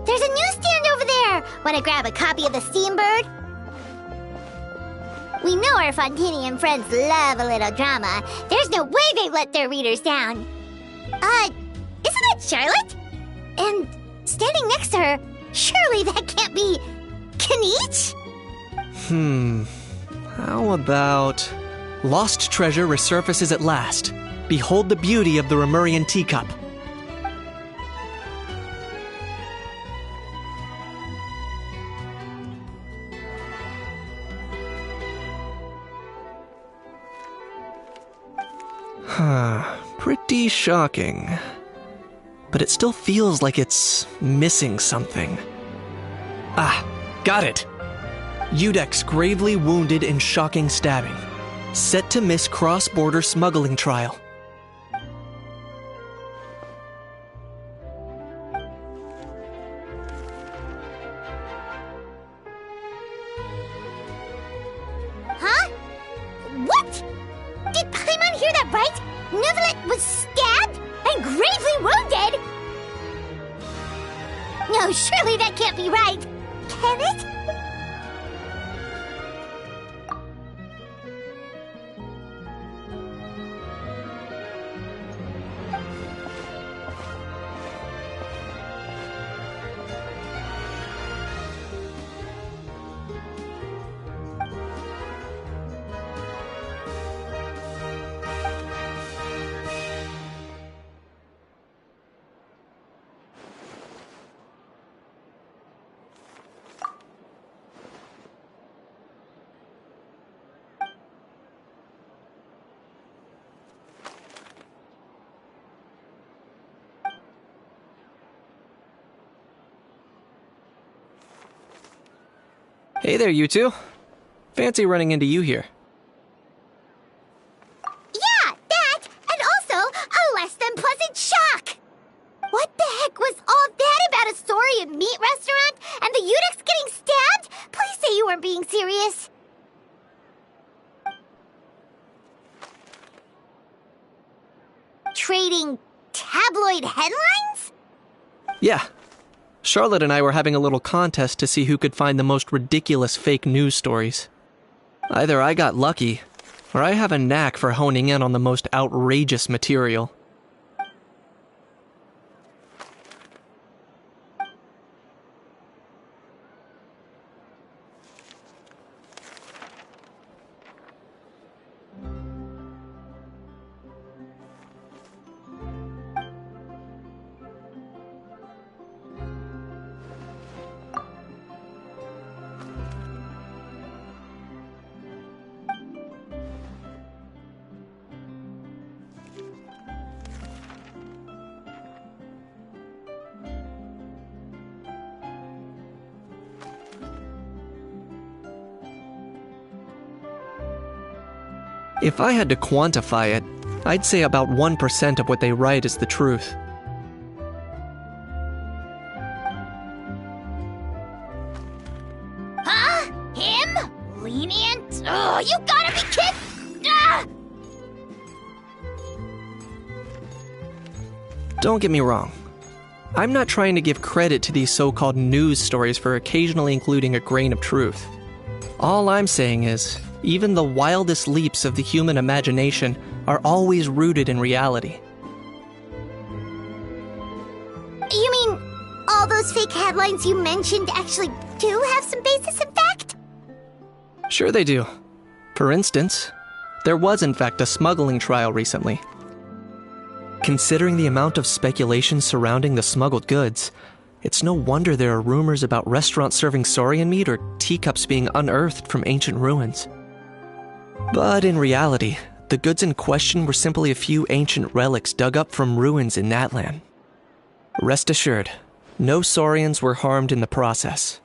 There's a newsstand over there! Wanna grab a copy of the Steambird? We know our Fontanian friends love a little drama. There's no way they let their readers down. Isn't that Charlotte? And standing next to her, surely that can't be Kaniche? How about... Lost treasure resurfaces at last. Behold the beauty of the Remurian teacup. Pretty shocking. But it still feels like it's missing something. Ah, got it! Udex gravely wounded in shocking stabbing. Set to miss cross-border smuggling trial. Huh? What? Did Paimon hear that right? Neuvillette was stabbed and gravely wounded? No, surely that can't be right. Can it? Hey there, you two. Fancy running into you here. Yeah, that, and also a less than pleasant shock. What the heck was all that about a Saurian meat restaurant and the Udex getting stabbed? Please say you weren't being serious. Trading tabloid headlines? Yeah. Charlotte and I were having a little contest to see who could find the most ridiculous fake news stories. Either I got lucky, or I have a knack for honing in on the most outrageous material. If I had to quantify it, I'd say about 1% of what they write is the truth. Huh? Him? Lenient? Oh, you gotta be kidding! Ah! Don't get me wrong. I'm not trying to give credit to these so-called news stories for occasionally including a grain of truth. All I'm saying is, even the wildest leaps of the human imagination are always rooted in reality. You mean all those fake headlines you mentioned actually do have some basis in fact? Sure they do. For instance, there was in fact a smuggling trial recently. Considering the amount of speculation surrounding the smuggled goods, it's no wonder there are rumors about restaurants serving saurian meat or teacups being unearthed from ancient ruins. But in reality, the goods in question were simply a few ancient relics dug up from ruins in Natlan. Rest assured, no saurians were harmed in the process.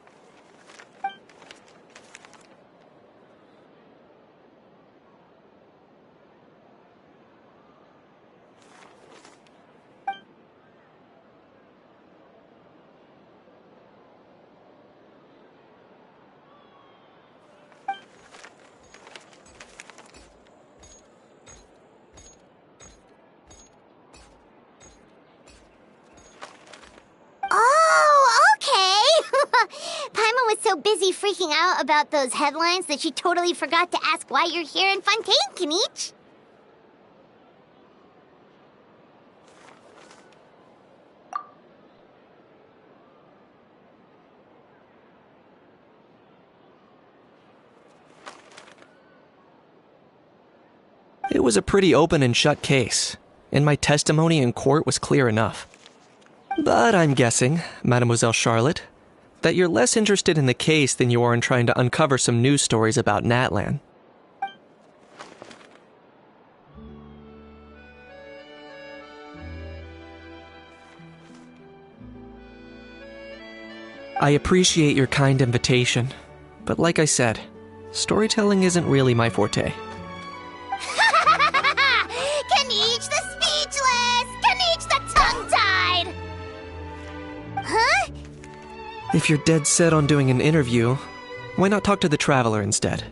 Oh, okay. so busy freaking out about those headlines that she totally forgot to ask why you're here in Fontaine, Kenichi. It was a pretty open and shut case, and my testimony in court was clear enough. But I'm guessing, Mademoiselle Charlotte, that you're less interested in the case than you are in trying to uncover some news stories about Natlan. I appreciate your kind invitation, but like I said, storytelling isn't really my forte. Kenichi the speechless! Kenichi the tongue-tied! Huh? If you're dead set on doing an interview, why not talk to the Traveler instead?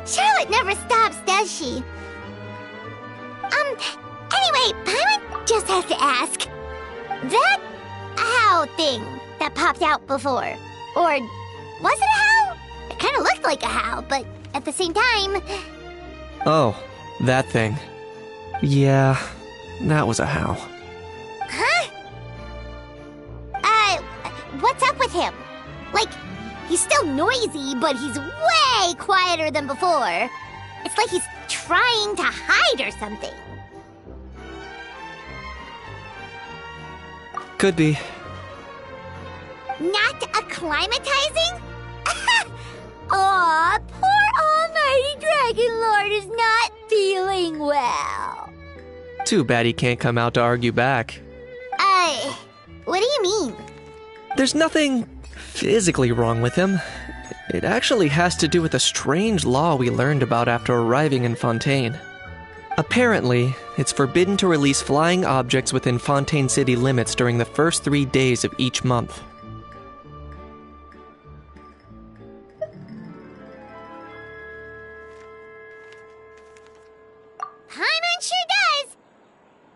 Charlotte never stops, does she? Anyway, Paimon just has to ask. That how thing that popped out before, or was it a how? It kind of looked like a how, but at the same time... Oh, that thing. Yeah, that was a how. Huh? What's up with him? Like, he's still noisy, but he's way quieter than before. It's like he's trying to hide or something. Could be. Not acclimatizing? Aw, poor Almighty Dragon Lord is not feeling well. Too bad he can't come out to argue back. What do you mean? There's nothing physically wrong with him. It actually has to do with a strange law we learned about after arriving in Fontaine. Apparently, it's forbidden to release flying objects within Fontaine city limits during the first 3 days of each month. Paimon sure does!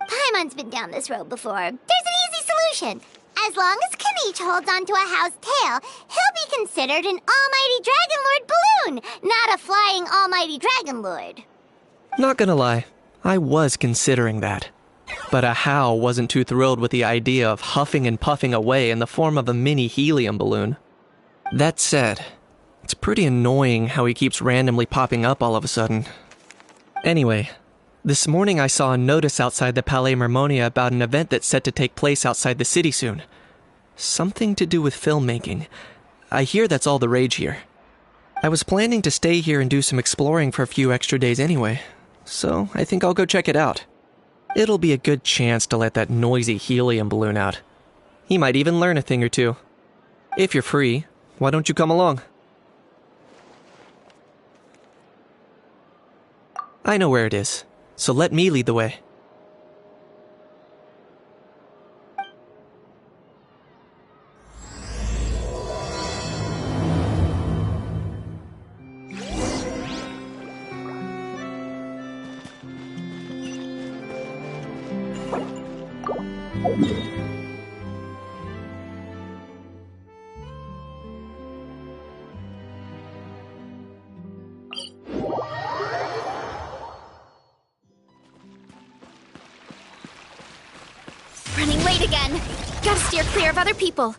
Paimon's been down this road before. There's an easy solution. As long as Kenichi holds onto a how's tail, he'll be considered an Almighty Dragon Lord balloon, not a flying Almighty Dragon Lord. Not gonna lie, I was considering that. But a how wasn't too thrilled with the idea of huffing and puffing away in the form of a mini helium balloon. That said, it's pretty annoying how he keeps randomly popping up all of a sudden. Anyway, this morning I saw a notice outside the Palais Mermonia about an event that's set to take place outside the city soon. Something to do with filmmaking. I hear that's all the rage here. I was planning to stay here and do some exploring for a few extra days anyway, so I think I'll go check it out. It'll be a good chance to let that noisy helium balloon out. He might even learn a thing or two. If you're free, why don't you come along? I know where it is, so let me lead the way. Running late again. Gotta steer clear of other people.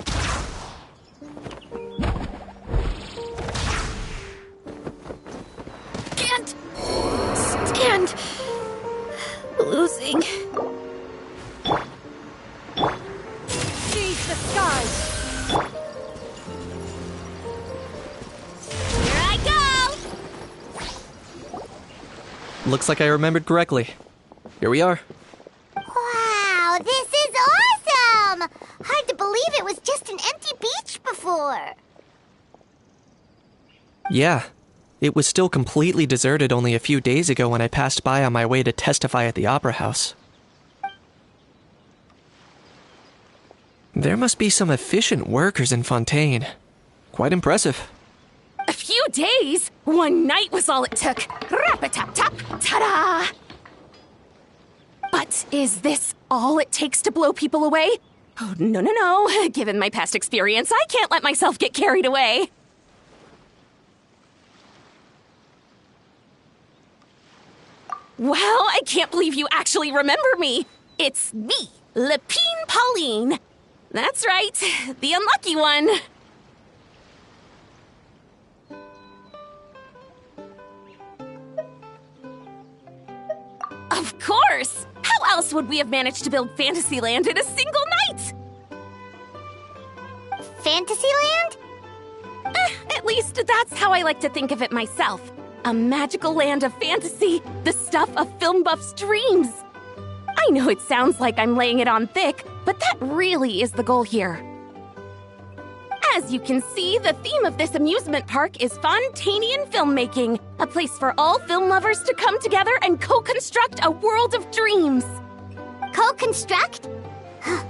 Can't stand losing. Seize the skies! Here I go! Looks like I remembered correctly. Here we are. Wow, this is awesome! it was just an empty beach before. Yeah, it was still completely deserted only a few days ago when I passed by on my way to testify at the Opera House. There must be some efficient workers in Fontaine. Quite impressive. A few days? One night was all it took. Rap-a-tap-tap, ta-da! But is this all it takes to blow people away? Oh, no. Given my past experience, I can't let myself get carried away. Well, I can't believe you actually remember me. It's me, Lapine Pauline. That's right, the unlucky one. Of course! How else would we have managed to build Fantasyland in a single night? Fantasyland? At least that's how I like to think of it myself. A magical land of fantasy, the stuff of film buffs' dreams. I know it sounds like I'm laying it on thick, but that really is the goal here. As you can see, the theme of this amusement park is Fontainian filmmaking, a place for all film lovers to come together and co-construct a world of dreams. Co-construct?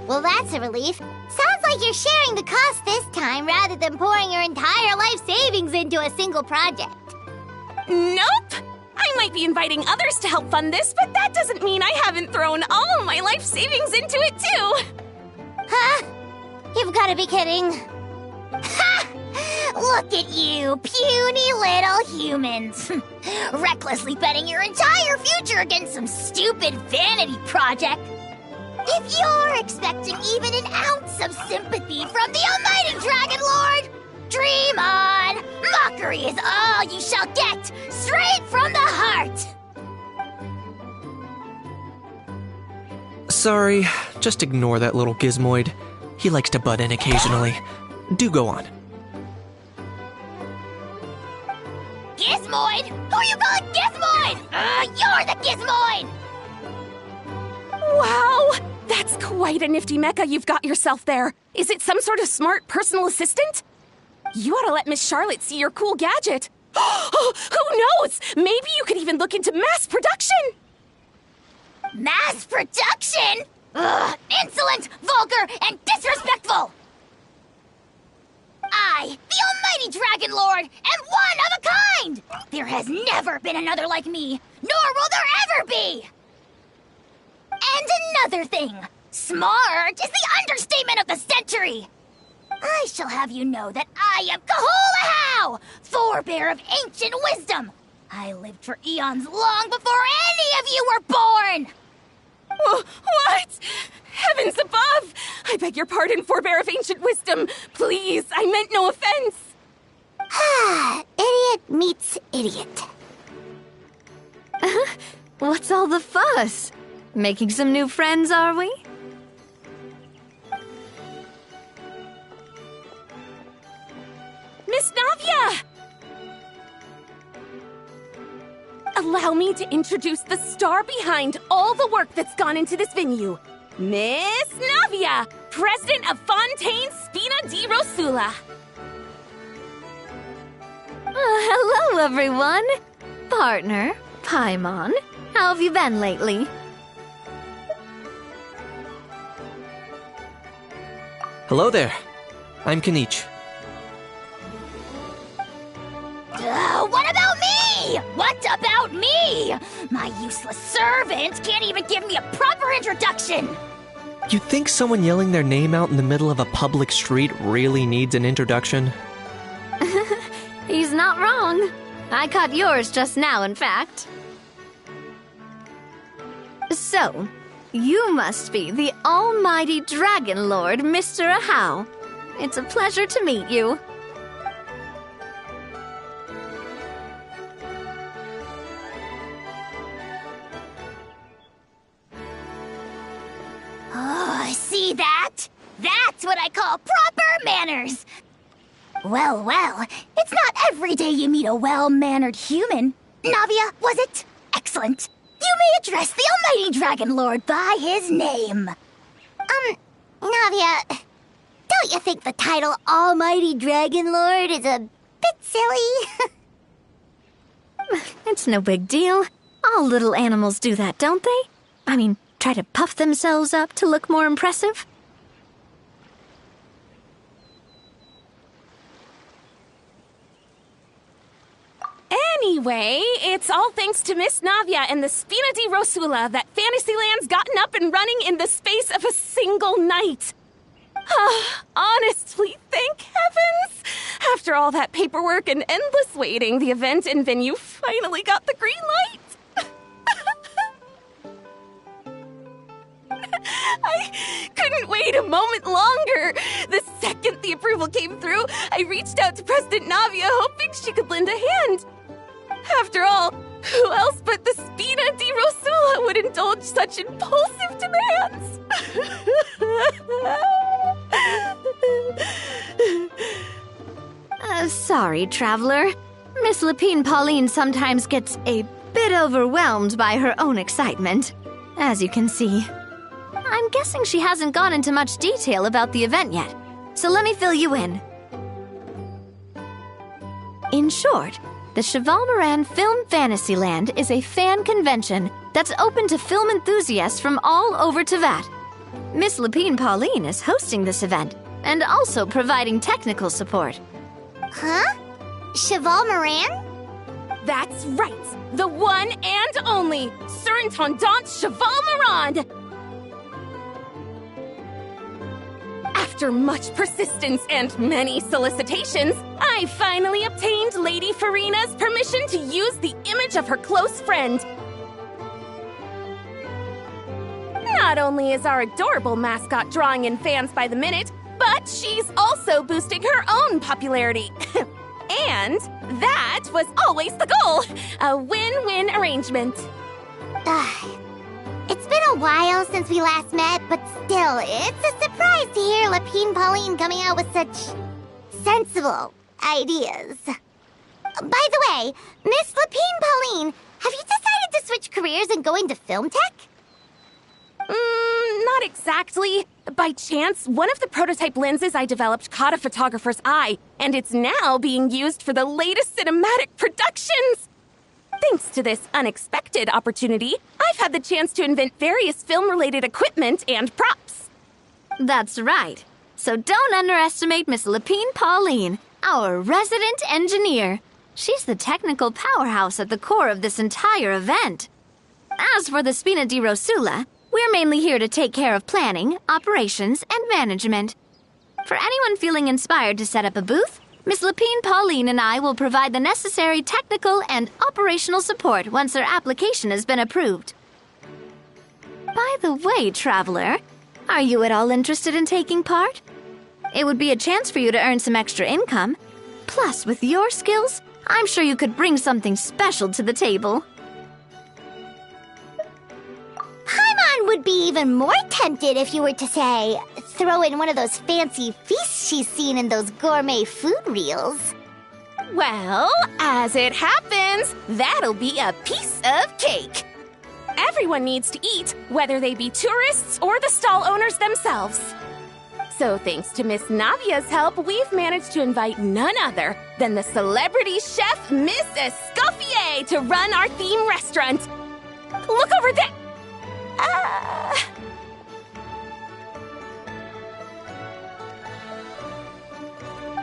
Well, that's a relief. Sounds like you're sharing the cost this time rather than pouring your entire life savings into a single project. Nope! I might be inviting others to help fund this, but that doesn't mean I haven't thrown all my life savings into it too! Huh? You've got to be kidding. Ha! Look at you, puny little humans. Recklessly betting your entire future against some stupid vanity project. If you're expecting even an ounce of sympathy from the almighty Dragon Lord, dream on! Mockery is all you shall get, straight from the heart! Sorry, just ignore that little gizmoid. He likes to butt in occasionally. Do go on. Gizmoid? Who you calling Gizmoid? You're the Gizmoid! Wow! That's quite a nifty mecha you've got yourself there. Is it some sort of smart personal assistant? You ought to let Miss Charlotte see your cool gadget. Who knows? Maybe you could even look into mass production. Mass production? Ugh, insolent, vulgar, and disrespectful! I, the almighty Dragon Lord, am one of a kind! There has never been another like me, nor will there ever be! And another thing, smart is the understatement of the century! I shall have you know that I am Kahulahau, forebear of ancient wisdom! I lived for eons long before any of you were born! What? Heavens above! I beg your pardon, forebear of ancient wisdom. Please, I meant no offense. Idiot meets idiot. What's all the fuss? Making some new friends, are we? Miss Navia! Allow me to introduce the star behind all the work that's gone into this venue. Miss Navia, president of Fontaine Spina di Rosula. Hello, everyone. Partner, Paimon, how have you been lately? Hello there. I'm Kanich. What about me? What about me? My useless servant can't even give me a proper introduction. You think someone yelling their name out in the middle of a public street really needs an introduction? He's not wrong. I caught yours just now, in fact. So, you must be the almighty Dragon Lord, Mr. Ahau. It's a pleasure to meet you. Oh, see that? That's what I call proper manners. Well, it's not every day you meet a well-mannered human. Navia, was it? Excellent. You may address the almighty Dragon Lord by his name. Navia, Don't you think the title Almighty Dragon Lord is a bit silly? It's no big deal. All little animals do that, don't they? I mean, try to puff themselves up to look more impressive. Anyway, it's all thanks to Miss Navia and the Spina di Rosula that Fantasyland's gotten up and running in the space of a single night. Honestly, thank heavens! After all that paperwork and endless waiting, the event and venue finally got the green light. I couldn't wait a moment longer. The second the approval came through, I reached out to President Navia, hoping she could lend a hand. After all, who else but the Spina di Rosula would indulge such impulsive demands? Sorry, traveler. Miss Lapine Pauline sometimes gets a bit overwhelmed by her own excitement, as you can see. I'm guessing she hasn't gone into much detail about the event yet, so let me fill you in. In short, the Cheval Moran Film Fantasyland is a fan convention that's open to film enthusiasts from all over Teyvat. Miss Lapine Pauline is hosting this event and also providing technical support. Huh? Cheval Moran? That's right, the one and only Surintendant Cheval Moran! After much persistence and many solicitations, I finally obtained Lady Farina's permission to use the image of her close friend. Not only is our adorable mascot drawing in fans by the minute, but she's also boosting her own popularity. And that was always the goal, a win-win arrangement. It's been a while since we last met, but still, it's a surprise to hear Lapine Pauline coming out with such sensible ideas. By the way, Miss Lapine Pauline, have you decided to switch careers and go into film tech? Not exactly. By chance, one of the prototype lenses I developed caught a photographer's eye, and it's now being used for the latest cinematic productions. Thanks to this unexpected opportunity, I've had the chance to invent various film-related equipment and props. That's right. So don't underestimate Miss Lapine Pauline, our resident engineer. She's the technical powerhouse at the core of this entire event. As for the Spina di Rosula, we're mainly here to take care of planning, operations, and management. For anyone feeling inspired to set up a booth, Miss Lapine Pauline and I will provide the necessary technical and operational support once their application has been approved. By the way, traveler, are you at all interested in taking part? It would be a chance for you to earn some extra income. Plus, with your skills, I'm sure you could bring something special to the table. Paimon would be even more tempted if you were to, say, throw in one of those fancy feasts she's seen in those gourmet food reels. Well, as it happens, that'll be a piece of cake. Everyone needs to eat, whether they be tourists or the stall owners themselves. So thanks to Miss Navia's help, we've managed to invite none other than the celebrity chef Miss Escoffier to run our theme restaurant. Look over there!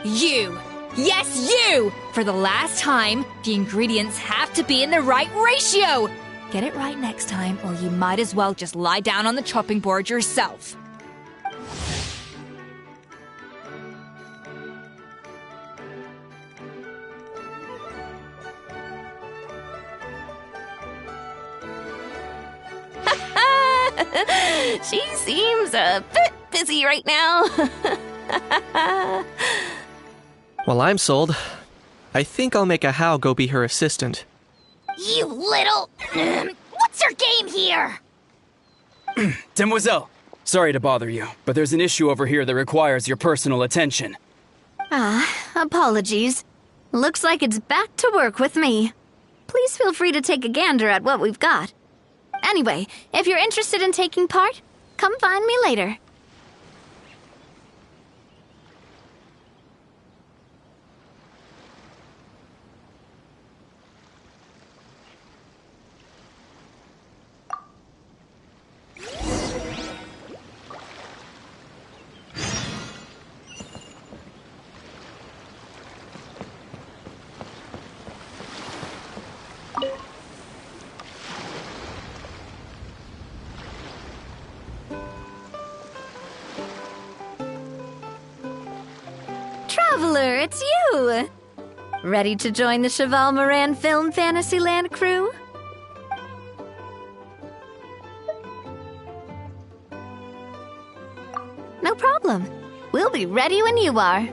You! Yes, you! For the last time, the ingredients have to be in the right ratio! Get it right next time, or you might as well just lie down on the chopping board yourself. She seems a bit busy right now. Well, I'm sold. I think I'll make a How go be her assistant. You little... What's your game here? Sorry to bother you, but there's an issue over here that requires your personal attention. Apologies. Looks like it's back to work with me. Please feel free to take a gander at what we've got. Anyway, if you're interested in taking part, come find me later. Traveler, it's you! Ready to join the Cheval Moran Film Fantasyland crew? No problem. We'll be ready when you are.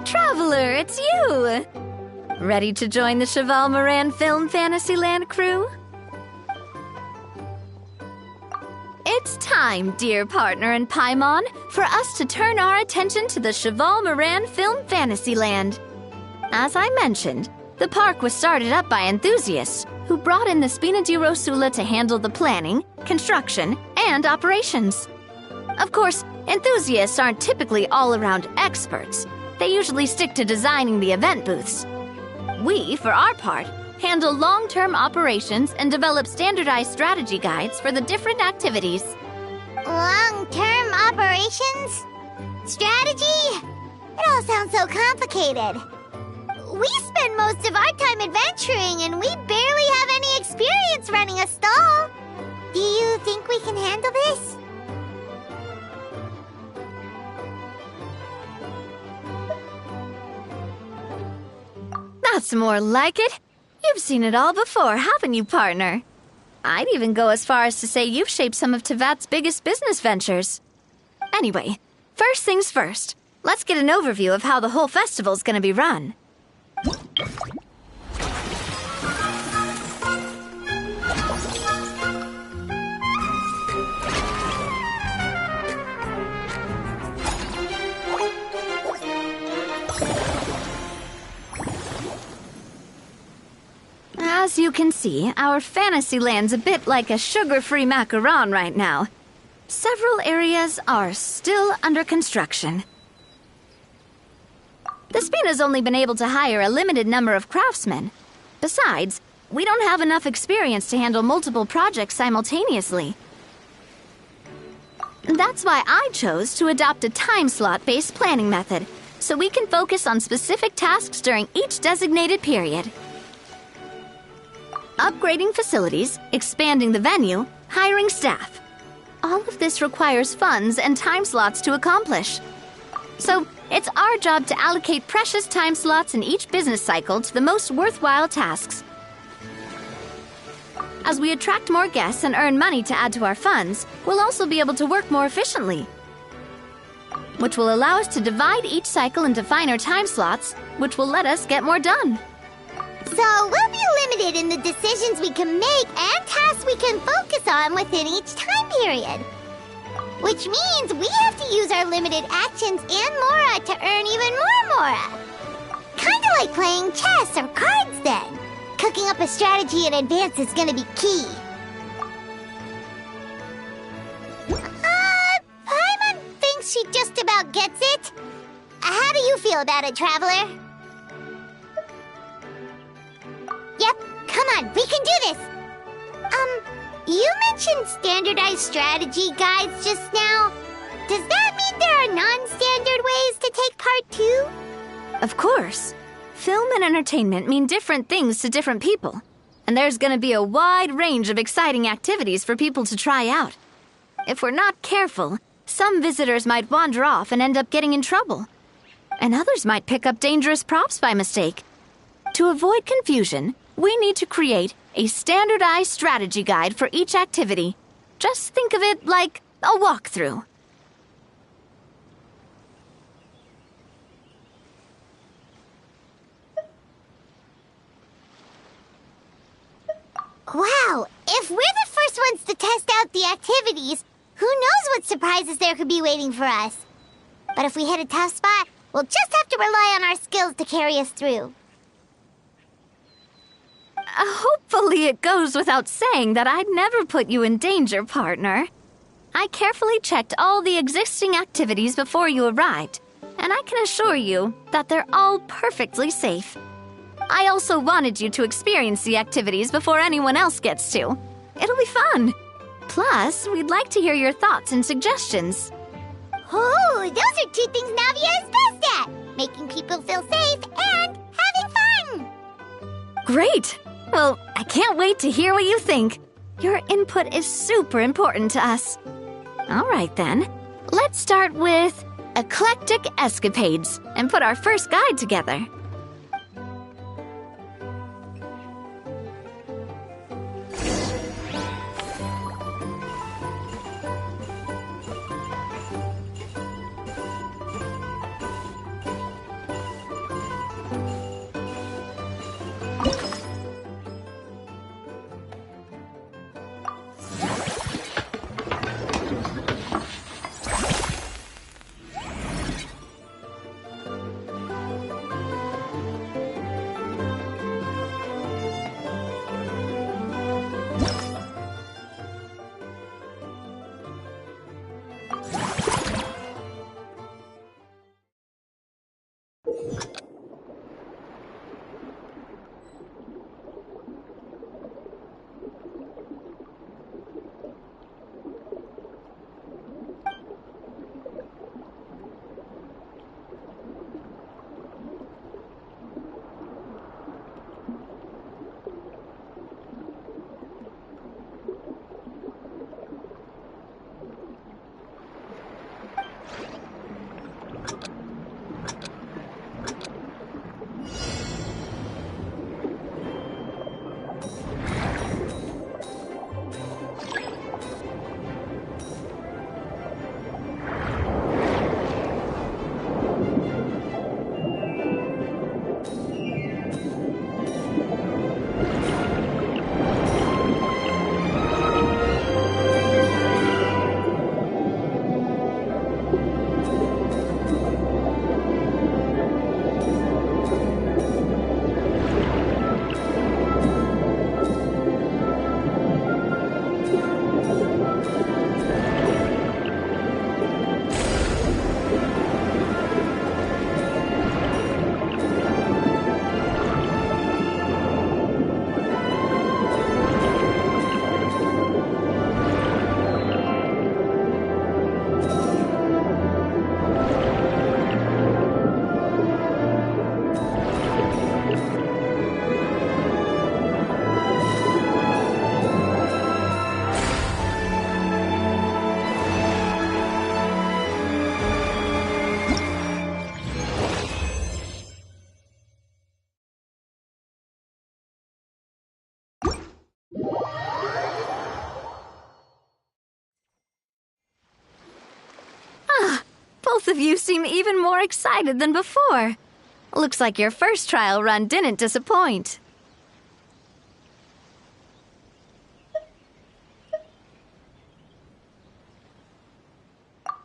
Traveler, it's you! Ready to join the Cheval Moran Film Fantasyland crew? It's time, dear partner in Paimon, for us to turn our attention to the Cheval Moran Film Fantasyland. As I mentioned, the park was started up by enthusiasts who brought in the Spina di Rosula to handle the planning, construction, and operations. Of course, enthusiasts aren't typically all-around experts. They usually stick to designing the event booths. We, for our part, handle long-term operations and develop standardized strategy guides for the different activities. Long-term operations? Strategy? It all sounds so complicated. We spend most of our time adventuring and we barely have any experience running a stall. Do you think we can handle this? That's more like it. You've seen it all before, haven't you, partner? I'd even go as far as to say you've shaped some of Tevat's biggest business ventures. Anyway, first things first. Let's get an overview of how the whole festival's gonna be run. As you can see, our Fantasyland's a bit like a sugar-free macaron right now. Several areas are still under construction. The Spina's only been able to hire a limited number of craftsmen. Besides, we don't have enough experience to handle multiple projects simultaneously. That's why I chose to adopt a time slot-based planning method, so we can focus on specific tasks during each designated period. Upgrading facilities, expanding the venue, hiring staff. All of this requires funds and time slots to accomplish. So, it's our job to allocate precious time slots in each business cycle to the most worthwhile tasks. As we attract more guests and earn money to add to our funds, we'll also be able to work more efficiently, which will allow us to divide each cycle into finer time slots, which will let us get more done. So we'll be limited in the decisions we can make and tasks we can focus on within each time period. Which means we have to use our limited actions and Mora to earn even more Mora. Kinda like playing chess or cards then. Cooking up a strategy in advance is gonna be key. Paimon thinks she just about gets it. How do you feel about it, Traveler? Yep, come on, we can do this! You mentioned standardized strategy guides just now. Does that mean there are non-standard ways to take part too? Of course. Film and entertainment mean different things to different people. And there's gonna be a wide range of exciting activities for people to try out. If we're not careful, some visitors might wander off and end up getting in trouble. And others might pick up dangerous props by mistake. To avoid confusion, we need to create a standardized strategy guide for each activity. Just think of it like a walkthrough. Wow, if we're the first ones to test out the activities, who knows what surprises there could be waiting for us. But if we hit a tough spot, we'll just have to rely on our skills to carry us through. Hopefully it goes without saying that I'd never put you in danger, partner. I carefully checked all the existing activities before you arrived, and I can assure you that they're all perfectly safe. I also wanted you to experience the activities before anyone else gets to. It'll be fun. Plus, we'd like to hear your thoughts and suggestions. Oh, those are two things Navia is best at. Making people feel safe and having fun. Great! Well, I can't wait to hear what you think. Your input is super important to us. All right, then. Let's start with eclectic escapades and put our first guide together. Both of you seem even more excited than before. Looks like your first trial run didn't disappoint.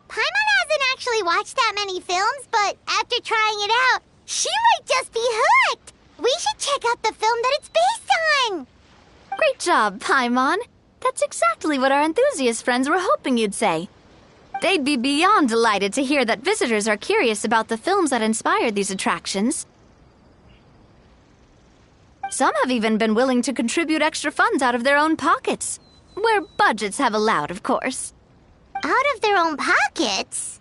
Paimon hasn't actually watched that many films, but after trying it out, she might just be hooked. We should check out the film that it's based on. Great job, Paimon. That's exactly what our enthusiast friends were hoping you'd say. They'd be beyond delighted to hear that visitors are curious about the films that inspired these attractions. Some have even been willing to contribute extra funds out of their own pockets. Where budgets have allowed, of course. Out of their own pockets?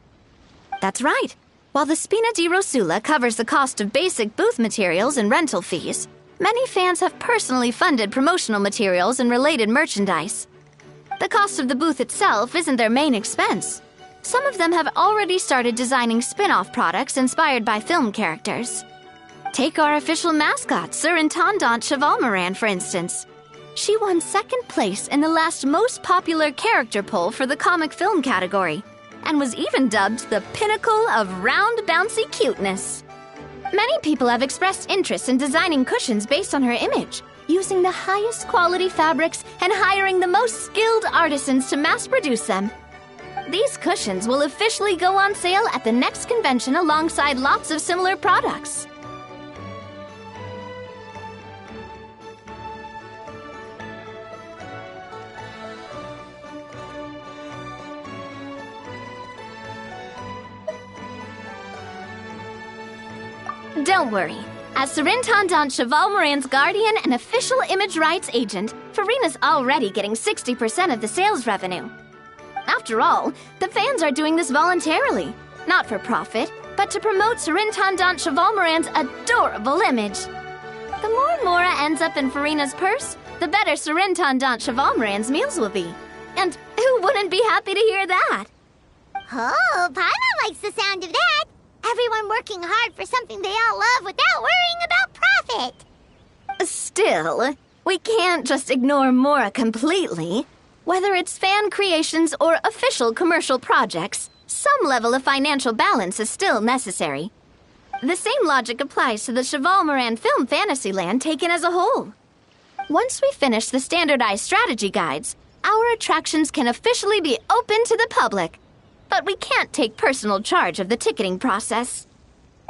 That's right. While the Spina di Rosula covers the cost of basic booth materials and rental fees, many fans have personally funded promotional materials and related merchandise. The cost of the booth itself isn't their main expense. Some of them have already started designing spin-off products inspired by film characters. Take our official mascot, Surintendant Chevalmoran, for instance. She won second place in the last most popular character poll for the comic film category, and was even dubbed the pinnacle of round, bouncy cuteness. Many people have expressed interest in designing cushions based on her image, using the highest quality fabrics and hiring the most skilled artisans to mass produce them. These cushions will officially go on sale at the next convention alongside lots of similar products. Don't worry. As Surintendant Chevalmoran's guardian and official image rights agent, Farina's already getting 60% of the sales revenue. After all, the fans are doing this voluntarily, not for profit, but to promote Surintendant Chevalmoran's adorable image. The more Mora ends up in Farina's purse, the better Surintendant Chevalmoran's meals will be. And who wouldn't be happy to hear that? Oh, Paimon likes the sound of that. Everyone working hard for something they all love without worrying about profit. Still, we can't just ignore Mora completely. Whether it's fan creations or official commercial projects, some level of financial balance is still necessary. The same logic applies to the Chevalmoran Film Fantasyland taken as a whole. Once we finish the standardized strategy guides, our attractions can officially be open to the public. But we can't take personal charge of the ticketing process.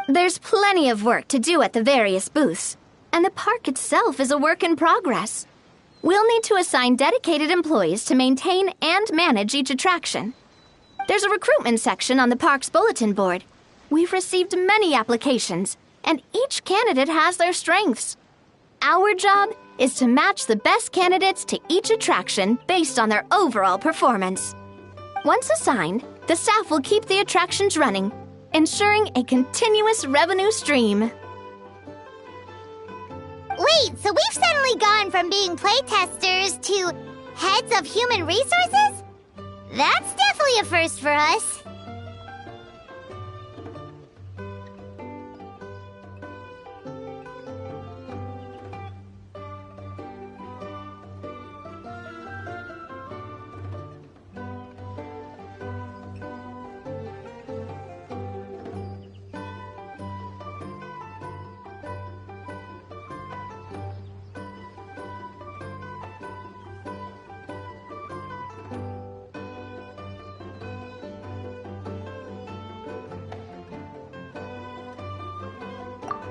There's plenty of work to do at the various booths, and the park itself is a work in progress. We'll need to assign dedicated employees to maintain and manage each attraction. There's a recruitment section on the park's bulletin board. We've received many applications, and each candidate has their strengths. Our job is to match the best candidates to each attraction based on their overall performance. Once assigned, the staff will keep the attractions running, ensuring a continuous revenue stream. Wait, so we've suddenly gone from being playtesters to heads of human resources? That's definitely a first for us.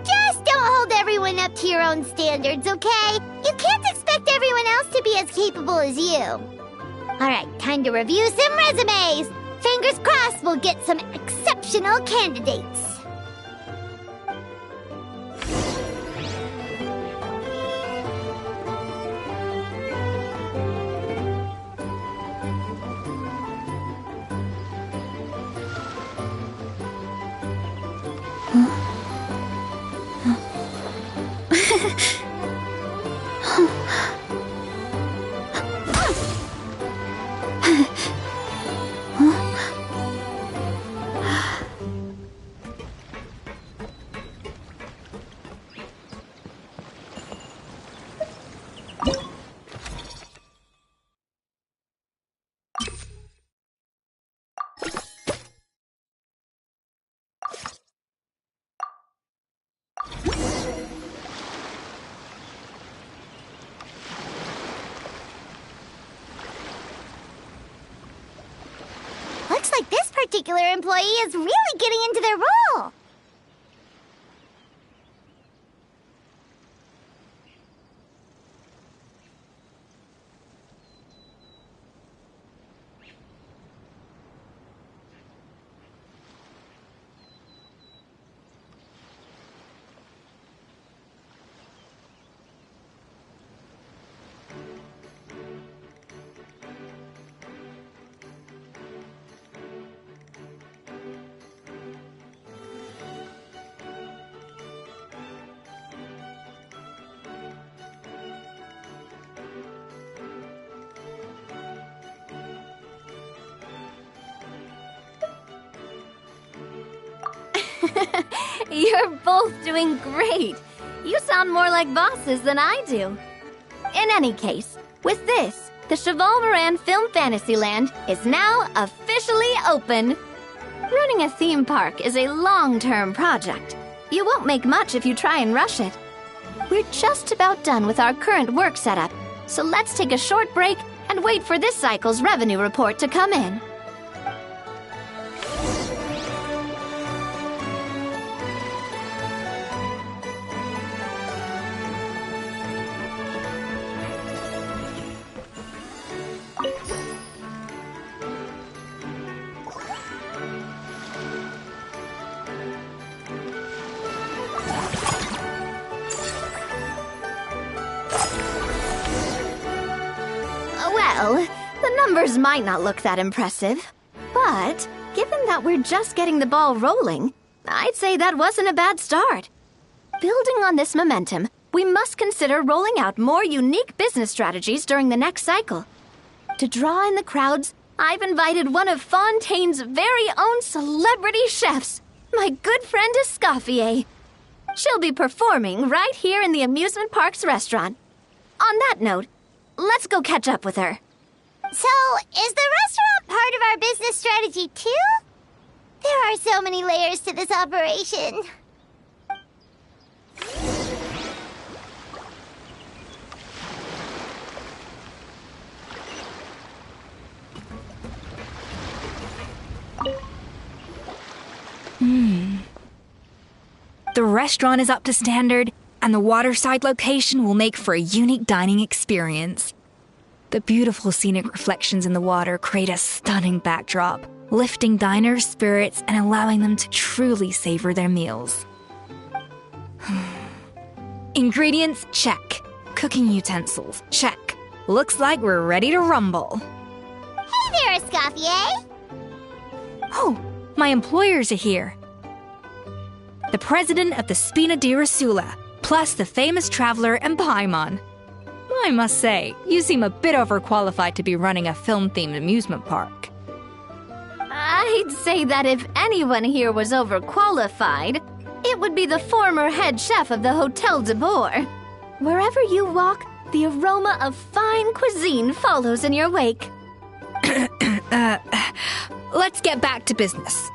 Just don't hold everyone up to your own standards, okay? You can't expect everyone else to be as capable as you. Alright, time to review some resumes. Fingers crossed we'll get some exceptional candidates. Looks like this particular employee is really getting into their role. You're both doing great. You sound more like bosses than I do. In any case, with this, the Chevalmoran Film Fantasyland is now officially open. Running a theme park is a long-term project. You won't make much if you try and rush it. We're just about done with our current work setup, so let's take a short break and wait for this cycle's revenue report to come in. Well, the numbers might not look that impressive, but given that we're just getting the ball rolling, I'd say that wasn't a bad start. Building on this momentum, we must consider rolling out more unique business strategies during the next cycle. To draw in the crowds, I've invited one of Fontaine's very own celebrity chefs, my good friend Escoffier. She'll be performing right here in the amusement park's restaurant. On that note, let's go catch up with her. So, is the restaurant part of our business strategy too? There are so many layers to this operation. The restaurant is up to standard, and the waterside location will make for a unique dining experience. The beautiful scenic reflections in the water create a stunning backdrop, lifting diners' spirits and allowing them to truly savor their meals. Ingredients, check. Cooking utensils, check. Looks like we're ready to rumble. Hey there, Escoffier! Oh, my employers are here. The president of the Spina di Rasula, plus the famous traveler and Paimon. I must say, you seem a bit overqualified to be running a film-themed amusement park. I'd say that if anyone here was overqualified, it would be the former head chef of the Hotel de Boer. Wherever you walk, the aroma of fine cuisine follows in your wake. Let's get back to business.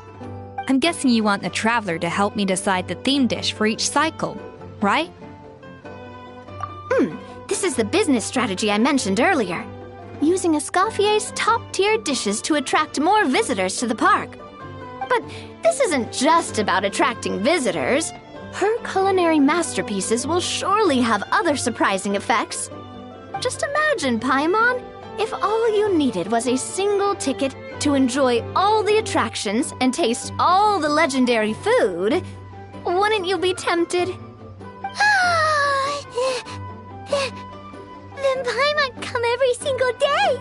I'm guessing you want the traveler to help me decide the theme dish for each cycle, right? This is the business strategy I mentioned earlier. Using Escoffier's top-tier dishes to attract more visitors to the park. But this isn't just about attracting visitors. Her culinary masterpieces will surely have other surprising effects. Just imagine, Paimon, if all you needed was a single ticket to enjoy all the attractions and taste all the legendary food. Wouldn't you be tempted? Then Paimon come every single day!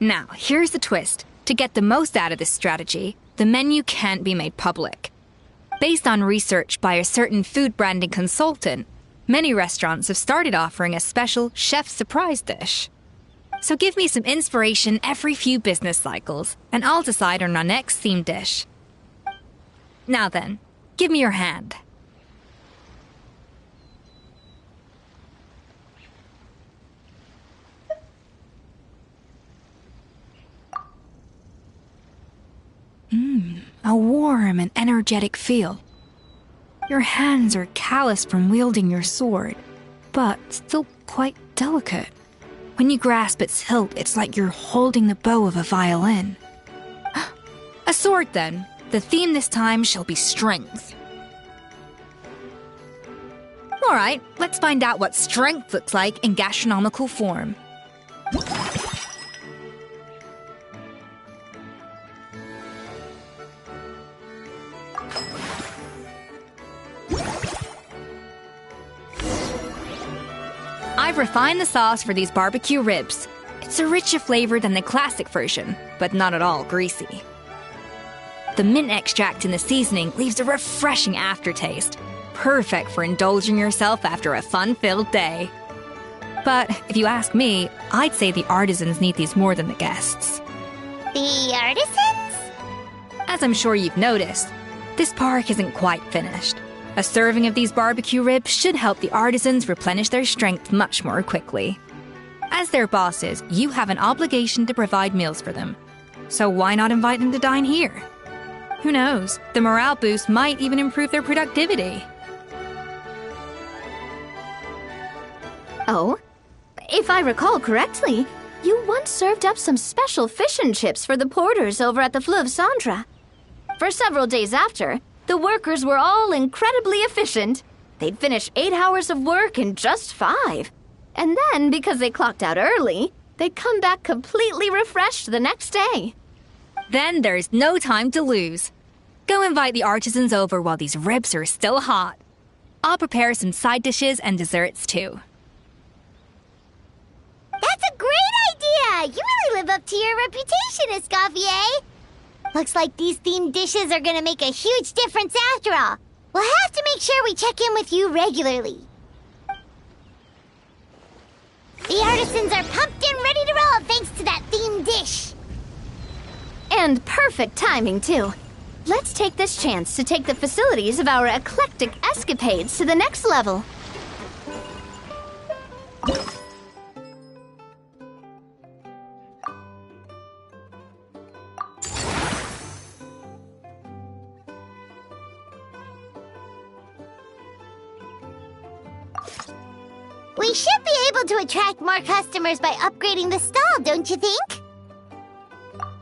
Now, here's the twist. To get the most out of this strategy, the menu can't be made public. Based on research by a certain food branding consultant, many restaurants have started offering a special chef surprise dish. So give me some inspiration every few business cycles, and I'll decide on our next theme dish. Now then, give me your hand. A warm and energetic feel. Your hands are calloused from wielding your sword, but still quite delicate. When you grasp its hilt, it's like you're holding the bow of a violin. A sword, then. The theme this time shall be strength. All right, let's find out what strength looks like in gastronomical form. I've refined the sauce for these barbecue ribs. It's a richer flavor than the classic version, but not at all greasy. The mint extract in the seasoning leaves a refreshing aftertaste, perfect for indulging yourself after a fun-filled day. But if you ask me, I'd say the artisans need these more than the guests. The artisans? As I'm sure you've noticed, this park isn't quite finished. A serving of these barbecue ribs should help the artisans replenish their strength much more quickly. As their bosses, you have an obligation to provide meals for them. So why not invite them to dine here? Who knows, the morale boost might even improve their productivity. Oh, if I recall correctly, you once served up some special fish and chips for the porters over at the Fleuve Centre. For several days after, The workers were all incredibly efficient. They'd finish 8 hours of work in just 5. And then, because they clocked out early, they'd come back completely refreshed the next day. Then there's no time to lose. Go invite the artisans over while these ribs are still hot. I'll prepare some side dishes and desserts too. That's a great idea! You really live up to your reputation, Escoffier. Looks like these themed dishes are gonna make a huge difference after all. We'll have to make sure we check in with you regularly. The artisans are pumped and ready to roll thanks to that themed dish. And perfect timing, too. Let's take this chance to take the facilities of our eclectic escapades to the next level. We should be able to attract more customers by upgrading the stall, don't you think?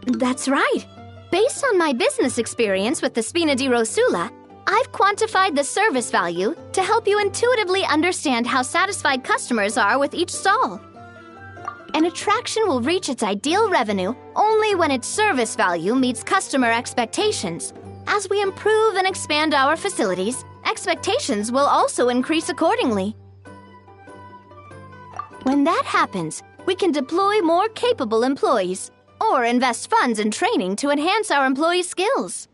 That's right. Based on my business experience with the Spina di Rosula, I've quantified the service value to help you intuitively understand how satisfied customers are with each stall. An attraction will reach its ideal revenue only when its service value meets customer expectations. As we improve and expand our facilities, expectations will also increase accordingly. When that happens, we can deploy more capable employees or invest funds in training to enhance our employees' skills.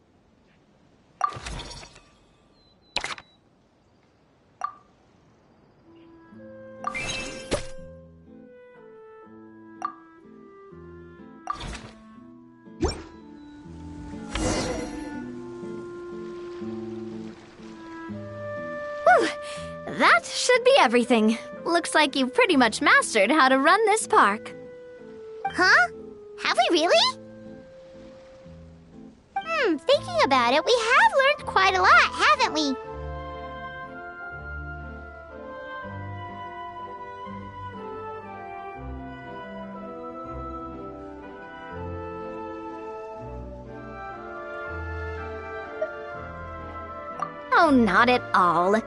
Whew, that should be everything. Looks like you've pretty much mastered how to run this park. Huh? Have we really? Thinking about it, we have learned quite a lot, haven't we? Oh, not at all. I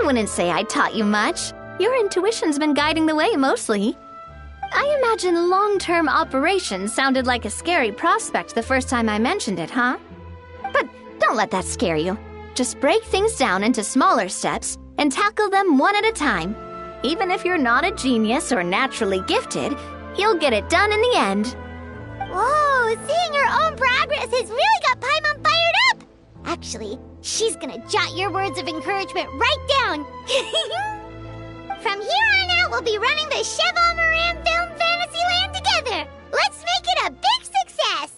wouldn't say I taught you much. Your intuition's been guiding the way mostly. I imagine long-term operations sounded like a scary prospect the first time I mentioned it, huh? But don't let that scare you. Just break things down into smaller steps and tackle them one at a time. Even if you're not a genius or naturally gifted, you'll get it done in the end. Whoa, seeing your own progress has really got Paimon fired up! Actually, she's gonna jot your words of encouragement right down. From here on out, we'll be running the Cheval Moran Film Fantasyland together. Let's make it a big success!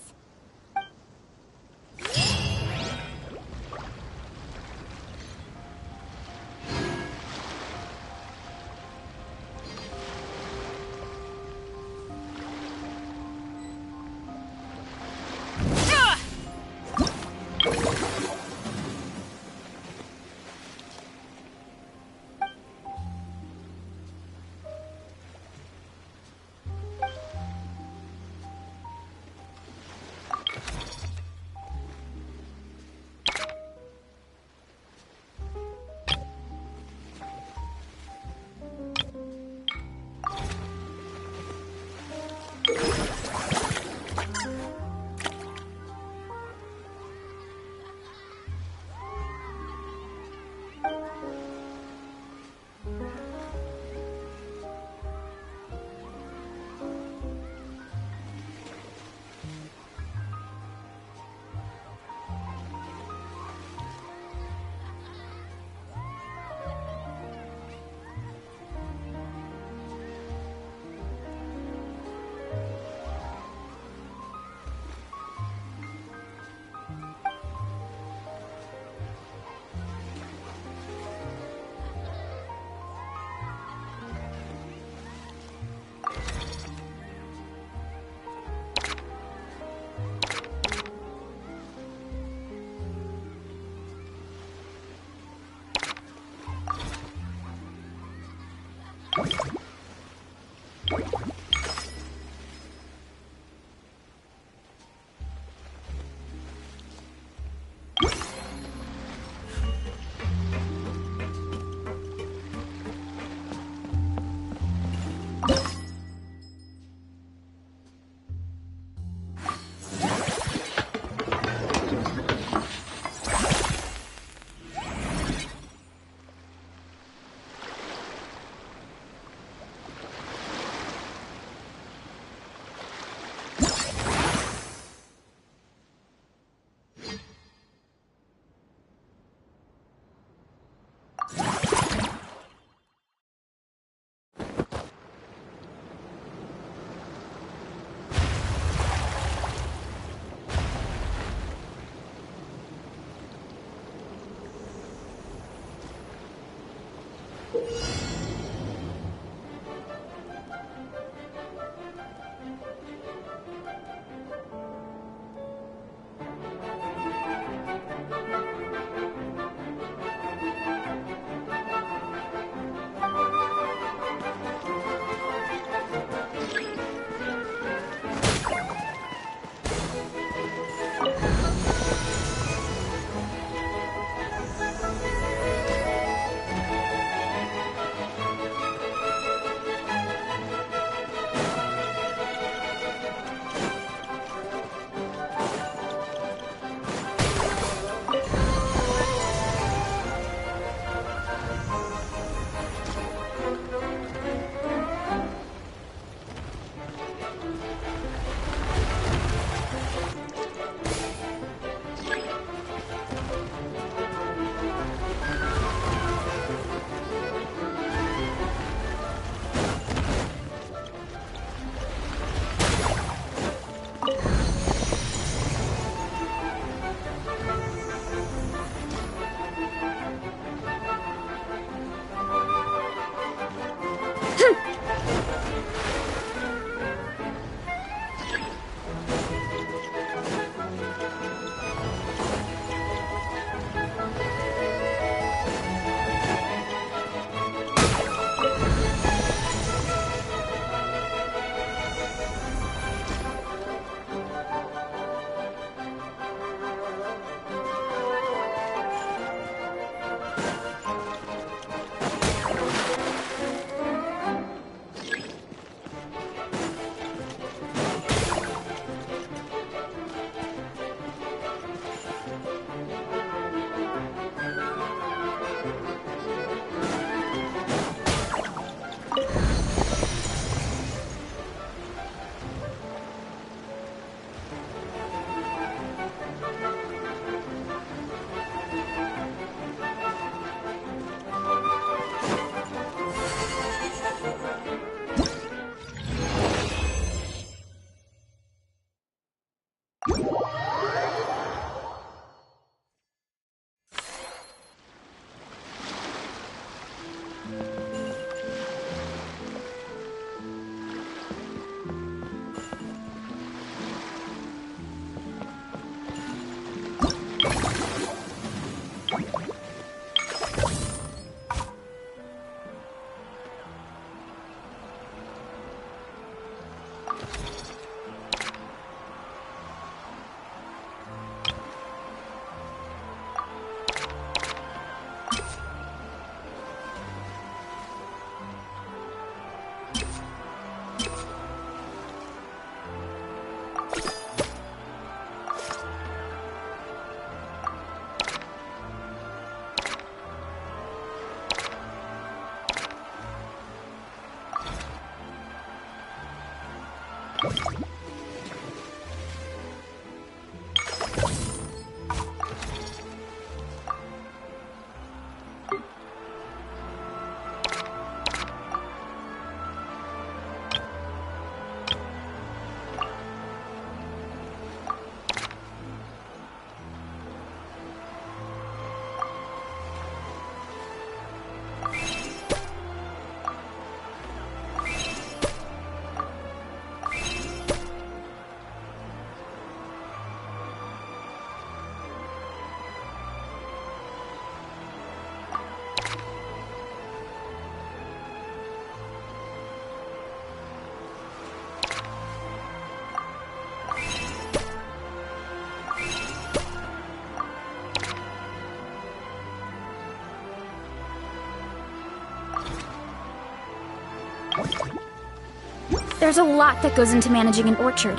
There's a lot that goes into managing an orchard.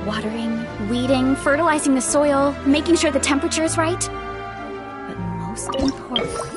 Watering, weeding, fertilizing the soil, making sure the temperature is right. But most important...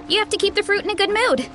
You have to keep the fruit in a good mood.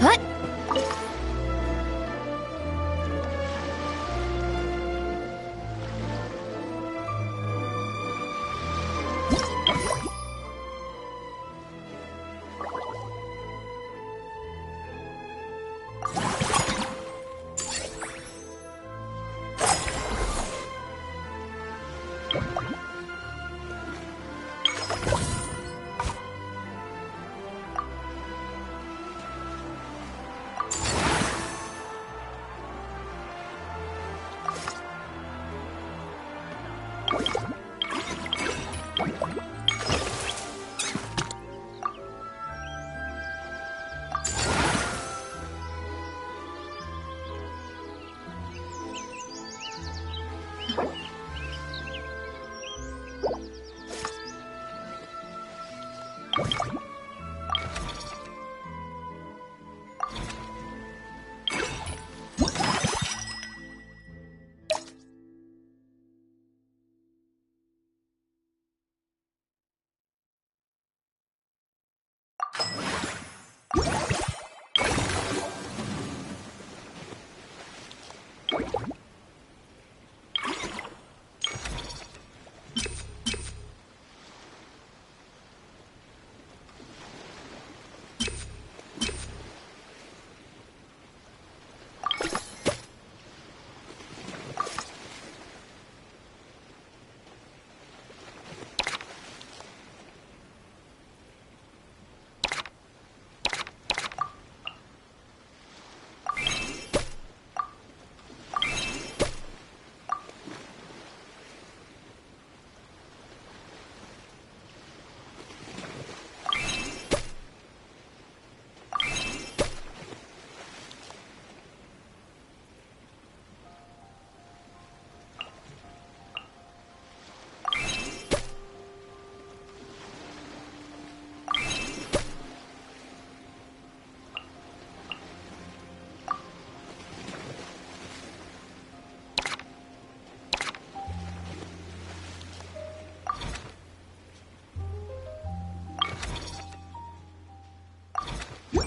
Hut!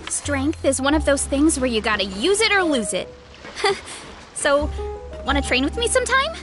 Strength is one of those things where you gotta use it or lose it. So, wanna train with me sometime?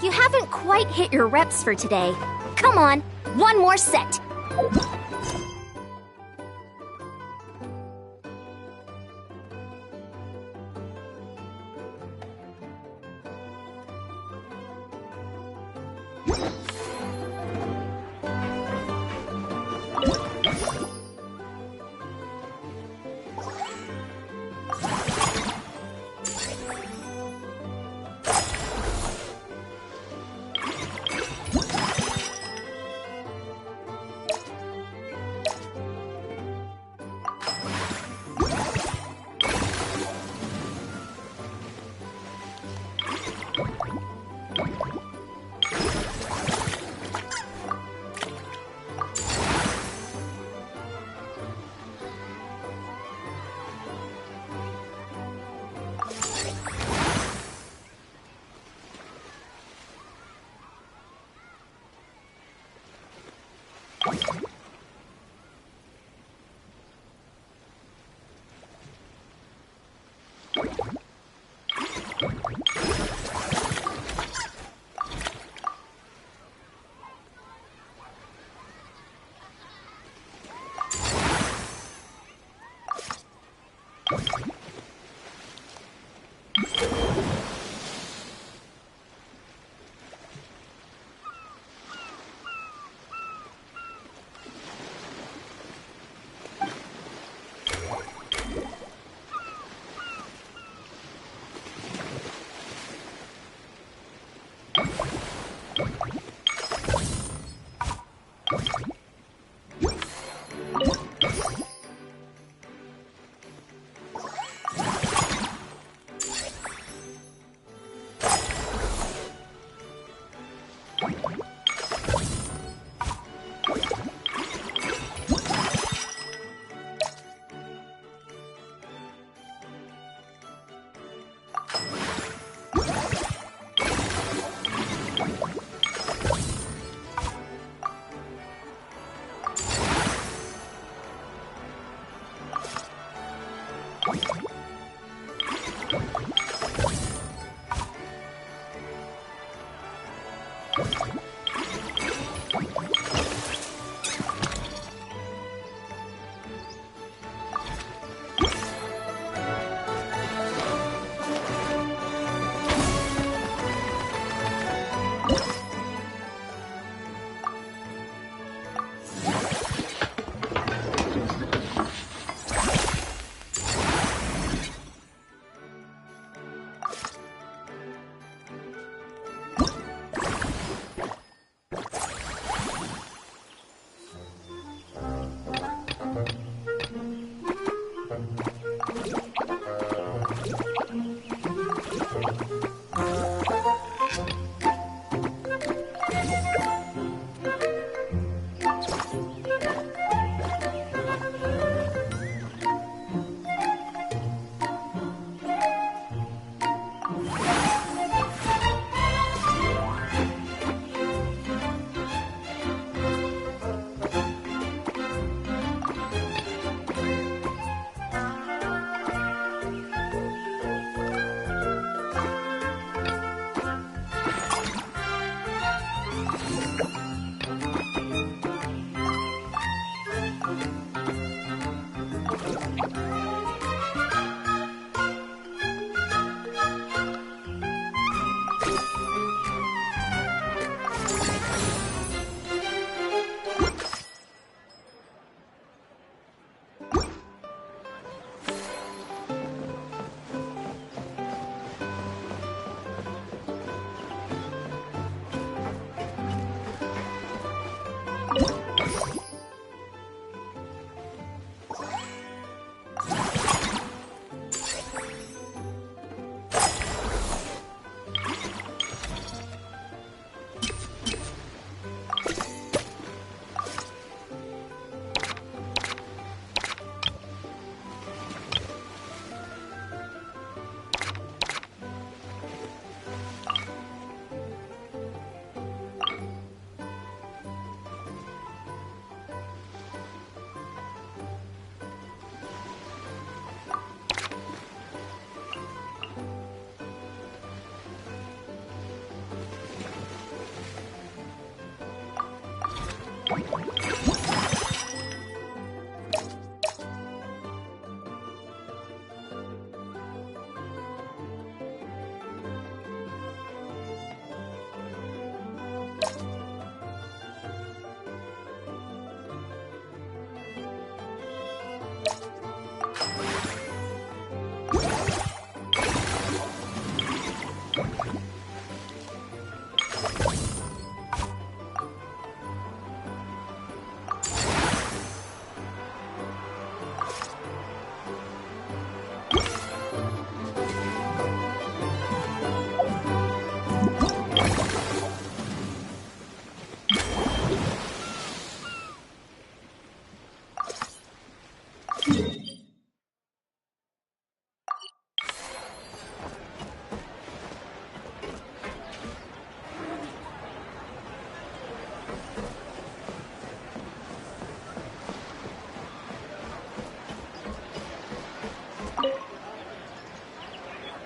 You haven't quite hit your reps for today. Come on, one more set.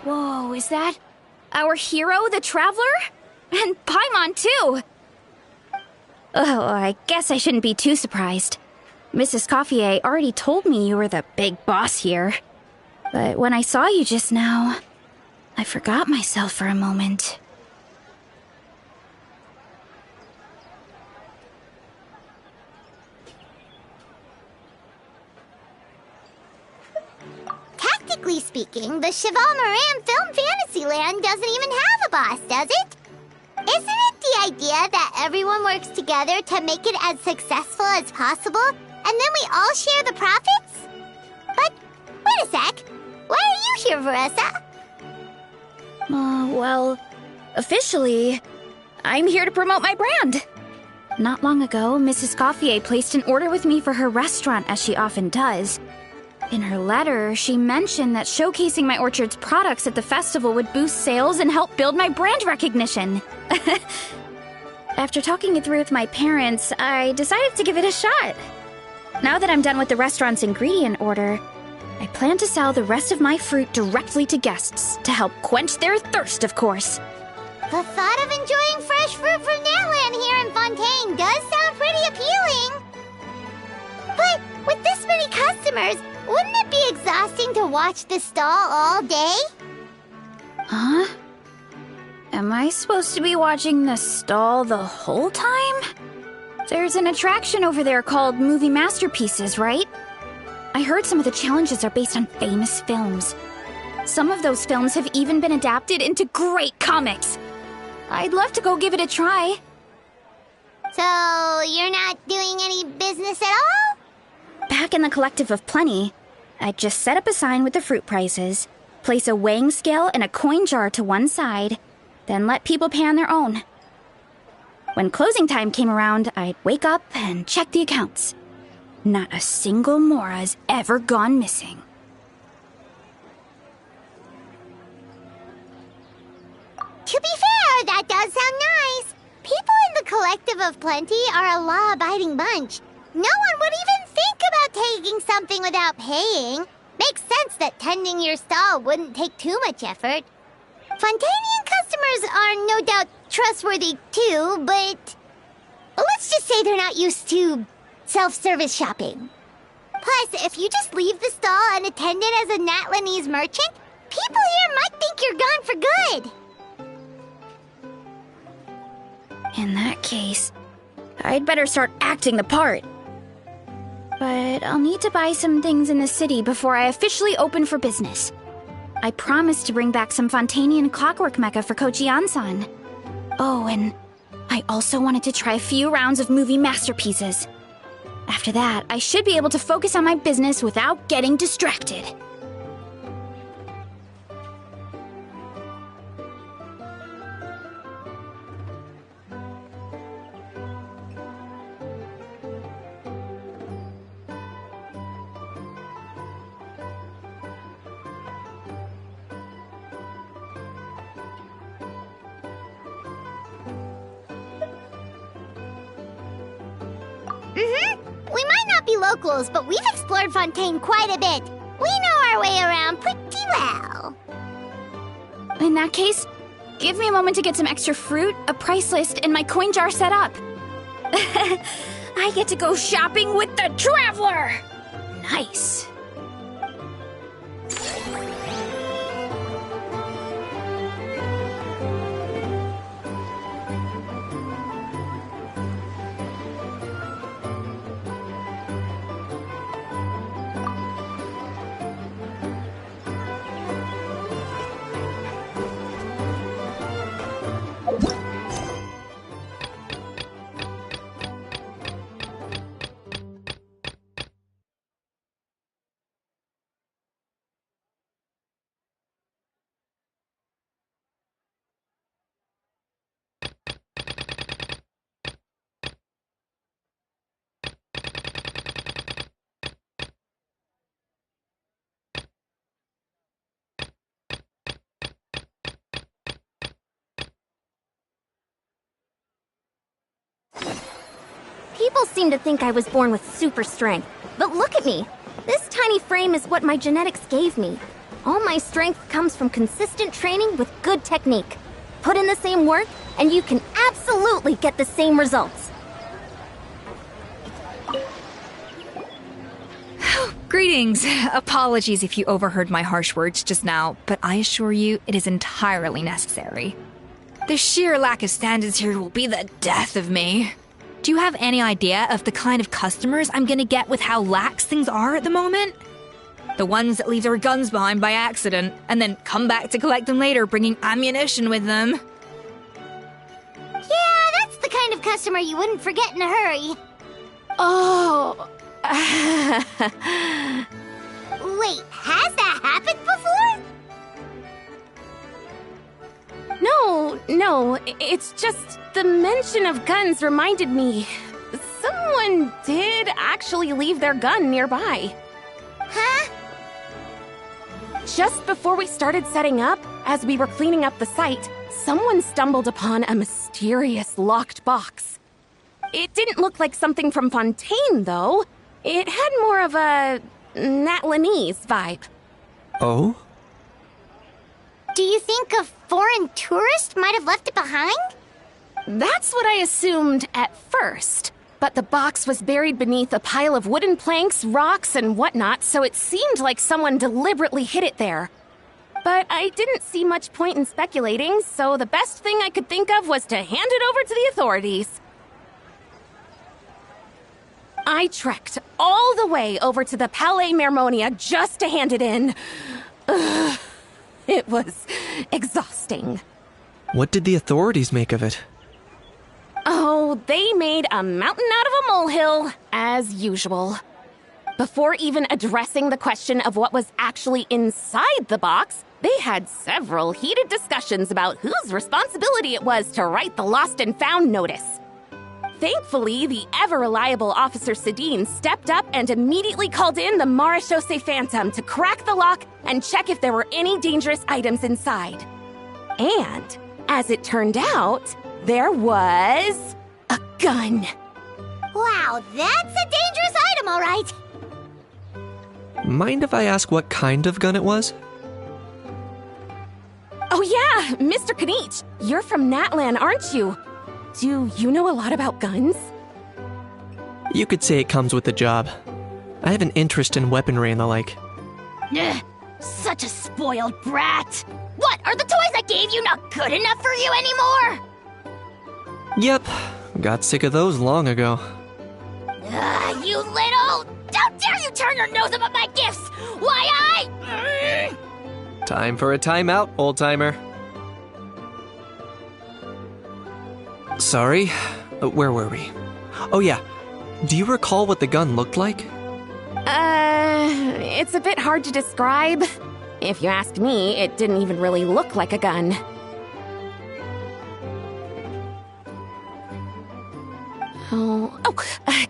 Whoa, is that our hero, the Traveler? And Paimon, too! Oh, I guess I shouldn't be too surprised. Mrs. Coiffier already told me you were the big boss here. But when I saw you just now, I forgot myself for a moment. Technically speaking, the Cheval Moran Film Fantasyland doesn't even have a boss, does it? Isn't it the idea that everyone works together to make it as successful as possible, and then we all share the profits? But, wait a sec. Why are you here, Veressa? Well, officially, I'm here to promote my brand. Not long ago, Mrs. Coiffier placed an order with me for her restaurant, as she often does. In her letter, she mentioned that showcasing my orchard's products at the festival would boost sales and help build my brand recognition. After talking it through with my parents, I decided to give it a shot. Now that I'm done with the restaurant's ingredient order, I plan to sell the rest of my fruit directly to guests to help quench their thirst, of course. The thought of enjoying fresh fruit from Natland here in Fontaine does sound pretty appealing. But with this many customers, wouldn't it be exhausting to watch the stall all day? Huh? Am I supposed to be watching the stall the whole time? There's an attraction over there called Movie Masterpieces, right? I heard some of the challenges are based on famous films. Some of those films have even been adapted into great comics. I'd love to go give it a try. So, you're not doing any business at all? Back in the Collective of Plenty, I'd just set up a sign with the fruit prices, place a weighing scale and a coin jar to one side, then let people pay on their own. When closing time came around, I'd wake up and check the accounts. Not a single Mora's ever gone missing. To be fair, that does sound nice. People in the Collective of Plenty are a law-abiding bunch. No one would even think about taking something without paying. Makes sense that tending your stall wouldn't take too much effort. Fontainian customers are no doubt trustworthy too, but let's just say they're not used to self-service shopping. Plus, if you just leave the stall unattended as a Natlanese merchant, people here might think you're gone for good. In that case, I'd better start acting the part. But I'll need to buy some things in the city before I officially open for business. I promised to bring back some Fontainian clockwork mecha for Kochi-an-san. Oh, and I also wanted to try a few rounds of movie masterpieces. After that, I should be able to focus on my business without getting distracted. We might not be locals, but we've explored Fontaine quite a bit. We know our way around pretty well. In that case, give me a moment to get some extra fruit, a price list, and my coin jar set up. I get to go shopping with the Traveler! Nice. People seem to think I was born with super strength, but look at me. This tiny frame is what my genetics gave me. All my strength comes from consistent training with good technique. Put in the same work, and you can absolutely get the same results. Greetings. Apologies if you overheard my harsh words just now, but I assure you it is entirely necessary. The sheer lack of standards here will be the death of me. Do you have any idea of the kind of customers I'm gonna get with how lax things are at the moment? The ones that leave their guns behind by accident, and then come back to collect them later, bringing ammunition with them. Yeah, that's the kind of customer you wouldn't forget in a hurry. Oh. Wait, has that happened before? No, it's just the mention of guns reminded me. Someone did actually leave their gun nearby. Huh? Just before we started setting up, as we were cleaning up the site, someone stumbled upon a mysterious locked box. It didn't look like something from Fontaine, though. It had more of a Natlanese vibe. Oh? Do you think a foreign tourist might have left it behind? That's what I assumed at first. But the box was buried beneath a pile of wooden planks, rocks, and whatnot, so it seemed like someone deliberately hid it there. But I didn't see much point in speculating, so the best thing I could think of was to hand it over to the authorities. I trekked all the way over to the Palais Mermonia just to hand it in. Ugh, it was exhausting. What did the authorities make of it? Oh, they made a mountain out of a molehill, as usual. Before even addressing the question of what was actually inside the box, they had several heated discussions about whose responsibility it was to write the lost and found notice. Thankfully, the ever-reliable Officer Sedine stepped up and immediately called in the Marechaussee Phantom to crack the lock and check if there were any dangerous items inside. And, as it turned out, there was a gun. Wow, that's a dangerous item, all right. Mind if I ask what kind of gun it was? Oh yeah, Mr. Kanich, you're from Natlan, aren't you? Do you know a lot about guns? You could say it comes with the job. I have an interest in weaponry and the like. Ugh, such a spoiled brat. What, are the toys I gave you not good enough for you anymore? Yep, got sick of those long ago. You little... How dare you turn your nose up at my gifts! Why, Time for a timeout, old-timer. Sorry, where were we? Oh yeah, do you recall what the gun looked like? It's a bit hard to describe. If you ask me, it didn't even really look like a gun.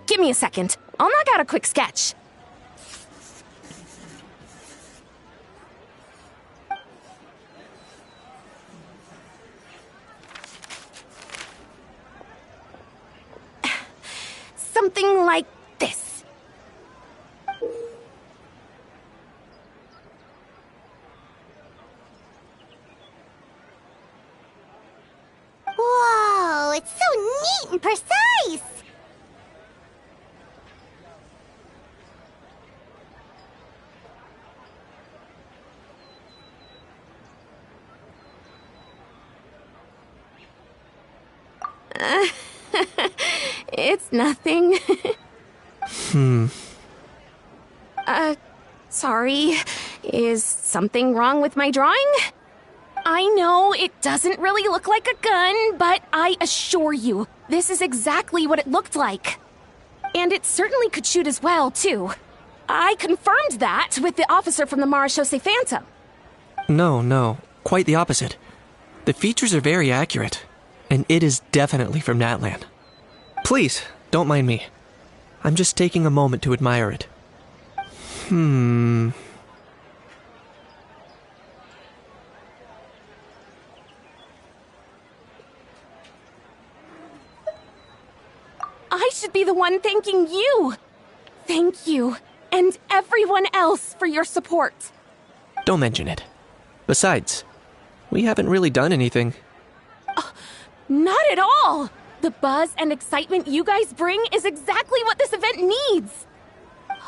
Give me a second. I'll knock out a quick sketch. Something like this. Whoa, it's so neat and precise. It's nothing. Sorry. Is something wrong with my drawing? I know it doesn't really look like a gun, but I assure you, this is exactly what it looked like. And it certainly could shoot as well, too. I confirmed that with the officer from the Marechaussee Phantom. No, quite the opposite. The features are very accurate, and it is definitely from Natlan. Please, don't mind me. I'm just taking a moment to admire it. I should be the one thanking you. Thank you, and everyone else for your support. Don't mention it. Besides, we haven't really done anything. Not at all! The buzz and excitement you guys bring is exactly what this event needs.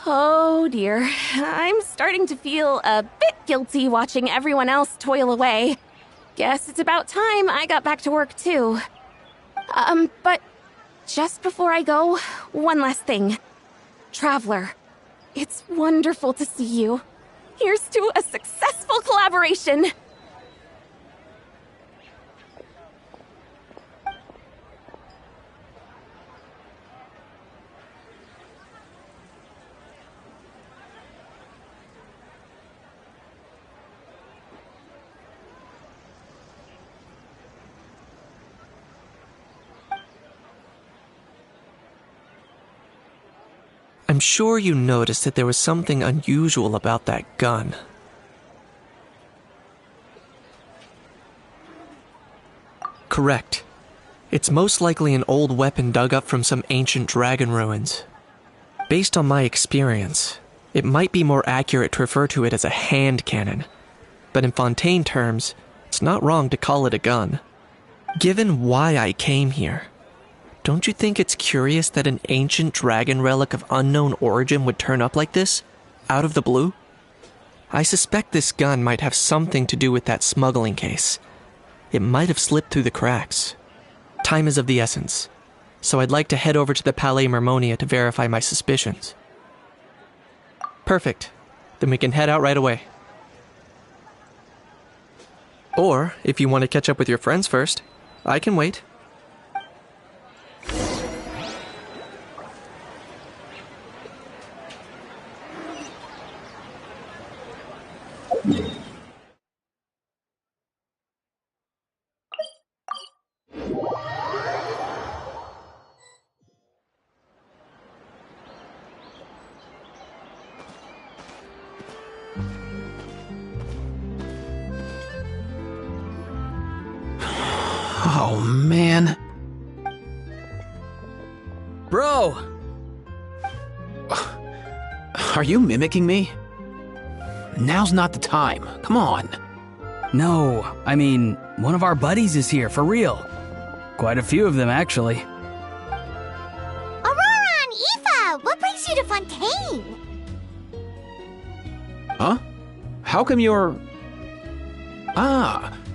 Oh dear, I'm starting to feel a bit guilty watching everyone else toil away. Guess it's about time I got back to work too. But just before I go, one last thing. Traveler, it's wonderful to see you. Here's to a successful collaboration! I'm sure you noticed that there was something unusual about that gun. Correct. It's most likely an old weapon dug up from some ancient dragon ruins. Based on my experience, it might be more accurate to refer to it as a hand cannon, but in Fontaine terms, it's not wrong to call it a gun. Given why I came here, don't you think it's curious that an ancient dragon relic of unknown origin would turn up like this, out of the blue? I suspect this gun might have something to do with that smuggling case. It might have slipped through the cracks. Time is of the essence, so I'd like to head over to the Palais Mermonia to verify my suspicions. Perfect. Then we can head out right away. Or, if you want to catch up with your friends first, I can wait. Oh, man. Bro! Are you mimicking me? Now's not the time. Come on. No, I mean, one of our buddies is here, for real. Quite a few of them, actually. Aurora and Aoife, what brings you to Fontaine? Huh? How come you're...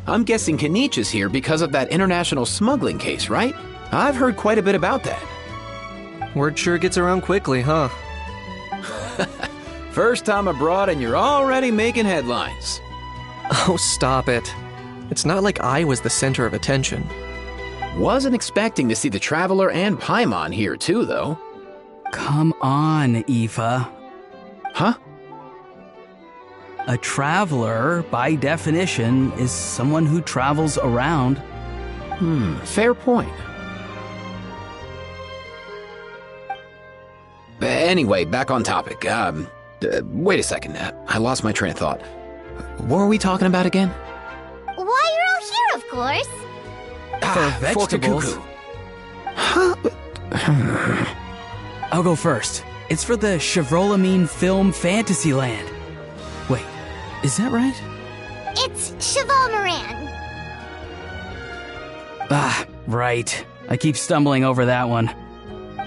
I'm guessing Kanich is here because of that international smuggling case, right? I've heard quite a bit about that. Word sure gets around quickly, huh? First time abroad and you're already making headlines. Oh, stop it. It's not like I was the center of attention. Wasn't expecting to see the Traveler and Paimon here too, though. Come on, Aoife. Huh? A traveler, by definition, is someone who travels around. Fair point. Anyway, back on topic. Wait a second. I lost my train of thought. What were we talking about again? Why, you're all here, of course. For vegetables. Fork a cuckoo. Huh? I'll go first. It's for the Chevrolamine Film Fantasyland. Wait, is that right? It's Cheval Moran. Right. I keep stumbling over that one.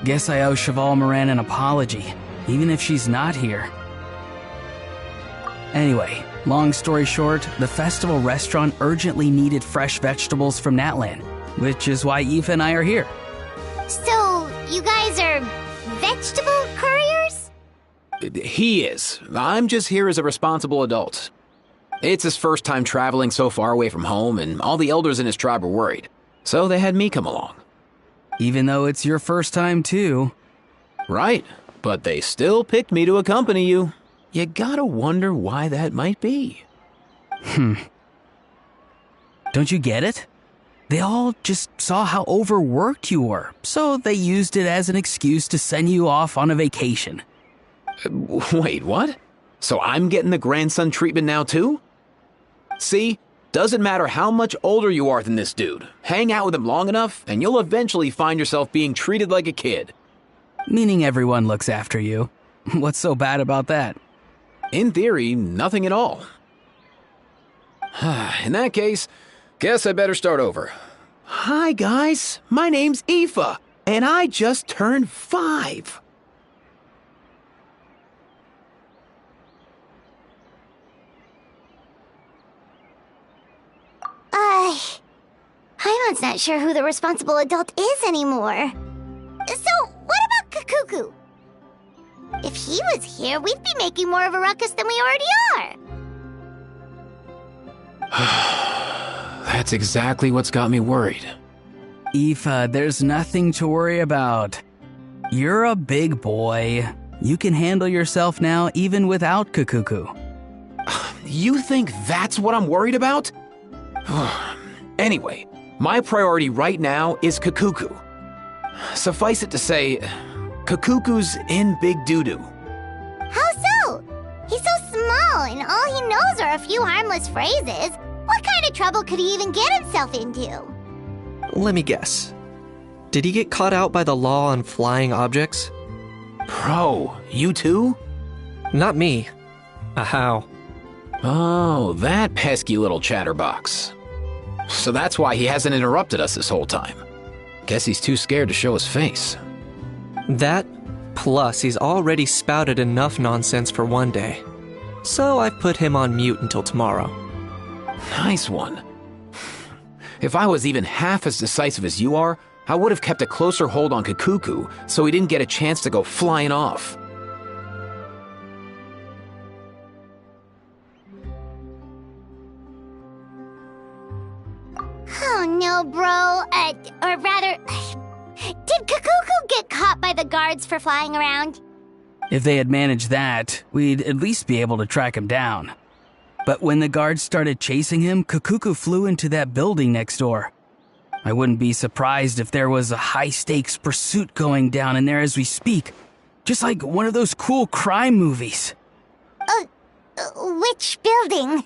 Guess I owe Cheval Moran an apology, even if she's not here. Anyway, long story short, the festival restaurant urgently needed fresh vegetables from Natlan. which is why Aoife and I are here. So, you guys are vegetable couriers? He is. I'm just here as a responsible adult. It's his first time traveling so far away from home, and all the elders in his tribe were worried. So they had me come along. Even though it's your first time, too. Right, but they still picked me to accompany you. You gotta wonder why that might be. Don't you get it? They all just saw how overworked you were, so they used it as an excuse to send you off on a vacation. Wait, what? So I'm getting the grandson treatment now, too? See? Doesn't matter how much older you are than this dude. Hang out with him long enough, and you'll eventually find yourself being treated like a kid. Meaning everyone looks after you. What's so bad about that? In theory, nothing at all. In that case, guess I better start over. Hi, guys. My name's Aoife, and I just turned 5. Paimon's not sure who the responsible adult is anymore. So, what about Kakuku? If he was here, we'd be making more of a ruckus than we already are. That's exactly what's got me worried. Aoife, there's nothing to worry about. You're a big boy. You can handle yourself now even without Kakuku. You think that's what I'm worried about? Anyway, my priority right now is Kakuku. Suffice it to say, Kakuku's in big doo-doo. How so? He's so small, and all he knows are a few harmless phrases. What kind of trouble could he even get himself into? Let me guess. Did he get caught out by the law on flying objects? Bro, you too? Not me. How? Oh, that pesky little chatterbox. So that's why he hasn't interrupted us this whole time. Guess he's too scared to show his face. That, plus he's already spouted enough nonsense for one day. So I've put him on mute until tomorrow. Nice one. If I was even half as decisive as you are, I would have kept a closer hold on Kakuku so he didn't get a chance to go flying off. Oh no, bro. Or rather, did Kakuku get caught by the guards for flying around? If they had managed that, we'd at least be able to track him down. But when the guards started chasing him, Kakuku flew into that building next door. I wouldn't be surprised if there was a high-stakes pursuit going down in there as we speak. Just like one of those cool crime movies. Which building?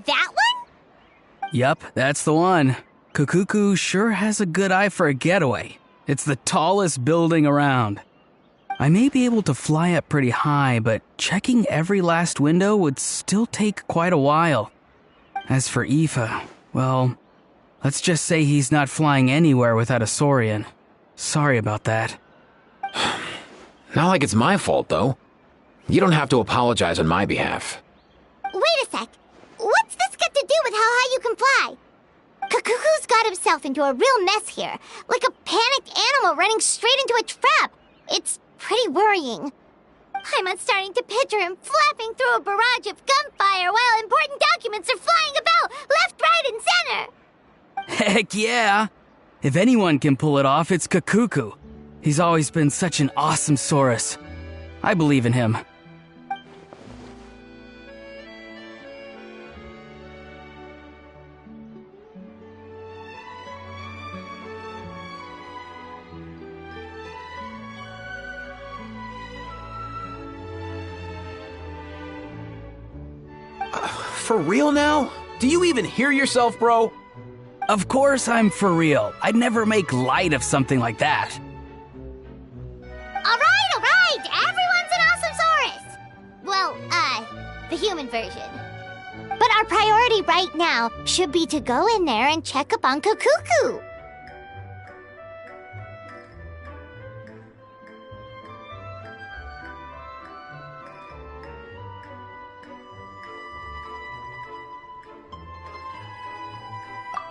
That one? Yup, that's the one. Kakuku sure has a good eye for a getaway. It's the tallest building around. I may be able to fly up pretty high, but checking every last window would still take quite a while. As for Aoife, well, let's just say he's not flying anywhere without a Saurian. Sorry about that. Not like it's my fault, though. You don't have to apologize on my behalf. Wait a sec. What's this got to do with how high you can fly? Kakuku's got himself into a real mess here, like a panicked animal running straight into a trap. It's pretty worrying. I'm starting to picture him flapping through a barrage of gunfire while important documents are flying about left, right, and center. Heck yeah! If anyone can pull it off, it's Kakuku. He's always been such an awesome Saurus. I believe in him. For real now? Do you even hear yourself, bro? Of course I'm for real. I'd never make light of something like that. All right, everyone's an awesome Saurus. Well, the human version. But our priority right now should be to go in there and check up on Kakuku.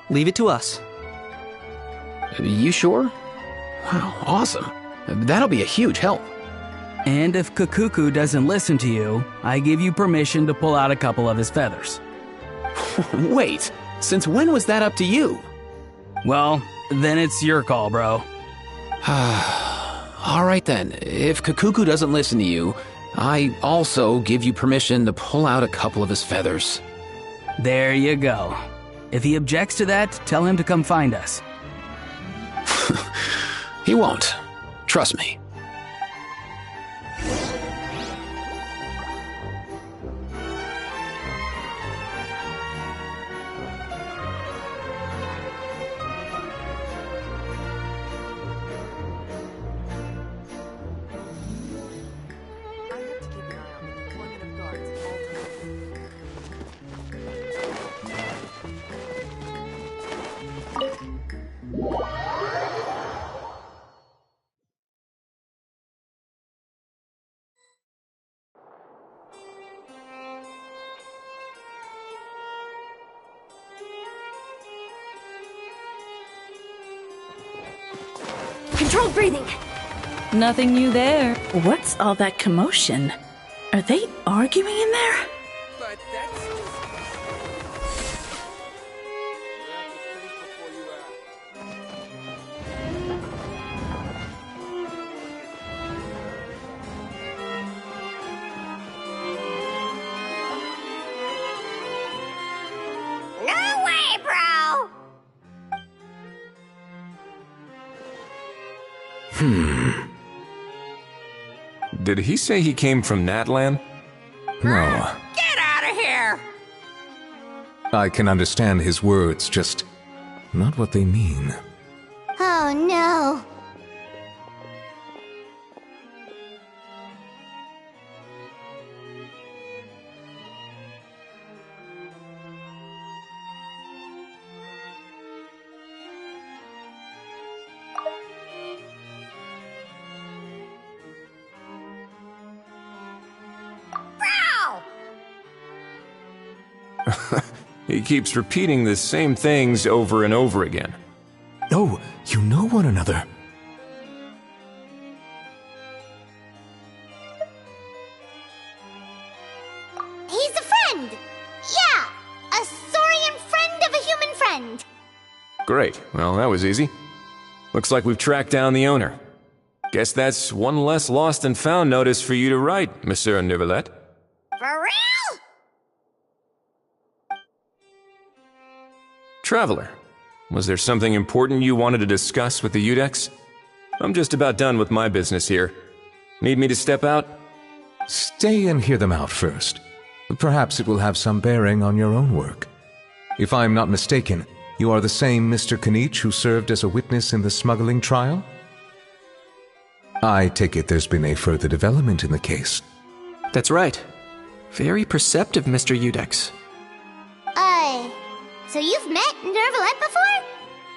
Leave it to us. You sure? Wow, awesome. That'll be a huge help. And if Kukuku doesn't listen to you, I give you permission to pull out a couple of his feathers. Wait, since when was that up to you? Well, then it's your call, bro. All right then, if Kukuku doesn't listen to you, I also give you permission to pull out a couple of his feathers. There you go. If he objects to that, tell him to come find us. He won't. Trust me. Controlled breathing. Nothing new there. What's all that commotion? Are they arguing in there? No way, bro! Did he say he came from Natlan? No. Get out of here! I can understand his words, just not what they mean. Oh no. He keeps repeating the same things over and over again. Oh, you know one another. He's a friend! Yeah! A Saurian friend of a human friend! Great. Well, that was easy. Looks like we've tracked down the owner. Guess that's one less lost and found notice for you to write, Monsieur Neuvillette. For real? Traveler, was there something important you wanted to discuss with the Udex? I'm just about done with my business here. Need me to step out? Stay and hear them out first. Perhaps it will have some bearing on your own work. If I'm not mistaken, you are the same Mr. Kanich who served as a witness in the smuggling trial? I take it there's been a further development in the case. That's right. Very perceptive, Mr. Udex. So you've met Neuvillette before?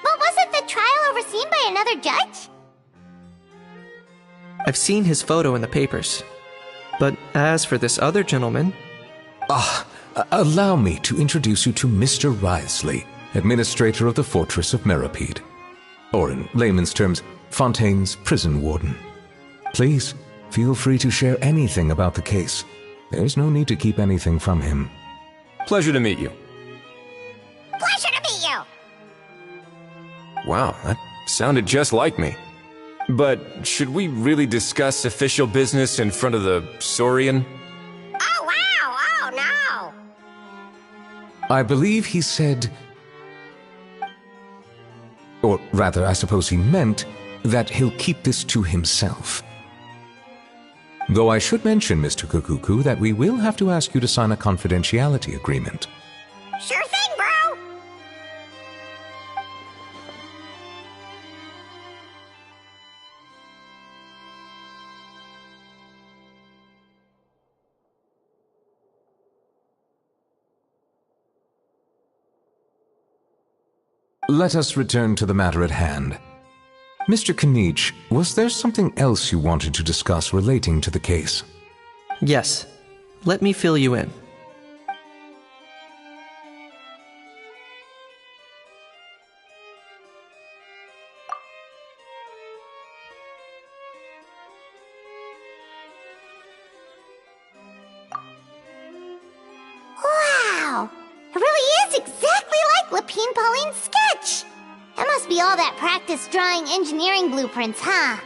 But wasn't the trial overseen by another judge? I've seen his photo in the papers. But as for this other gentleman... Allow me to introduce you to Mr. Wriothesley, administrator of the Fortress of Meripede. Or in layman's terms, Fontaine's prison warden. Please, feel free to share anything about the case. There's no need to keep anything from him. Pleasure to meet you. Pleasure to meet you! Wow, that sounded just like me. But should we really discuss official business in front of the Saurian? Oh, wow! Oh, no! I believe he said... Or rather, I suppose he meant that he'll keep this to himself. Though I should mention, Mr. Kukuku, that we will have to ask you to sign a confidentiality agreement. Sure thing, bro! Let us return to the matter at hand. Mr. Kanich, was there something else you wanted to discuss relating to the case? Yes. Let me fill you in. Pauline's sketch! That must be all that practice drawing engineering blueprints, huh?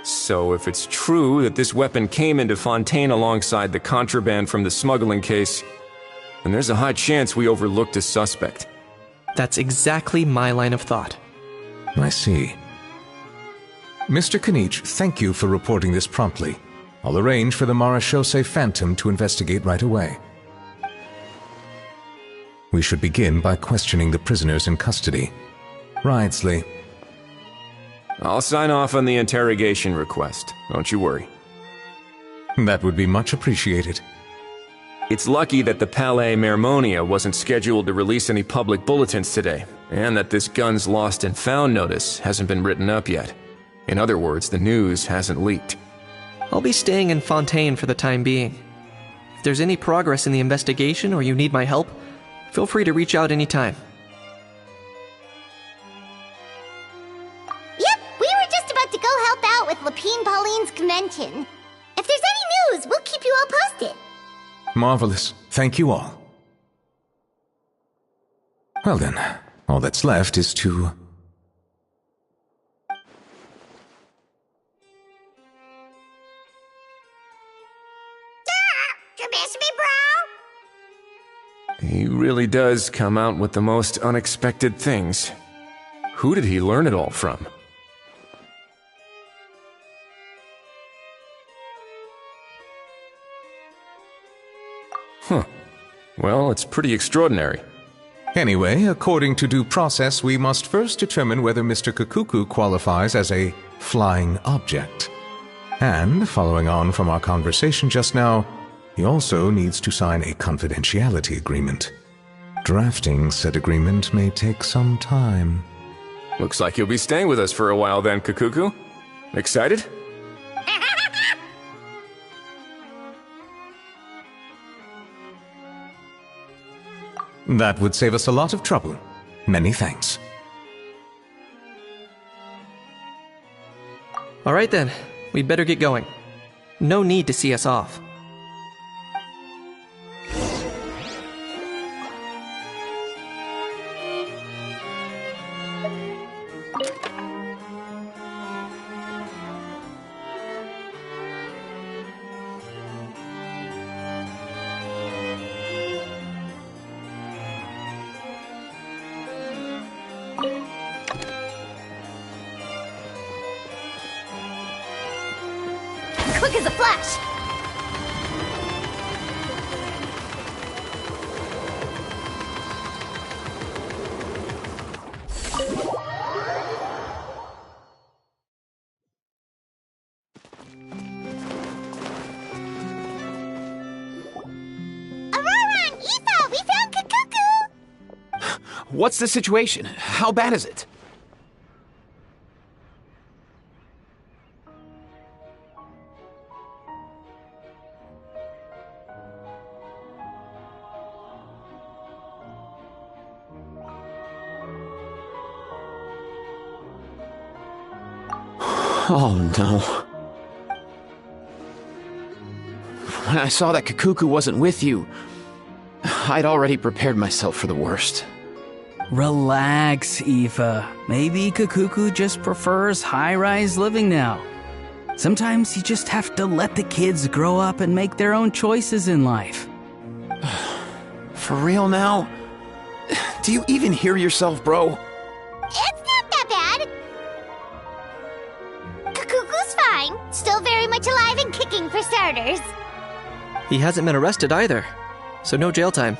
So if it's true that this weapon came into Fontaine alongside the contraband from the smuggling case, then there's a high chance we overlooked a suspect. That's exactly my line of thought. I see. Mr. Kanich, thank you for reporting this promptly. I'll arrange for the Marechaussee Phantom to investigate right away. We should begin by questioning the prisoners in custody. Ridesley. I'll sign off on the interrogation request. Don't you worry. That would be much appreciated. It's lucky that the Palais Mermonia wasn't scheduled to release any public bulletins today, and that this guns lost and found notice hasn't been written up yet. In other words, the news hasn't leaked. I'll be staying in Fontaine for the time being. If there's any progress in the investigation or you need my help, feel free to reach out anytime. Yep, we were just about to go help out with Lapine Pauline's convention. If there's any news, we'll keep you all posted. Marvelous. Thank you all. Well then, all that's left is to... He really does come out with the most unexpected things. Who did he learn it all from? Huh. Well, it's pretty extraordinary. Anyway, according to due process, we must first determine whether Mr. Kakuku qualifies as a flying object. And, following on from our conversation just now, he also needs to sign a confidentiality agreement. Drafting said agreement may take some time. Looks like you'll be staying with us for a while then, Kakuku. Excited? That would save us a lot of trouble. Many thanks. All right then, we'd better get going. No need to see us off. Quick as a flash! What's the situation? How bad is it? Oh no. When I saw that Kakuku wasn't with you, I'd already prepared myself for the worst. Relax, Eva. Maybe Kakuku just prefers high-rise living now. Sometimes you just have to let the kids grow up and make their own choices in life. For real now? Do you even hear yourself, bro? It's not that bad. Kakuku's fine. Still very much alive and kicking for starters. He hasn't been arrested either, so no jail time.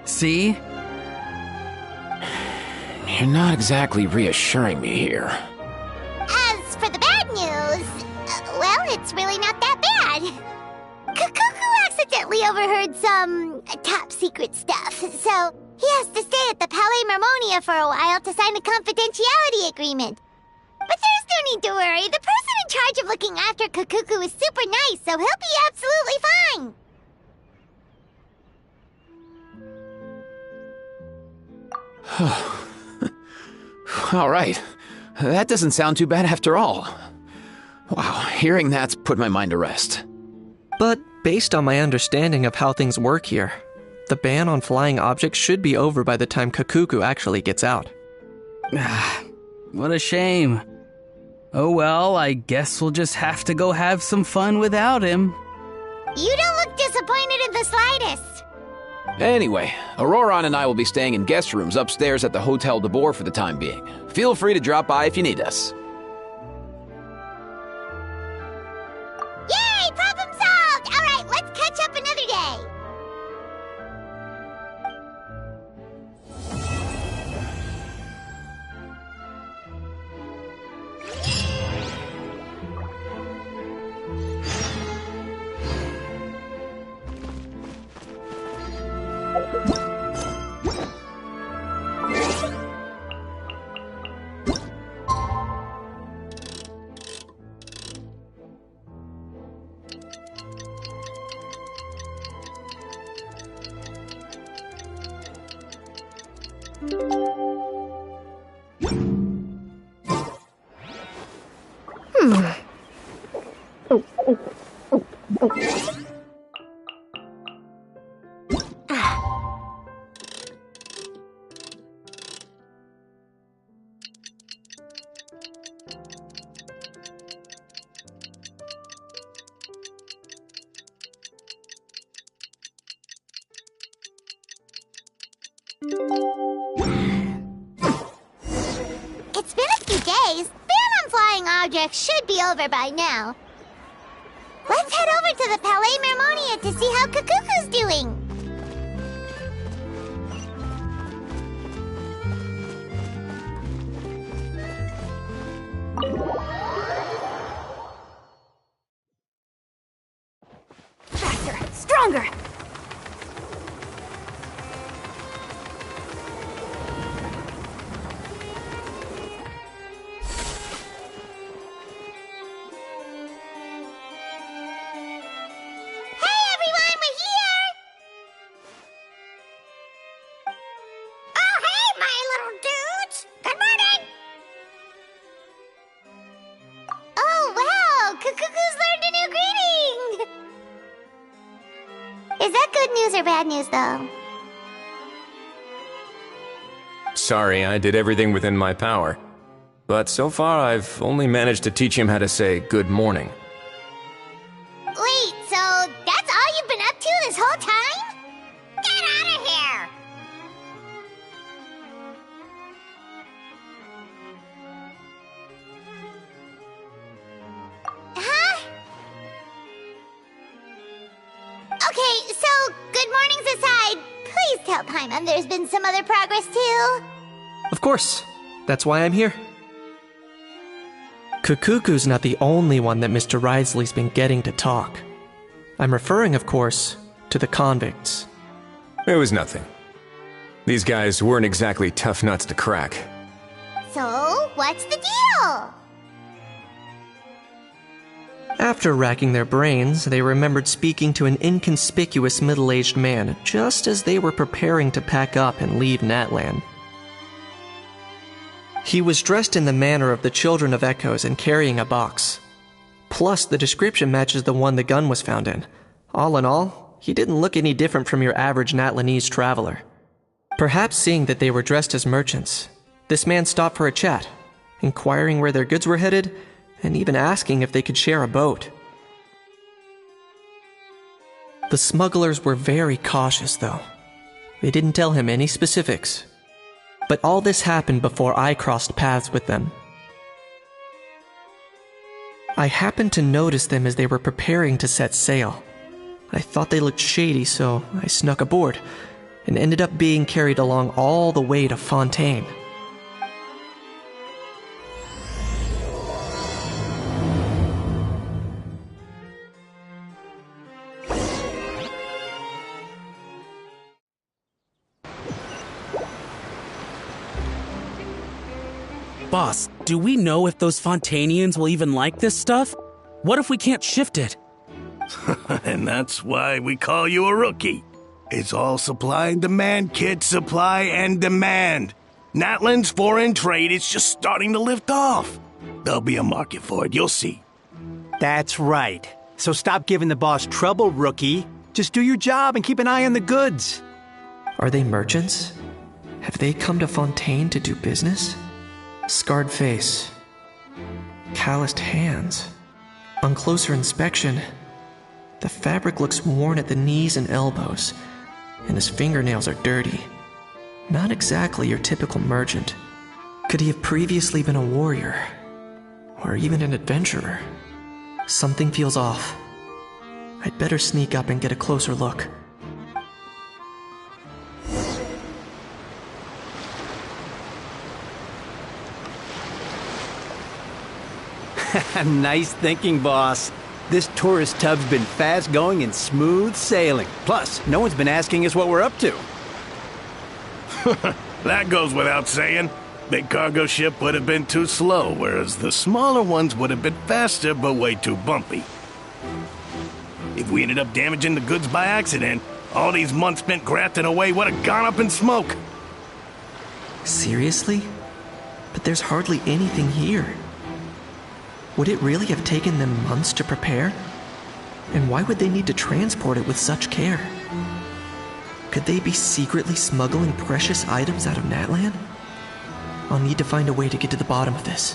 See? You're not exactly reassuring me here. As for the bad news, well, it's really not that bad. Kakuku accidentally overheard some top secret stuff, so he has to stay at the Palais Mermonia for a while to sign a confidentiality agreement. But there's no need to worry. The person in charge of looking after Kakuku is super nice, so he'll be absolutely fine. All right. That doesn't sound too bad after all. Wow, hearing that's put my mind to rest. But based on my understanding of how things work here, the ban on flying objects should be over by the time Kakuku actually gets out. What a shame. Oh well, I guess we'll just have to go have some fun without him. You don't look disappointed in the slightest. Anyway, Auroron and I will be staying in guest rooms upstairs at the Hotel de Boer for the time being. Feel free to drop by if you need us. Yay! Problem solved! Alright, let's catch up another day. It's been a few days. Ban on flying objects should be over by now. Let's head over to the Palais Mermonia to see how Kakuku's doing. Faster! Stronger! Is that good news or bad news, though? Sorry, I did everything within my power. But so far, I've only managed to teach him how to say good morning. Wait, so that's all you've been up to this whole time? Get out of here! Huh? Okay, so good mornings aside, please tell Paimon there's been some other progress too. Of course. That's why I'm here. Kakuku's not the only one that Mr. Risley's been getting to talk. I'm referring, of course, to the convicts. It was nothing. These guys weren't exactly tough nuts to crack. So, what's the deal? After racking their brains, they remembered speaking to an inconspicuous middle-aged man just as they were preparing to pack up and leave Natlan. He was dressed in the manner of the Children of Echoes and carrying a box. Plus, the description matches the one the gun was found in. All in all, he didn't look any different from your average Natlanese traveler. Perhaps seeing that they were dressed as merchants, this man stopped for a chat, inquiring where their goods were headed, and even asking if they could share a boat. The smugglers were very cautious, though. They didn't tell him any specifics. But all this happened before I crossed paths with them. I happened to notice them as they were preparing to set sail. I thought they looked shady, so I snuck aboard, and ended up being carried along all the way to Fontaine. Boss, do we know if those Fontainians will even like this stuff? What if we can't shift it? And that's why we call you a rookie. It's all supply and demand, kid. Supply and demand. Natlan's foreign trade is just starting to lift off. There'll be a market for it, you'll see. That's right. So stop giving the boss trouble, rookie. Just do your job and keep an eye on the goods. Are they merchants? Have they come to Fontaine to do business? Scarred face. Calloused hands. On closer inspection, the fabric looks worn at the knees and elbows, and his fingernails are dirty. Not exactly your typical merchant. Could he have previously been a warrior? Or even an adventurer? Something feels off. I'd better sneak up and get a closer look. Nice thinking, boss. This tourist tub's been fast-going and smooth sailing. Plus, no one's been asking us what we're up to. That goes without saying. Big cargo ship would have been too slow, whereas the smaller ones would have been faster but way too bumpy. If we ended up damaging the goods by accident, all these months spent grafting away would have gone up in smoke. Seriously? But there's hardly anything here. Would it really have taken them months to prepare? And why would they need to transport it with such care? Could they be secretly smuggling precious items out of Natlan? I'll need to find a way to get to the bottom of this.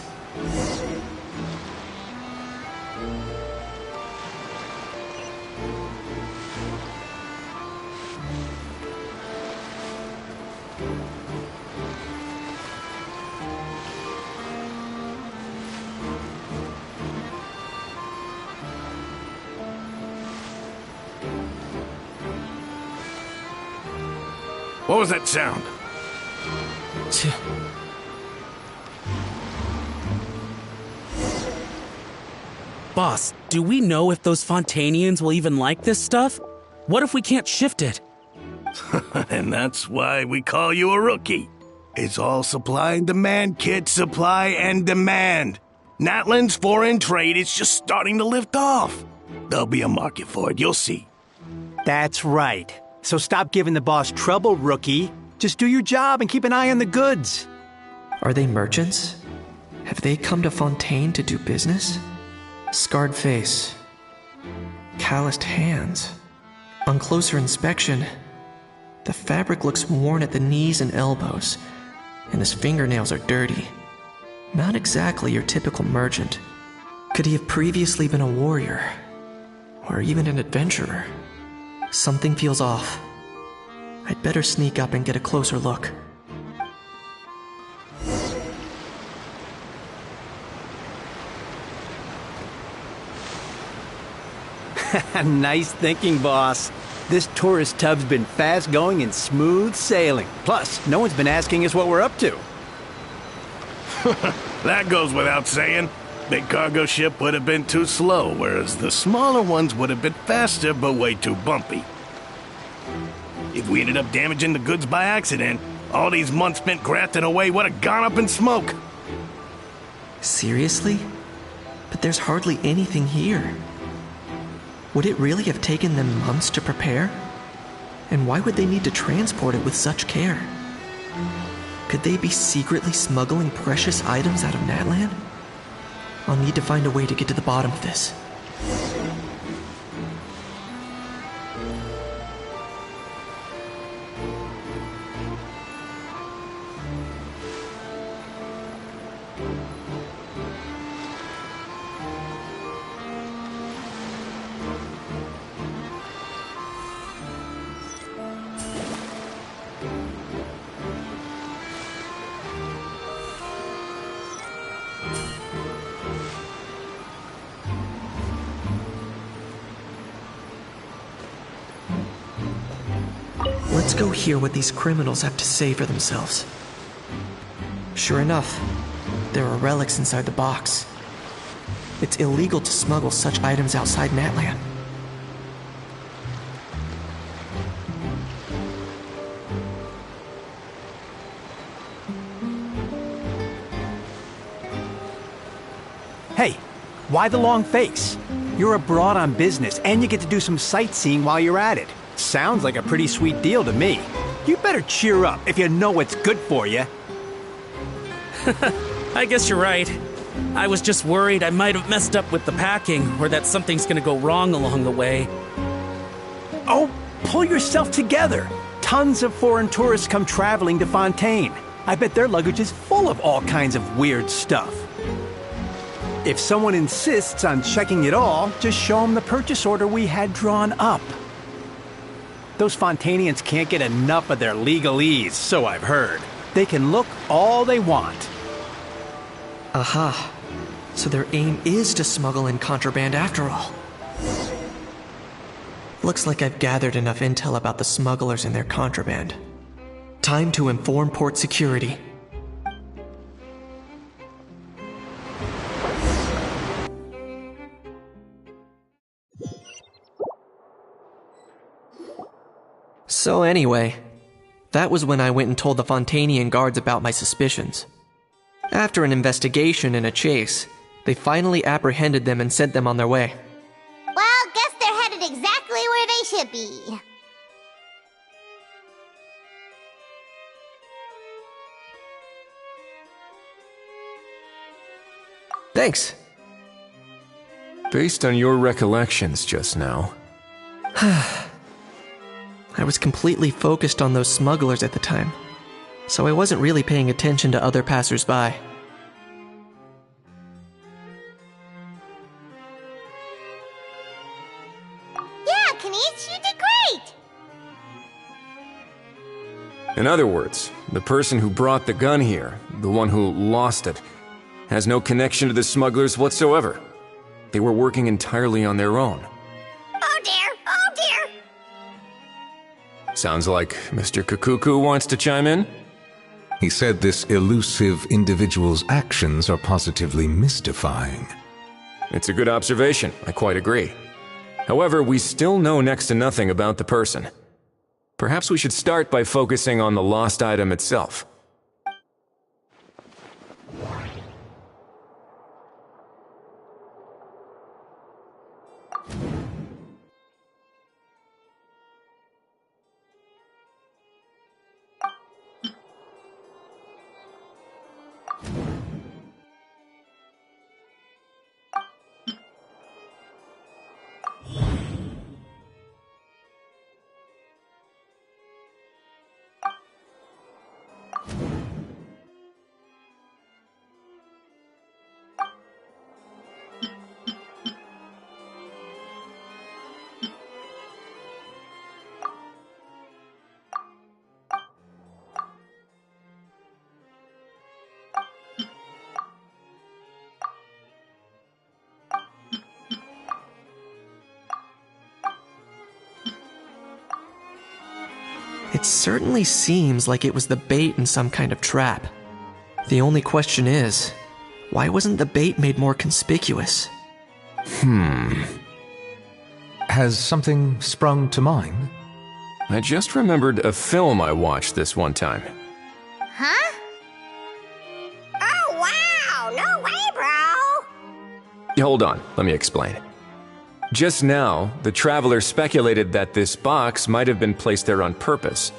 What was that sound? Boss, do we know if those Fontanians will even like this stuff? What if we can't shift it? And that's why we call you a rookie. It's all supply and demand, kid. Supply and demand. Natlan's foreign trade is just starting to lift off. There'll be a market for it, you'll see. That's right. So stop giving the boss trouble, rookie. Just do your job and keep an eye on the goods. Are they merchants? Have they come to Fontaine to do business? Scarred face. Calloused hands. On closer inspection, the fabric looks worn at the knees and elbows, and his fingernails are dirty. Not exactly your typical merchant. Could he have previously been a warrior? Or even an adventurer? Something feels off. I'd better sneak up and get a closer look. Nice thinking, boss. This tourist tub's been fast-going and smooth sailing. Plus, no one's been asking us what we're up to. That goes without saying. Big cargo ship would have been too slow, whereas the smaller ones would have been faster but way too bumpy. If we ended up damaging the goods by accident, all these months spent grafting away would have gone up in smoke. Seriously? But there's hardly anything here. Would it really have taken them months to prepare? And why would they need to transport it with such care? Could they be secretly smuggling precious items out of Natlan? I'll need to find a way to get to the bottom of this. Let's go hear what these criminals have to say for themselves. Sure enough, there are relics inside the box. It's illegal to smuggle such items outside Natlan. Hey, why the long face? You're abroad on business, and you get to do some sightseeing while you're at it. Sounds like a pretty sweet deal to me. You better cheer up if you know what's good for you. I guess you're right. I was just worried I might have messed up with the packing, or that something's gonna go wrong along the way. Oh, pull yourself together. Tons of foreign tourists come traveling to Fontaine. I bet their luggage is full of all kinds of weird stuff. If someone insists on checking it all, just show them the purchase order we had drawn up. Those Fontainians can't get enough of their legalese, so I've heard. They can look all they want. Aha. So their aim is to smuggle in contraband after all. Looks like I've gathered enough intel about the smugglers and their contraband. Time to inform port security. So anyway, that was when I went and told the Fontainian guards about my suspicions. After an investigation and a chase, they finally apprehended them and sent them on their way. Well, guess they're headed exactly where they should be. Thanks. Based on your recollections just now, I was completely focused on those smugglers at the time, so I wasn't really paying attention to other passers-by. Yeah, Kanice, you did great! in other words, the person who brought the gun here, the one who lost it, has no connection to the smugglers whatsoever. They were working entirely on their own. Oh dear, oh dear! Sounds like Mr. Kukuku wants to chime in? He said this elusive individual's actions are positively mystifying. It's a good observation, I quite agree. However, we still know next to nothing about the person. Perhaps we should start by focusing on the lost item itself. It certainly seems like it was the bait in some kind of trap. The only question is, why wasn't the bait made more conspicuous? Has something sprung to mind? I just remembered a film I watched this one time. Huh? Oh wow, no way, bro! Hold on, let me explain. Just now, the traveler speculated that this box might have been placed there on purpose,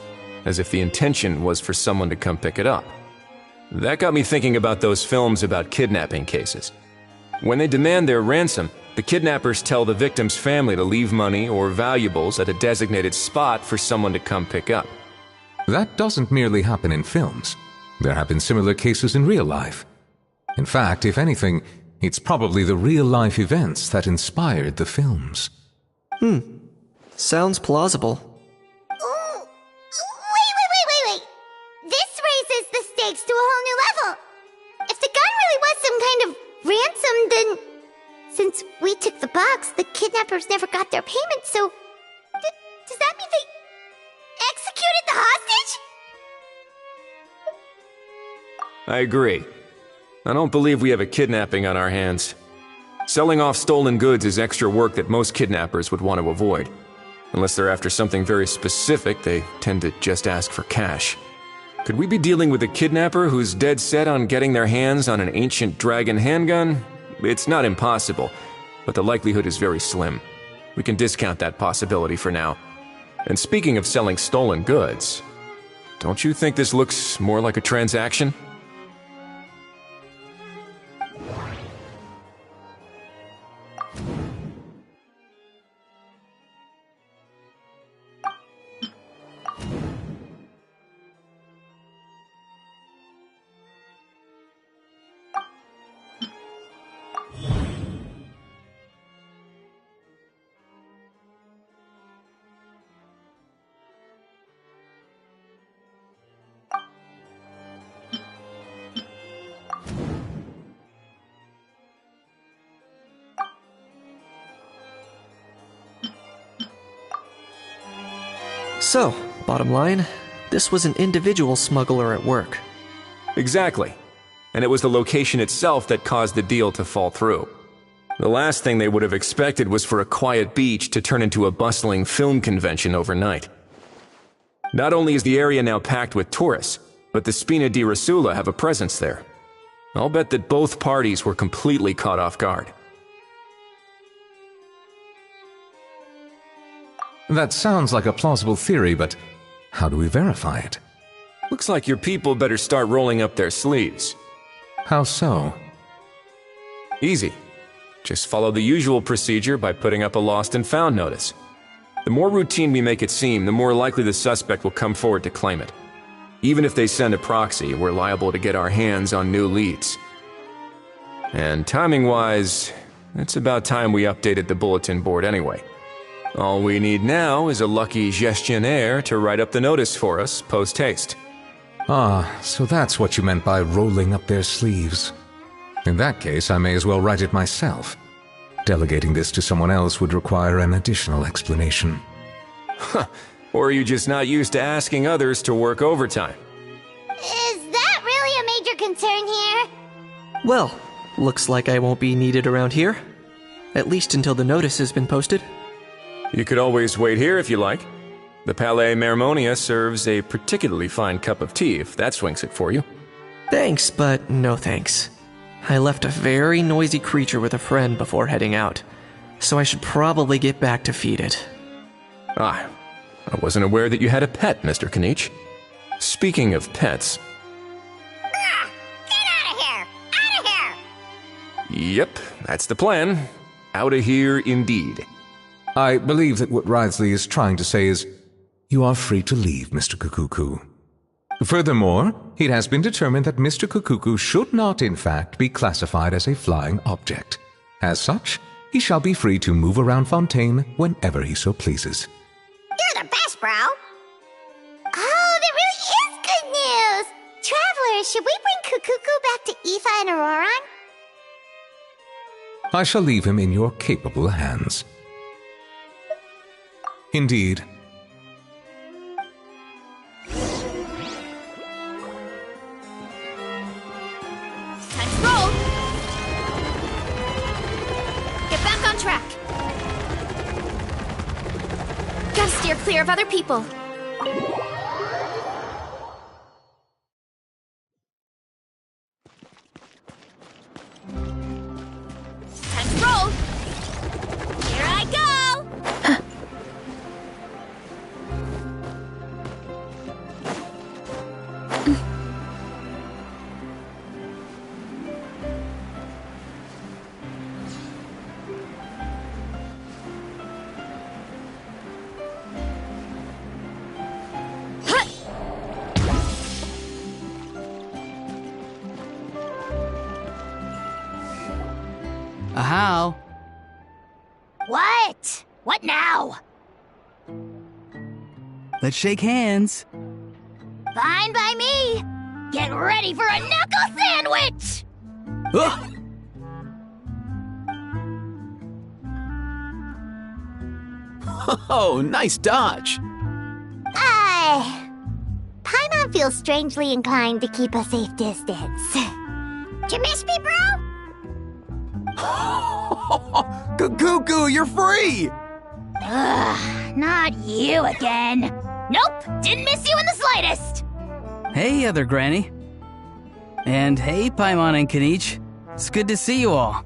as if the intention was for someone to come pick it up. That got me thinking about those films about kidnapping cases. When they demand their ransom, the kidnappers tell the victim's family to leave money or valuables at a designated spot for someone to come pick up. That doesn't merely happen in films. There have been similar cases in real life. In fact, if anything, it's probably the real-life events that inspired the films. Sounds plausible. Ooh. Wait. This raises the stakes to a whole new level. If the gun really was some kind of ransom, then since we took the box, the kidnappers never got their payment, so does that mean they executed the hostage? I agree. I don't believe we have a kidnapping on our hands. Selling off stolen goods is extra work that most kidnappers would want to avoid. Unless they're after something very specific, they tend to just ask for cash. Could we be dealing with a kidnapper who's dead set on getting their hands on an ancient dragon handgun? It's not impossible, but the likelihood is very slim. We can discount that possibility for now. And speaking of selling stolen goods, don't you think this looks more like a transaction? So, bottom line, this was an individual smuggler at work. Exactly. And it was the location itself that caused the deal to fall through. The last thing they would have expected was for a quiet beach to turn into a bustling film convention overnight. Not only is the area now packed with tourists, but the Spina di Rosula have a presence there. I'll bet that both parties were completely caught off guard. That sounds like a plausible theory, but how do we verify it? Looks like your people better start rolling up their sleeves. How so? Easy. Just follow the usual procedure by putting up a lost and found notice. The more routine we make it seem, the more likely the suspect will come forward to claim it. Even if they send a proxy, we're liable to get our hands on new leads. And timing-wise, it's about time we updated the bulletin board anyway. All we need now is a lucky gestionnaire to write up the notice for us post-haste. Ah, so that's what you meant by rolling up their sleeves. In that case, I may as well write it myself. Delegating this to someone else would require an additional explanation. Or are you just not used to asking others to work overtime? Is that really a major concern here? Well, looks like I won't be needed around here. At least until the notice has been posted. You could always wait here if you like. The Palais Mermonia serves a particularly fine cup of tea if that swings it for you. Thanks, but no thanks. I left a very noisy creature with a friend before heading out, so I should probably get back to feed it. Ah, I wasn't aware that you had a pet, Mr. Kanich. Speaking of pets... Get out of here! Out of here! Yep, that's the plan. Outta here indeed. I believe that what Wriothesley is trying to say is, you are free to leave, Mr. Kukuku. Furthermore, it has been determined that Mr. Kukuku should not, in fact, be classified as a flying object. As such, he shall be free to move around Fontaine whenever he so pleases. You're the best, bro! Oh, that really is good news! Travelers, should we bring Kukuku back to Aoife and Auroron? I shall leave him in your capable hands. Indeed. Time to roll! Get back on track! Gotta steer clear of other people. Time to roll! Here I go! How? What? What now? Let's shake hands. Fine by me! Get ready for a knuckle sandwich! Ugh. Oh, nice dodge. Paimon feels strangely inclined to keep a safe distance. Did you miss me, bro? Cuckoo, you're free! Ugh, not you again. Nope, didn't miss you in the slightest. Hey, other granny. And hey, Paimon and Kanich. It's good to see you all.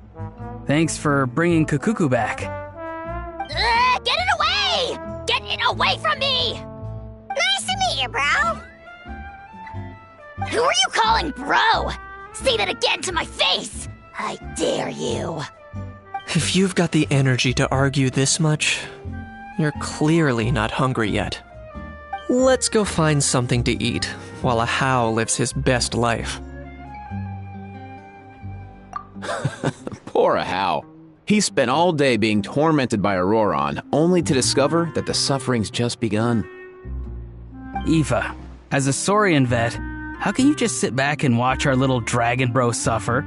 Thanks for bringing Kukuku back. Get it away! Get it away from me! Nice to meet you, bro. Who are you calling bro? Say that again to my face! I dare you. If you've got the energy to argue this much, you're clearly not hungry yet. Let's go find something to eat while a How lives his best life. Poor How. He spent all day being tormented by Auroron, only to discover that the suffering's just begun. Aoife, as a Saurian vet, how can you just sit back and watch our little dragon bro suffer?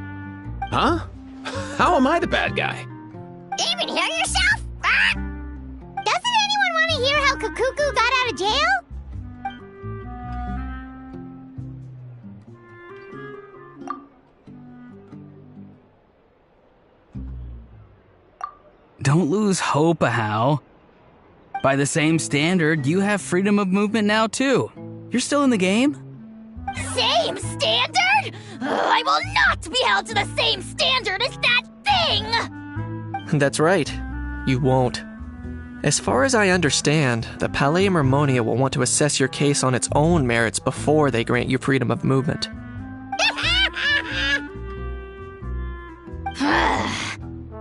Huh? How am I the bad guy? Even hear yourself? Ah! Doesn't anyone want to hear how Kakuku got out of jail? Don't lose hope, Ahau. By the same standard, you have freedom of movement now, too. You're still in the game? Same standard? I will not be held to the same standard as that thing! That's right. You won't. As far as I understand, the Palais Mermonia will want to assess your case on its own merits before they grant you freedom of movement.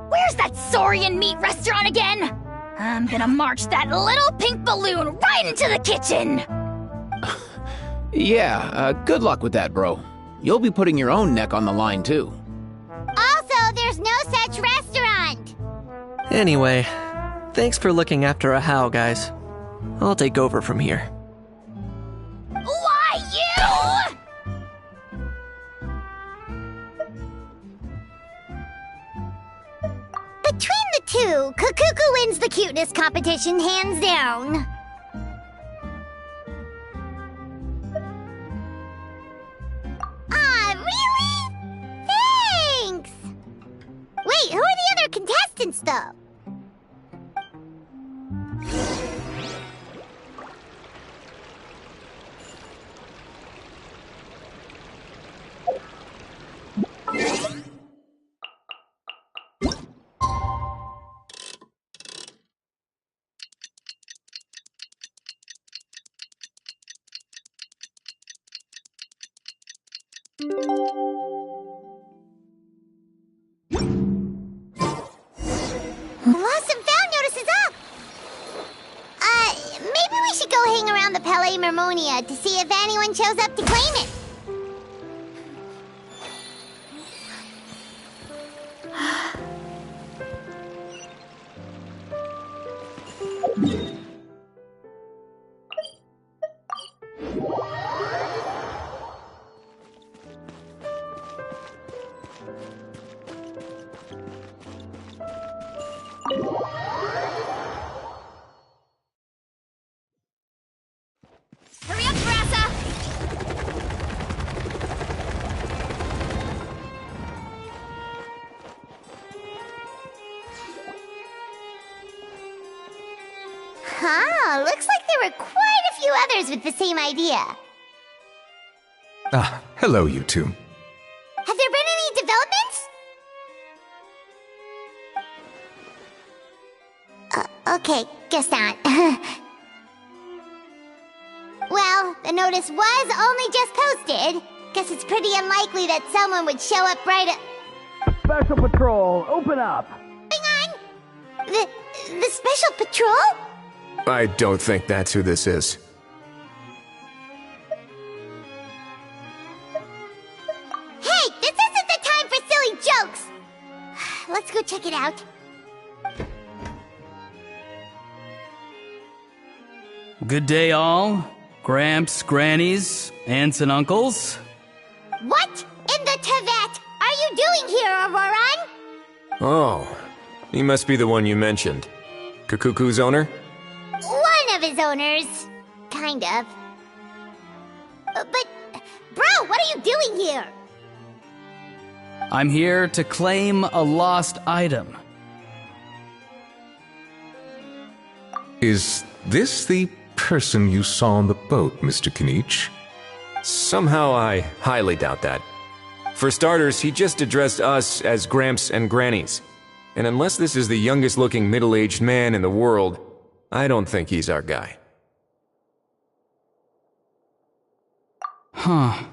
Where's that Saurian meat restaurant again? I'm gonna march that little pink balloon right into the kitchen! Yeah, good luck with that, bro. You'll be putting your own neck on the line, too. Also, there's no such restaurant! Anyway, thanks for looking after Ahau, guys. I'll take over from here. Why, you? Between the two, Kakuku wins the cuteness competition hands down. Really? Thanks! Wait, who are the other contestants, though? Lost and found notice is up! Maybe we should go hang around the Palais Mermonia to see if anyone shows up to claim it. Hurry up, Brassa! Huh, looks like there were quite a few others with the same idea. Ah, hello, you two. Have there been any developments? Okay, guess not. Well, the notice was only just posted. Guess it's pretty unlikely that someone would show up right at... Special Patrol, open up! Hang on! The Special Patrol? I don't think that's who this is. Hey, this isn't the time for silly jokes! Let's go check it out. Good day, all. Gramps, grannies, aunts and uncles. What in the Tevet are you doing here, Auroran? Oh, he must be the one you mentioned. Kakuku's owner? One of his owners. Kind of. But, bro, what are you doing here? I'm here to claim a lost item. Is this the person you saw on the boat, Mr. Kinich? Somehow I highly doubt that. For starters, he just addressed us as Gramps and Grannies. And unless this is the youngest looking middle-aged man in the world, I don't think he's our guy. Huh.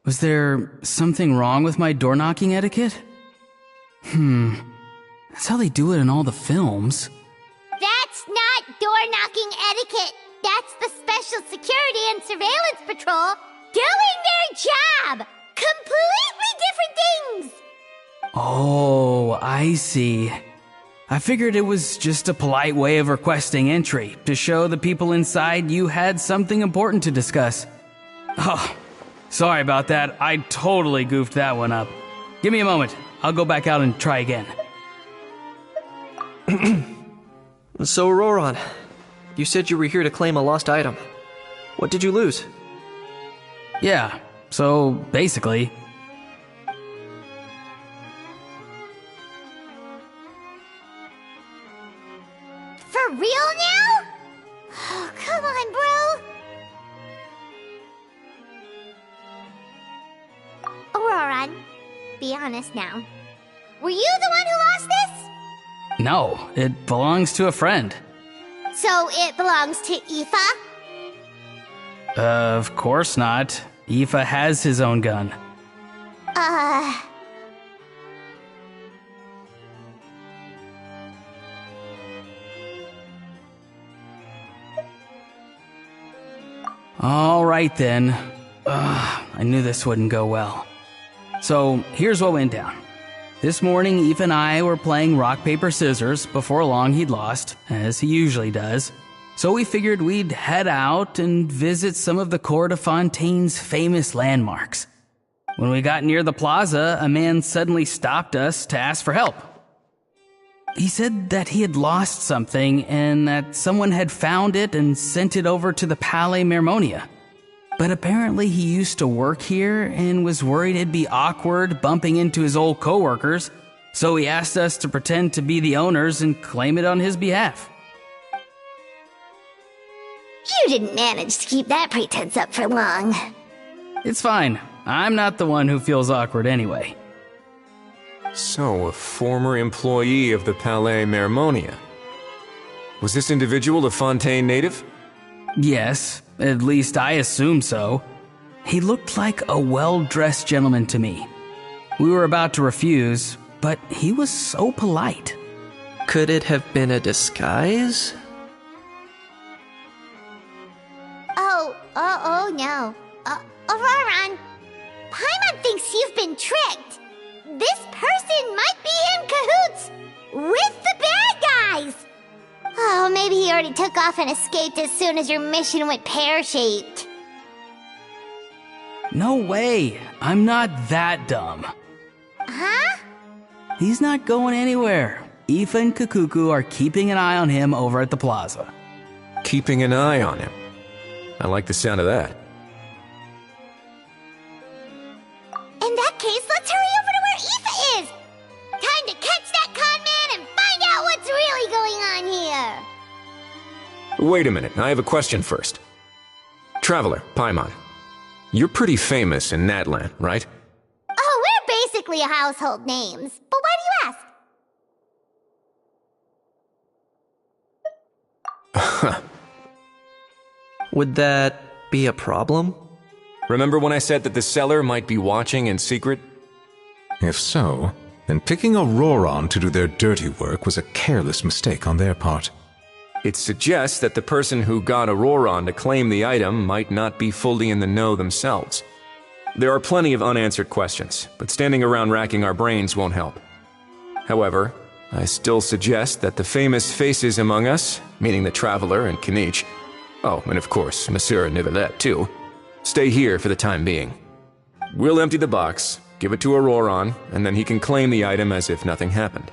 Was there something wrong with my door-knocking etiquette? That's how they do it in all the films. That's not door-knocking etiquette. That's the Special Security and Surveillance Patrol doing their job! Completely different things! Oh, I see. I figured it was just a polite way of requesting entry, to show the people inside you had something important to discuss. Oh, sorry about that. I totally goofed that one up. Give me a moment. I'll go back out and try again. So, Roran, You said you were here to claim a lost item. What did you lose? Yeah, so basically... For real now? Oh, come on, bro. Auroron, be honest now. Were you the one who lost this? No, it belongs to a friend. So it belongs to Aoife? Of course not. Aoife has his own gun. All right then. I knew this wouldn't go well. So here's what went down. This morning, Aoife and I were playing rock, paper, scissors. Before long, he'd lost, as he usually does. So we figured we'd head out and visit some of the Cour de Fontaine's famous landmarks. When we got near the plaza, a man suddenly stopped us to ask for help. He said that he had lost something and that someone had found it and sent it over to the Palais Mermonia. But apparently he used to work here and was worried it'd be awkward bumping into his old coworkers, so he asked us to pretend to be the owners and claim it on his behalf. You didn't manage to keep that pretense up for long. It's fine. I'm not the one who feels awkward anyway. So, a former employee of the Palais Mermonia. Was this individual a Fontaine native? Yes, at least I assume so. He looked like a well-dressed gentleman to me. We were about to refuse, but he was so polite. Could it have been a disguise? Oh no. Auroron, Paimon thinks you've been tricked. This person might be in cahoots with the bad guys. Oh, maybe he already took off and escaped as soon as your mission went pear-shaped. No way. I'm not that dumb. Huh? He's not going anywhere. Aoife and Kakuku are keeping an eye on him over at the plaza. Keeping an eye on him. I like the sound of that. In that case, let's hurry over to where Aoife is. Time to catch that con man and find out what's really going on here. Wait a minute, I have a question first. Traveler, Paimon, you're pretty famous in Natlan, right? Oh, we're basically household names. But why do you ask? Would that be a problem? Remember when I said that the seller might be watching in secret? If so, then picking Auroron to do their dirty work was a careless mistake on their part. It suggests that the person who got Auroron to claim the item might not be fully in the know themselves. There are plenty of unanswered questions, but standing around racking our brains won't help. However, I still suggest that the famous faces among us, meaning the Traveler and Kinich, oh, and of course, Monsieur Nivelette too, stay here for the time being. We'll empty the box, give it to Auroron, and then he can claim the item as if nothing happened.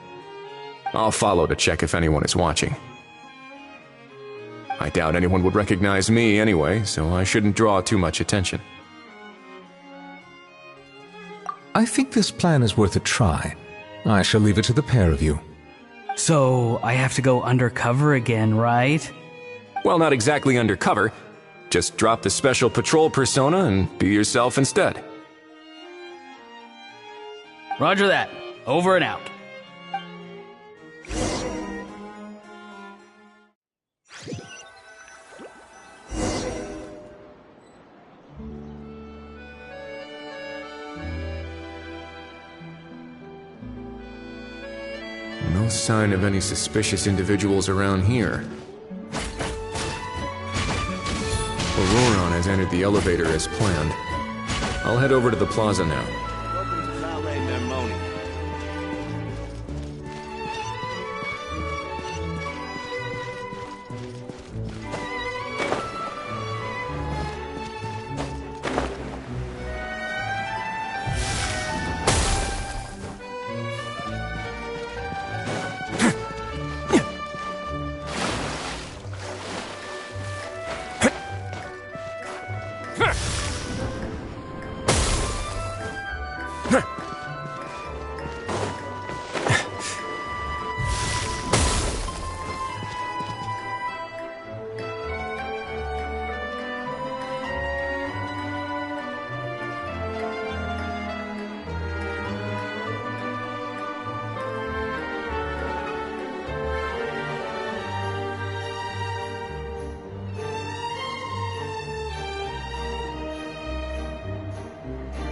I'll follow to check if anyone is watching. I doubt anyone would recognize me anyway, so I shouldn't draw too much attention. I think this plan is worth a try. I shall leave it to the pair of you. So, I have to go undercover again, right? Well, not exactly undercover. Just drop the special patrol persona and be yourself instead. Roger that. Over and out. No sign of any suspicious individuals around here. Auroron has entered the elevator as planned. I'll head over to the plaza now. Welcome to Palais Mermonia.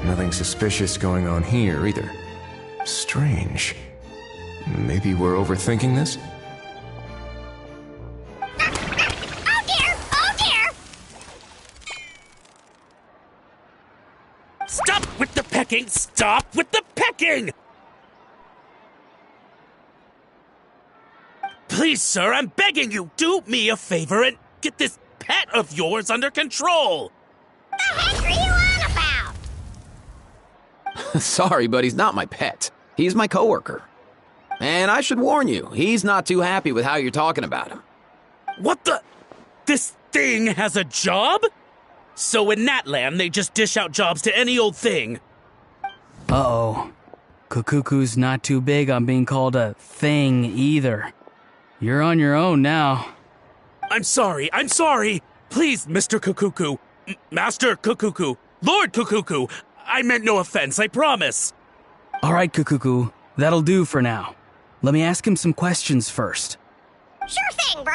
Nothing suspicious going on here either. Strange. Maybe we're overthinking this? Oh dear! Oh dear! Stop with the pecking! Stop with the pecking! Please, sir, I'm begging you, do me a favor and get this pet of yours under control! The heck are you on about? Sorry, but he's not my pet. He's my coworker. And I should warn you, he's not too happy with how you're talking about him. What the? This thing has a job? So in Natland, they just dish out jobs to any old thing. Uh-oh. Kukuku's not too big on being called a thing either. You're on your own now. I'm sorry. Please, Mr. Kukuku. Master Kukuku. Lord Kukuku. I meant no offense, I promise. All right, Kukuku. That'll do for now. Let me ask him some questions first. Sure thing, bro.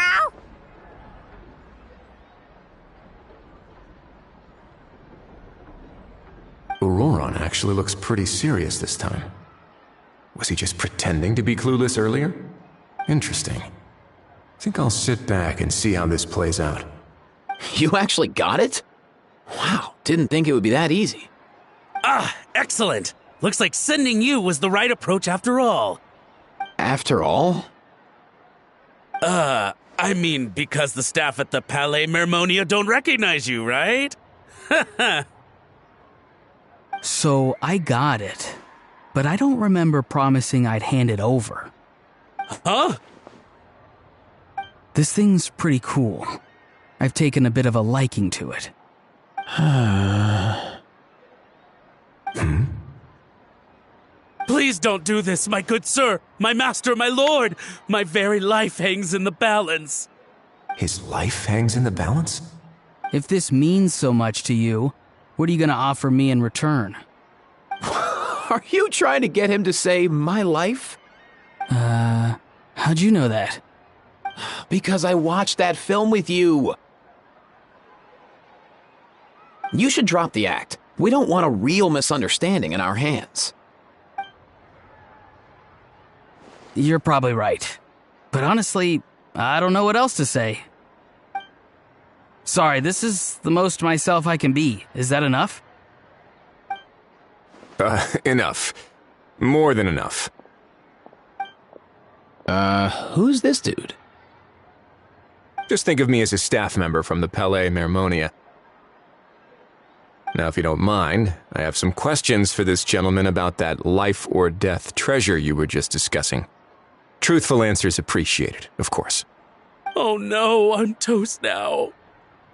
Auroron actually looks pretty serious this time. Was he just pretending to be clueless earlier? Interesting. Think I'll sit back and see how this plays out. You actually got it? Wow, didn't think it would be that easy. Ah, excellent. Looks like sending you was the right approach after all. After all? I mean, because the staff at the Palais Mermonia don't recognize you, right? So I got it, but I don't remember promising I'd hand it over. Huh? This thing's pretty cool. I've taken a bit of a liking to it. Please don't do this, my good sir, my master, my lord. My very life hangs in the balance. His life hangs in the balance? If this means so much to you, what are you gonna offer me in return? Are you trying to get him to say my life? How'd you know that? Because I watched that film with you. You should drop the act. We don't want a real misunderstanding in our hands. You're probably right. But honestly, I don't know what else to say. Sorry, this is the most myself I can be. Is that enough? Enough. More than enough. Who's this dude? Just think of me as a staff member from the Palais Mermonia. Now, if you don't mind, I have some questions for this gentleman about that life or death treasure you were just discussing. Truthful answers appreciated, of course. Oh no, I'm toast now.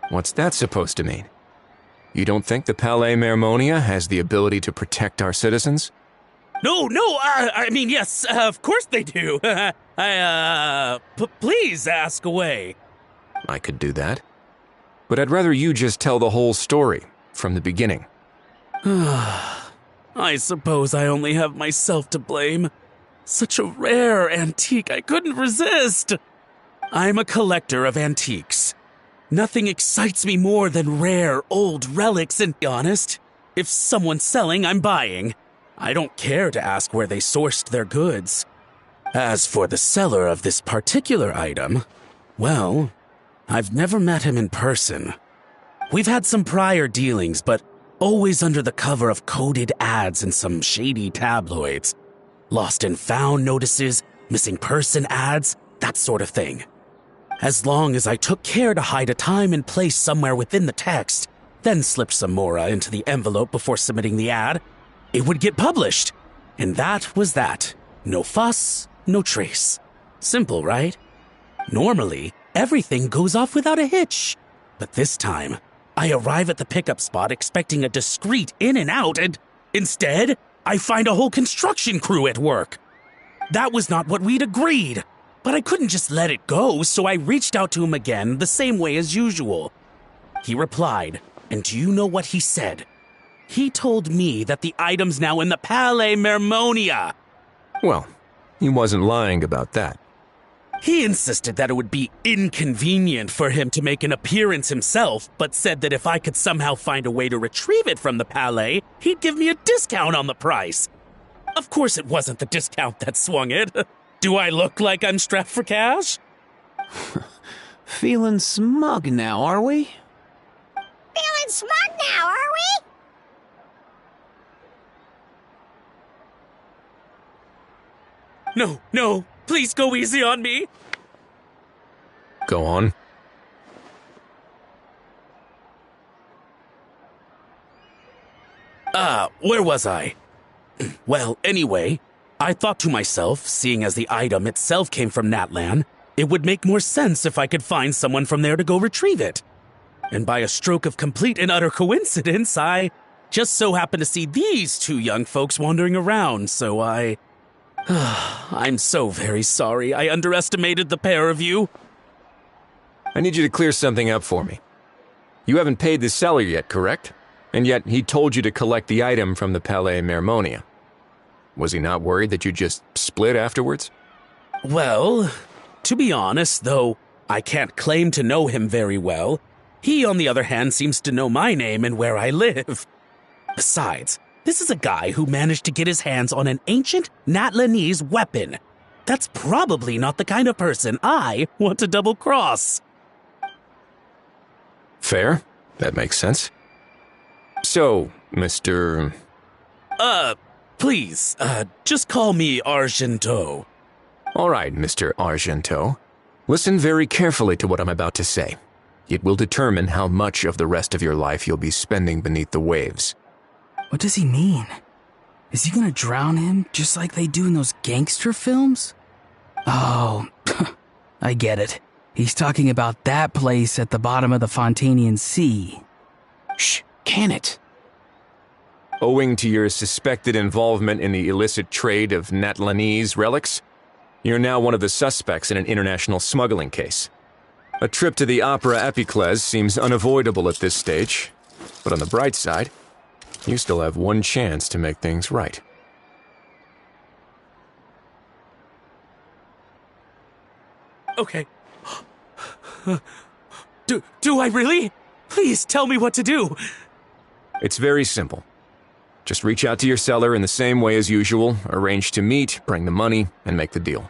What's that supposed to mean? You don't think the Palais Mermonia has the ability to protect our citizens? No, I mean, yes, of course they do. Please ask away. I could do that. But I'd rather you just tell the whole story, from the beginning. I suppose I only have myself to blame. Such a rare antique, I couldn't resist. I'm a collector of antiques. Nothing excites me more than rare, old relics, and to be honest, if someone's selling, I'm buying. I don't care to ask where they sourced their goods. As for the seller of this particular item, well, I've never met him in person. We've had some prior dealings, but always under the cover of coded ads in some shady tabloids. Lost and found notices, missing person ads, that sort of thing. As long as I took care to hide a time and place somewhere within the text, then slipped some mora into the envelope before submitting the ad, it would get published. And that was that. No fuss, no trace. Simple, right? Normally, everything goes off without a hitch. But this time, I arrive at the pickup spot expecting a discreet in and out, and instead, I find a whole construction crew at work. That was not what we'd agreed. But I couldn't just let it go, so I reached out to him again the same way as usual. He replied, and do you know what he said? He told me that the item's now in the Palais Mermonia. Well, he wasn't lying about that. He insisted that it would be inconvenient for him to make an appearance himself, but said that if I could somehow find a way to retrieve it from the Palais, he'd give me a discount on the price. Of course it wasn't the discount that swung it. Do I look like I'm strapped for cash? Feeling smug now, are we? Feeling smug now, are we? No, please go easy on me. Go on. Where was I? Well, anyway, I thought to myself, seeing as the item itself came from Natlan, it would make more sense if I could find someone from there to go retrieve it. And by a stroke of complete and utter coincidence, I just so happened to see these two young folks wandering around, so I'm so very sorry. I underestimated the pair of you. I need you to clear something up for me. You haven't paid the seller yet, correct? And yet he told you to collect the item from the Palais Mermonia. Was he not worried that you'd just split afterwards? Well, to be honest, though I can't claim to know him very well, he, on the other hand, seems to know my name and where I live. Besides, this is a guy who managed to get his hands on an ancient Natlanese weapon. That's probably not the kind of person I want to double-cross. Fair. That makes sense. So, Mr. Please, just call me Argento. All right, Mr. Argento. Listen very carefully to what I'm about to say. It will determine how much of the rest of your life you'll be spending beneath the waves. What does he mean? Is he gonna drown him just like they do in those gangster films? Oh, I get it. He's talking about that place at the bottom of the Fontanian Sea. Shh, can it? Owing to your suspected involvement in the illicit trade of Natlanese relics, you're now one of the suspects in an international smuggling case. A trip to the Opera Epiclese seems unavoidable at this stage, but on the bright side, you still have one chance to make things right. Okay. Do I really? Please tell me what to do. It's very simple. Just reach out to your seller in the same way as usual, arrange to meet, bring the money, and make the deal.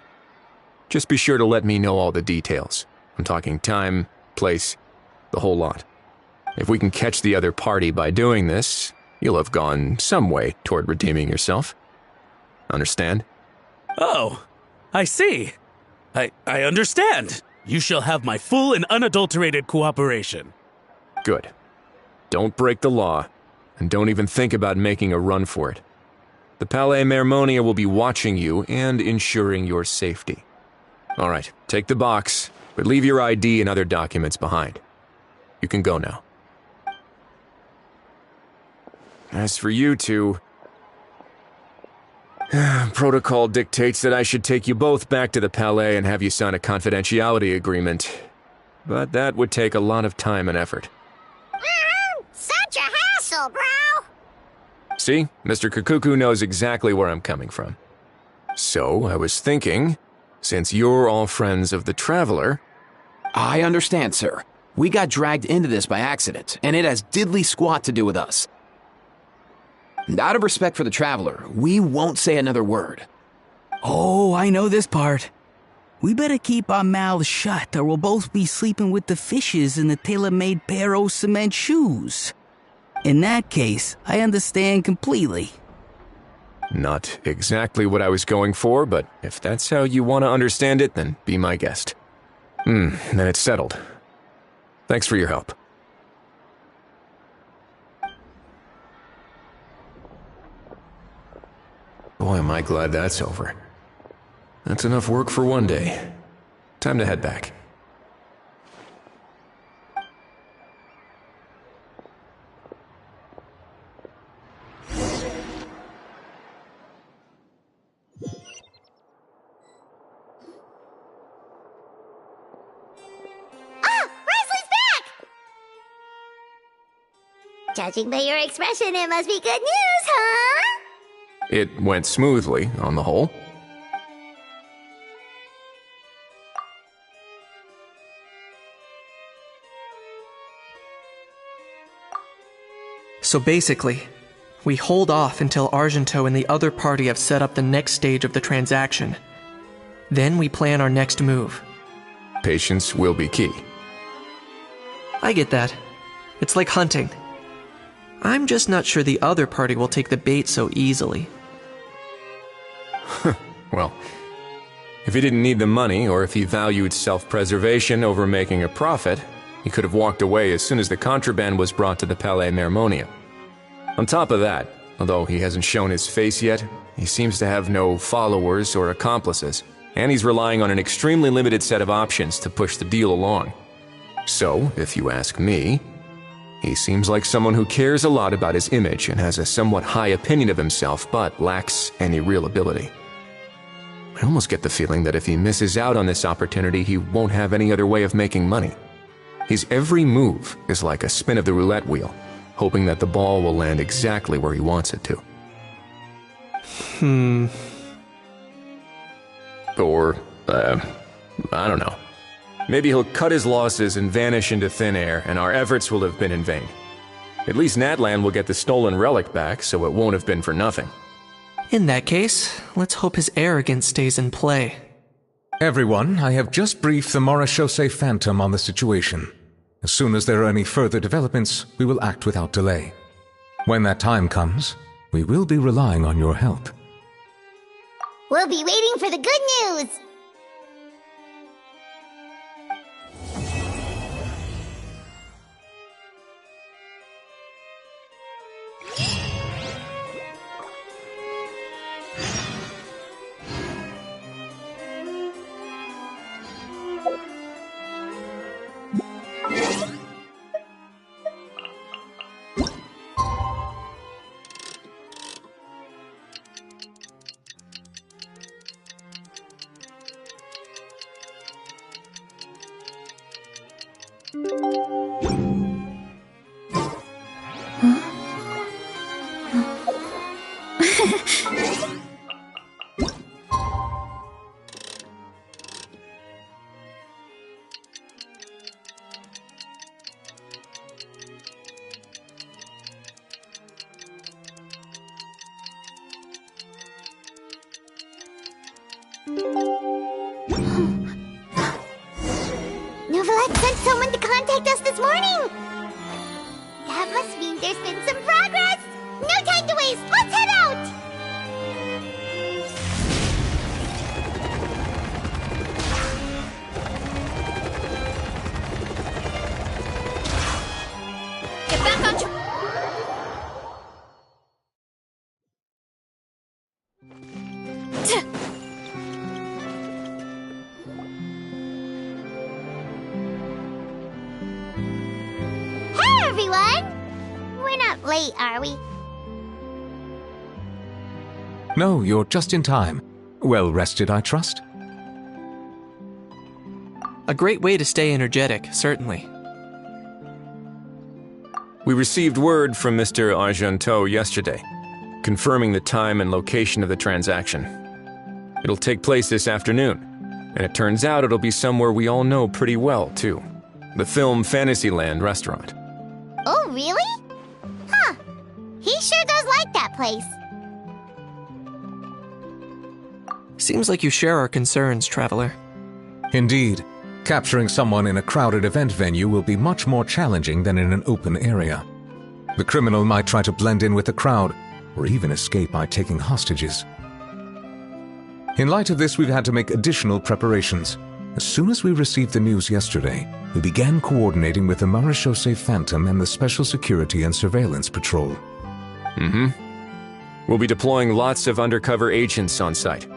Just be sure to let me know all the details. I'm talking time, place, the whole lot. If we can catch the other party by doing this, you'll have gone some way toward redeeming yourself. Understand? Oh, I see. I understand. You shall have my full and unadulterated cooperation. Good. Don't break the law, and don't even think about making a run for it. The Palais Mermonia will be watching you and ensuring your safety. All right, take the box, but leave your ID and other documents behind. You can go now. As for you two, protocol dictates that I should take you both back to the Palais and have you sign a confidentiality agreement. But that would take a lot of time and effort. Such a hassle, bro! See, Mr. Kukuku knows exactly where I'm coming from. So, I was thinking, since you're all friends of the Traveler... I understand, sir. We got dragged into this by accident, and it has diddly squat to do with us. And out of respect for the Traveler, we won't say another word. Oh, I know this part. We better keep our mouths shut or we'll both be sleeping with the fishes in the tailor-made pair of cement shoes. In that case, I understand completely. Not exactly what I was going for, but if that's how you want to understand it, then be my guest. Then it's settled. Thanks for your help. Boy, am I glad that's over. That's enough work for one day. Time to head back. Judging by your expression, it must be good news, huh? It went smoothly, on the whole. So basically, we hold off until Argento and the other party have set up the next stage of the transaction. Then we plan our next move. Patience will be key. I get that. It's like hunting. I'm just not sure the other party will take the bait so easily. Well, if he didn't need the money, or if he valued self-preservation over making a profit, he could have walked away as soon as the contraband was brought to the Palais Mermonia. On top of that, although he hasn't shown his face yet, he seems to have no followers or accomplices, and he's relying on an extremely limited set of options to push the deal along. So, if you ask me, he seems like someone who cares a lot about his image and has a somewhat high opinion of himself, but lacks any real ability. I almost get the feeling that if he misses out on this opportunity, he won't have any other way of making money. His every move is like a spin of the roulette wheel, hoping that the ball will land exactly where he wants it to. Or, I don't know. Maybe he'll cut his losses and vanish into thin air, and our efforts will have been in vain. At least Natlan will get the stolen relic back, so it won't have been for nothing. In that case, let's hope his arrogance stays in play. Everyone, I have just briefed the Marechaussee Phantom on the situation. As soon as there are any further developments, we will act without delay. When that time comes, we will be relying on your help. We'll be waiting for the good news! Novelet sent someone to contact us this morning! That must mean there's been some progress! No time to waste! Let's head out! Get back on track! Late, are we? No, you're just in time. Well rested, I trust? A great way to stay energetic, certainly. We received word from Mr. Argento yesterday, confirming the time and location of the transaction. It'll take place this afternoon, and it turns out it'll be somewhere we all know pretty well, too. The Film Fantasyland restaurant. Oh, really? Huh. He sure does like that place. Seems like you share our concerns, Traveler. Indeed. Capturing someone in a crowded event venue will be much more challenging than in an open area. The criminal might try to blend in with the crowd, or even escape by taking hostages. In light of this, we've had to make additional preparations. As soon as we received the news yesterday, we began coordinating with the Marechaussee Phantom and the Special Security and Surveillance Patrol. We'll be deploying lots of undercover agents on site.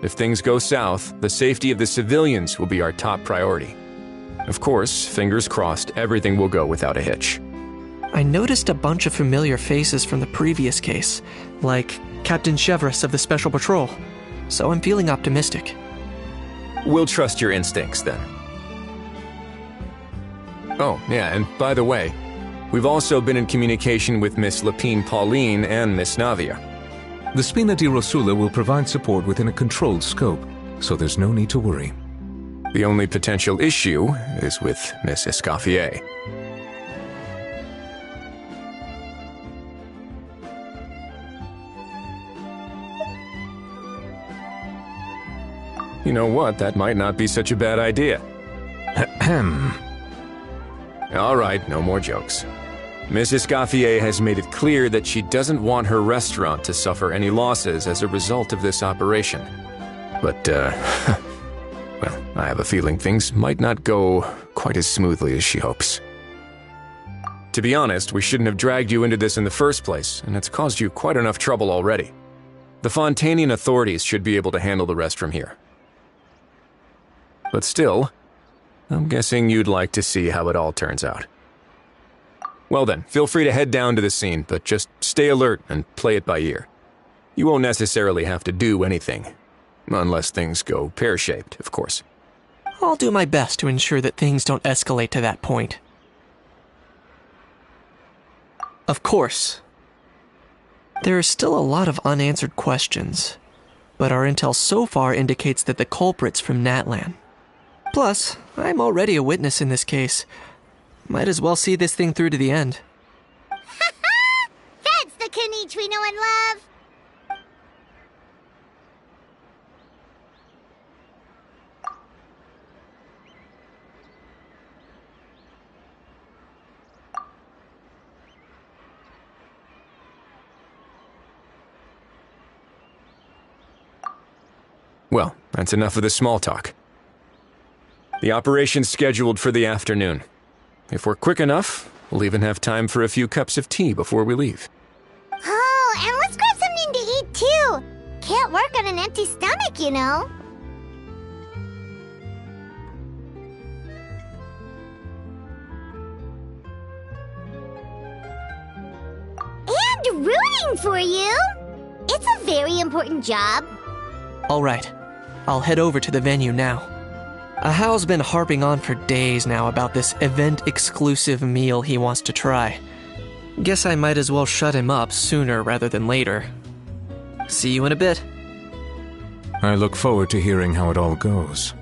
If things go south, the safety of the civilians will be our top priority. Of course, fingers crossed, everything will go without a hitch. I noticed a bunch of familiar faces from the previous case, like Captain Chevres of the Special Patrol, so I'm feeling optimistic. We'll trust your instincts, then. Oh, yeah, and by the way, we've also been in communication with Miss Lapine Pauline and Miss Navia. The Spina di Rosula will provide support within a controlled scope, so there's no need to worry. The only potential issue is with Miss Escoffier. You know what? That might not be such a bad idea. Ahem. All right, no more jokes. Mrs. Gauthier has made it clear that she doesn't want her restaurant to suffer any losses as a result of this operation. But, well, I have a feeling things might not go quite as smoothly as she hopes. To be honest, we shouldn't have dragged you into this in the first place, and it's caused you quite enough trouble already. The Fontainian authorities should be able to handle the rest from here. But still, I'm guessing you'd like to see how it all turns out. Well then, feel free to head down to the scene, but just stay alert and play it by ear. You won't necessarily have to do anything. Unless things go pear-shaped, of course. I'll do my best to ensure that things don't escalate to that point. Of course. There are still a lot of unanswered questions, but our intel so far indicates that the culprit's from Natlan. Plus, I'm already a witness in this case. Might as well see this thing through to the end. That's the Kanichi we know and love! Well, that's enough of the small talk. The operation's scheduled for the afternoon. If we're quick enough, we'll even have time for a few cups of tea before we leave. Oh, and let's grab something to eat too! Can't work on an empty stomach, you know. And rooting for you! It's a very important job. Alright, I'll head over to the venue now. Ahao's been harping on for days now about this event-exclusive meal he wants to try. Guess I might as well shut him up sooner rather than later. See you in a bit. I look forward to hearing how it all goes.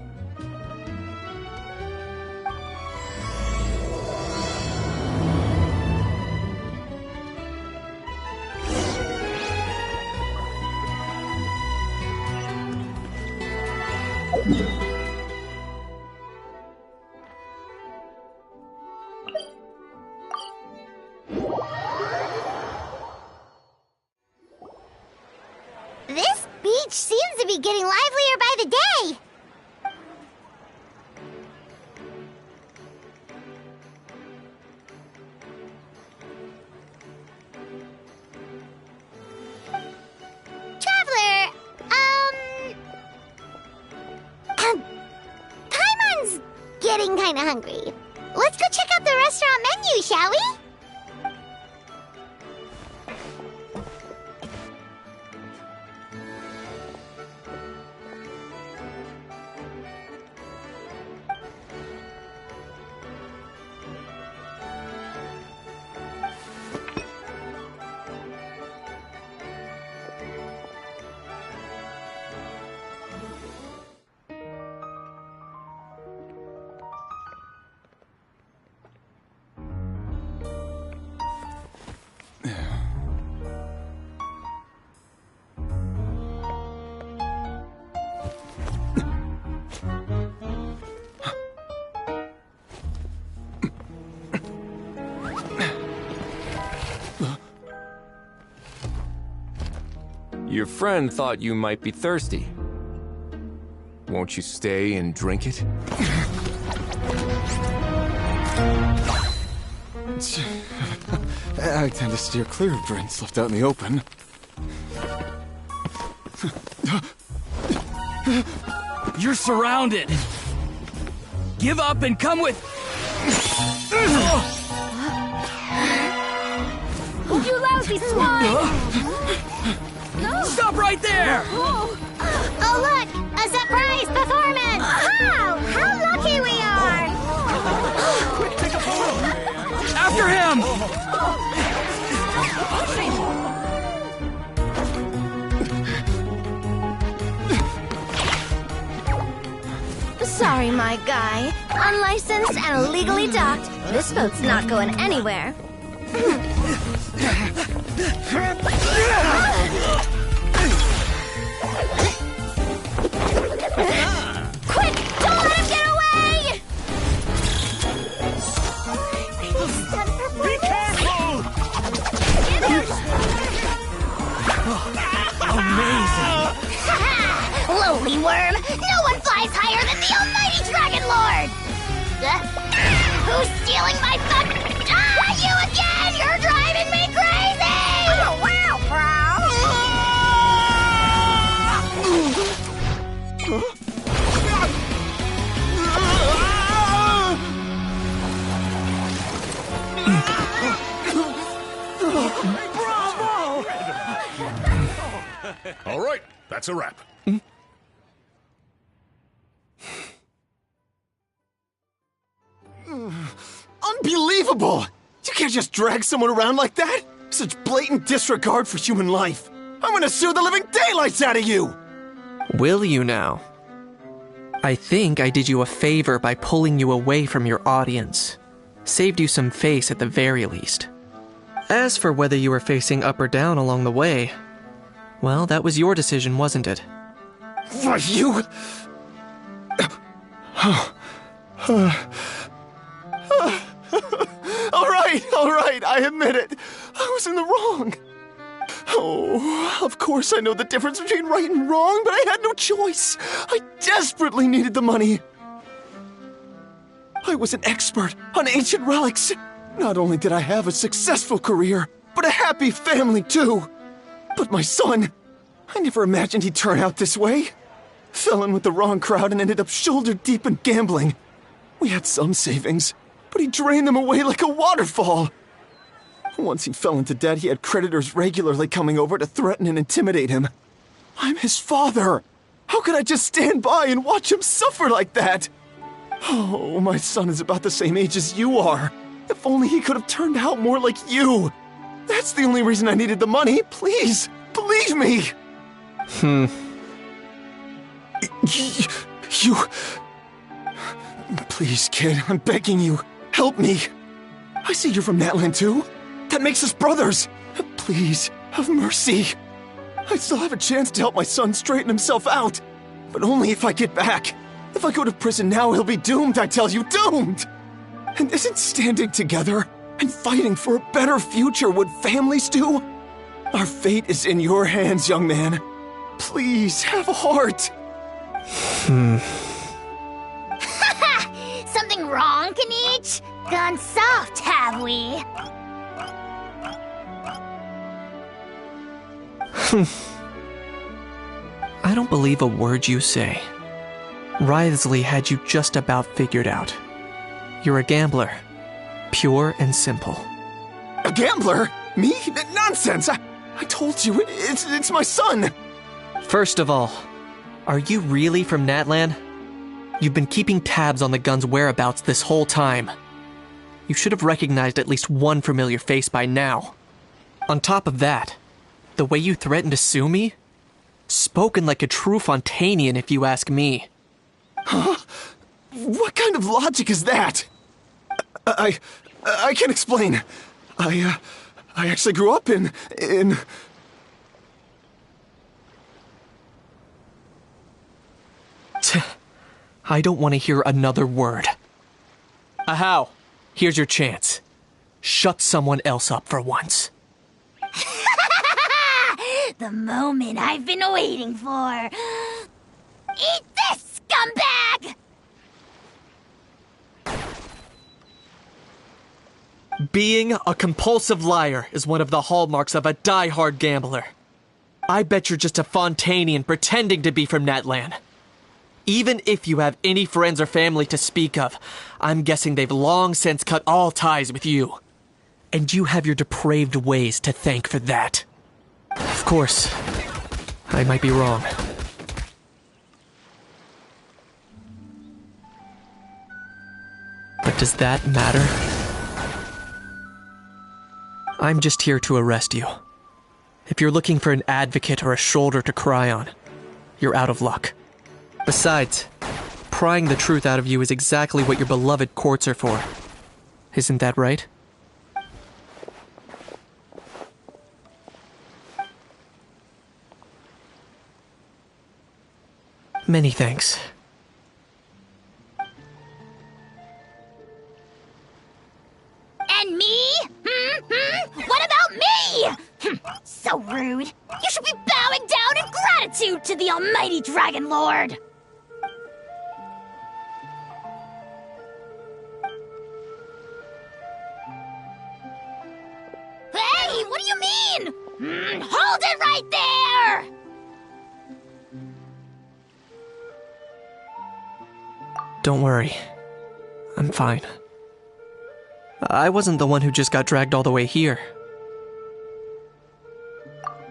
This beach seems to be getting livelier by the day. Traveler, Paimon's getting kinda hungry. Let's go check out the restaurant menu, shall we? Your friend thought you might be thirsty. Won't you stay and drink it? I tend to steer clear of drinks left out in the open. You're surrounded. Give up and come with... You lousy swine! Stop right there! Oh look! A surprise performance! Wow! How lucky we are! After him! Sorry, my guy. Unlicensed and illegally docked. This boat's not going anywhere. the almighty Dragon Lord! Who's stealing my fun? You again! You're driving me crazy! Oh, wow, All right, that's a wrap. Unbelievable! You can't just drag someone around like that! Such blatant disregard for human life! I'm gonna sue the living daylights out of you! Will you now? I think I did you a favor by pulling you away from your audience. Saved you some face at the very least. As for whether you were facing up or down along the way, well, that was your decision, wasn't it? Why, you... All right, I admit it. I was in the wrong. Oh, of course I know the difference between right and wrong, but I had no choice. I desperately needed the money. I was an expert on ancient relics. Not only did I have a successful career, but a happy family too. But my son, I never imagined he'd turn out this way. Fell in with the wrong crowd and ended up shoulder deep in gambling. We had some savings, but he drained them away like a waterfall. Once he fell into debt, he had creditors regularly coming over to threaten and intimidate him. I'm his father. How could I just stand by and watch him suffer like that? Oh, my son is about the same age as you are. If only he could have turned out more like you. That's the only reason I needed the money. Please, believe me. You... Please, kid, I'm begging you. Help me. I see you're from Natland too. That makes us brothers. Please, have mercy. I still have a chance to help my son straighten himself out. But only if I get back. If I go to prison now, he'll be doomed, I tell you, doomed! And isn't standing together and fighting for a better future what families do? Our fate is in your hands, young man. Please, have a heart. Something wrong, Kanich? Gone soft, have we? I don't believe a word you say. Wriothesley had you just about figured out. You're a gambler. Pure and simple. A gambler? Me? Nonsense! I told you, it's my son! First of all, are you really from Natland? You've been keeping tabs on the gun's whereabouts this whole time. You should have recognized at least one familiar face by now. On top of that, the way you threatened to sue me? Spoken like a true Fontanian, if you ask me. Huh? What kind of logic is that? I can't explain. I actually grew up in... I don't want to hear another word. Ahau, here's your chance. Shut someone else up for once. The moment I've been waiting for. Eat this, scumbag! Being a compulsive liar is one of the hallmarks of a die-hard gambler. I bet you're just a Fontanian pretending to be from Natland. Even if you have any friends or family to speak of, I'm guessing they've long since cut all ties with you. And you have your depraved ways to thank for that. Of course, I might be wrong. But does that matter? I'm just here to arrest you. If you're looking for an advocate or a shoulder to cry on, you're out of luck. Besides, prying the truth out of you is exactly what your beloved courts are for. Isn't that right? Many thanks. And me? What about me? So rude. You should be bowing down in gratitude to the almighty Dragon Lord. mean? What do you mean? Hold it right there! Don't worry. I'm fine. I wasn't the one who just got dragged all the way here.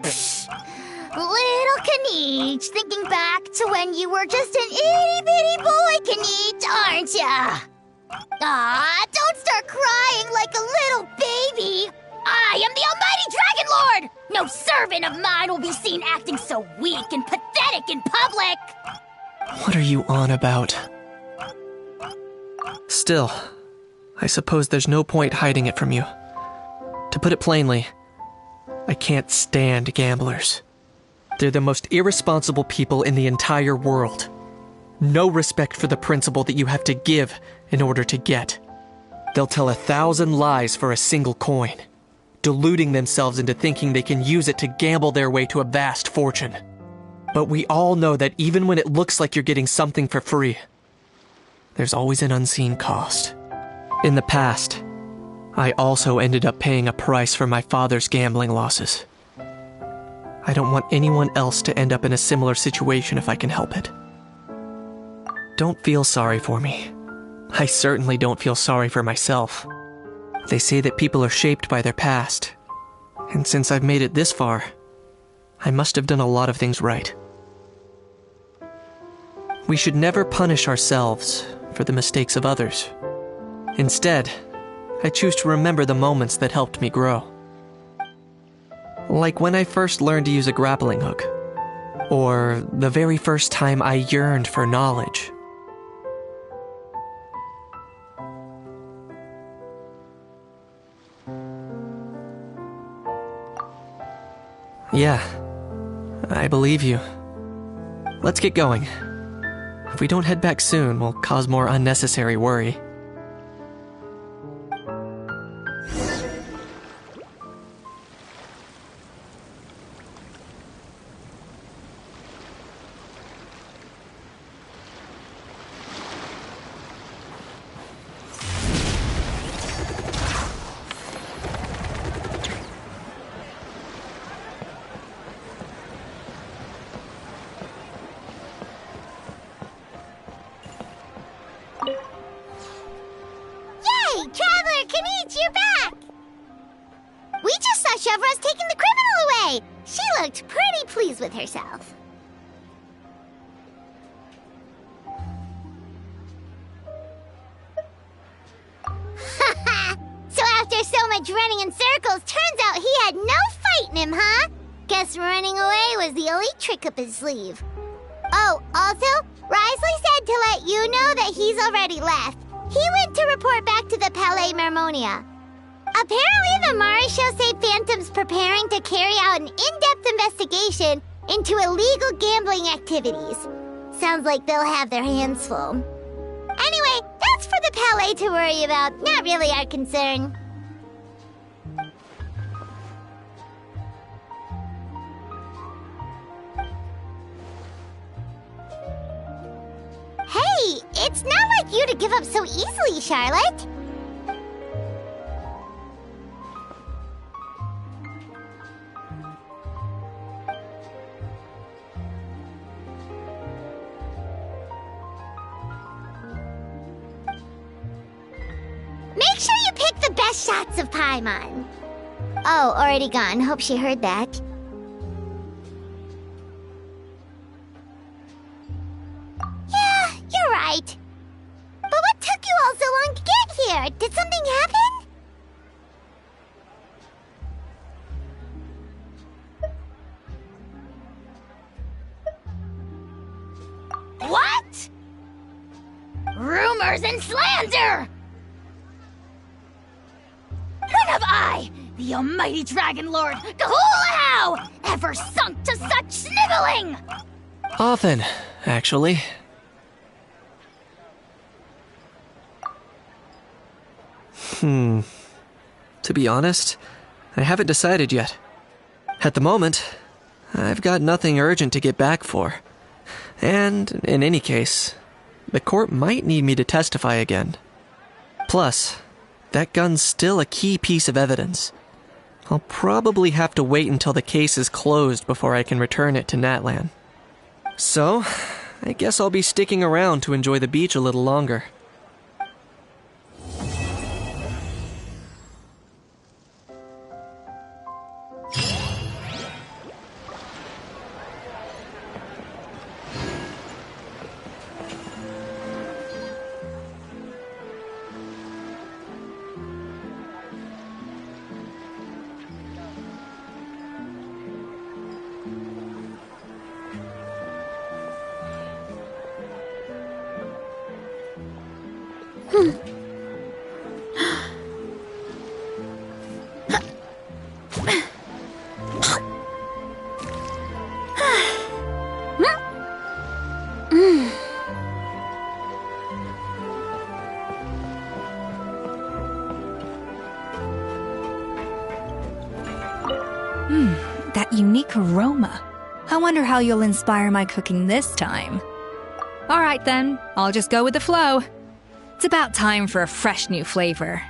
Little Kaniche, thinking back to when you were just an itty-bitty boy, Kaniche, aren't ya? Aw, don't start crying like a little baby. I am the Almighty Dragon Lord! No servant of mine will be seen acting so weak and pathetic in public! What are you on about? Still, I suppose there's no point hiding it from you. To put it plainly, I can't stand gamblers. They're the most irresponsible people in the entire world. No respect for the principle that you have to give in order to get. They'll tell 1,000 lies for a single coin, deluding themselves into thinking they can use it to gamble their way to a vast fortune. But we all know that even when it looks like you're getting something for free, there's always an unseen cost. In the past, I also ended up paying a price for my father's gambling losses. I don't want anyone else to end up in a similar situation if I can help it. Don't feel sorry for me. I certainly don't feel sorry for myself. They say that people are shaped by their past, and since I've made it this far, I must have done a lot of things right. We should never punish ourselves for the mistakes of others. Instead, I choose to remember the moments that helped me grow. Like when I first learned to use a grappling hook, or the very first time I yearned for knowledge. Yeah, I believe you. Let's get going. If we don't head back soon, we'll cause more unnecessary worry. Traveler, Kaniche, you're back! We just saw Chevro's taking the criminal away! She looked pretty pleased with herself. So after so much running in circles, turns out he had no fight in him, huh? Guess running away was the only trick up his sleeve. Oh, also, Risley said to let you know that he's already left. He went to report back to the Palais Mermonia. Apparently the Maréchaux say Phantom's preparing to carry out an in-depth investigation into illegal gambling activities. Sounds like they'll have their hands full. Anyway, that's for the Palais to worry about, not really our concern. Hey, it's not like you to give up so easily, Charlotte. Make sure you pick the best shots of Paimon. Oh, already gone. Hope she heard that. Yeah, you're right. But what took you all so long to get here? Did something happen? What? Rumors and slander! When have I, the almighty Dragon Lord, Kahulahau, ever sunk to such sniveling? Often, actually. To be honest, I haven't decided yet. At the moment, I've got nothing urgent to get back for. And, in any case, the court might need me to testify again. Plus, that gun's still a key piece of evidence. I'll probably have to wait until the case is closed before I can return it to Natlan. So, I guess I'll be sticking around to enjoy the beach a little longer. That unique aroma. I wonder how you'll inspire my cooking this time. Alright then, I'll just go with the flow. It's about time for a fresh new flavor.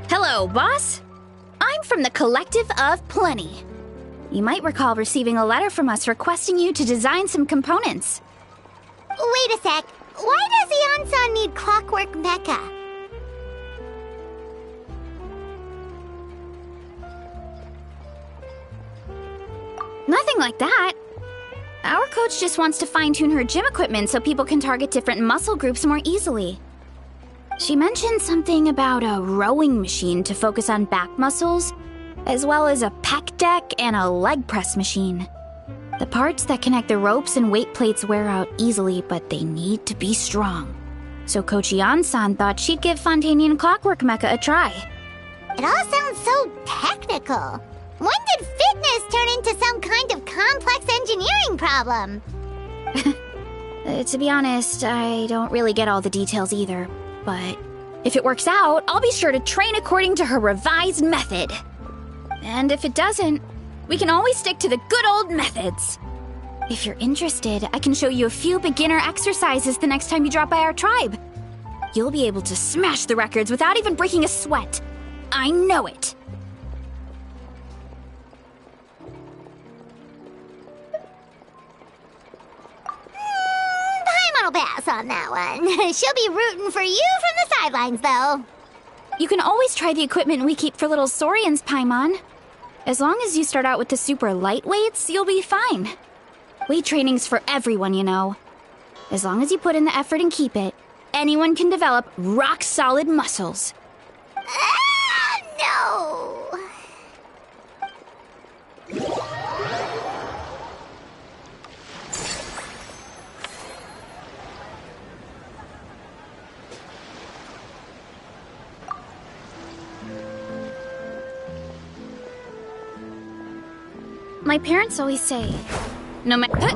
Hello, boss. I'm from the Collective of Plenty. You might recall receiving a letter from us requesting you to design some components. Wait a sec. Why does Eon-san need clockwork mecha? Nothing like that. Our coach just wants to fine-tune her gym equipment so people can target different muscle groups more easily. She mentioned something about a rowing machine to focus on back muscles, as well as a pec deck, and a leg press machine. The parts that connect the ropes and weight plates wear out easily, but they need to be strong. So Coach Yan-san thought she'd give Fontainian Clockwork Mecha a try. It all sounds so technical. When did fitness turn into some kind of complex engineering problem? To be honest, I don't really get all the details either. But if it works out, I'll be sure to train according to her revised method. And if it doesn't, we can always stick to the good old methods. If you're interested, I can show you a few beginner exercises the next time you drop by our tribe. You'll be able to smash the records without even breaking a sweat. I know it. Paimon will pass on that one. She'll be rooting for you from the sidelines, though. You can always try the equipment we keep for little Saurians, Paimon. As long as you start out with the super light weights, you'll be fine. Weight training's for everyone, you know. As long as you put in the effort and keep it, anyone can develop rock-solid muscles. No! My parents always say, no matter...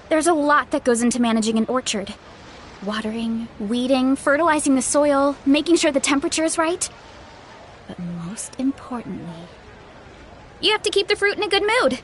There's a lot that goes into managing an orchard. Watering, weeding, fertilizing the soil, making sure the temperature is right. But most importantly, you have to keep the fruit in a good mood.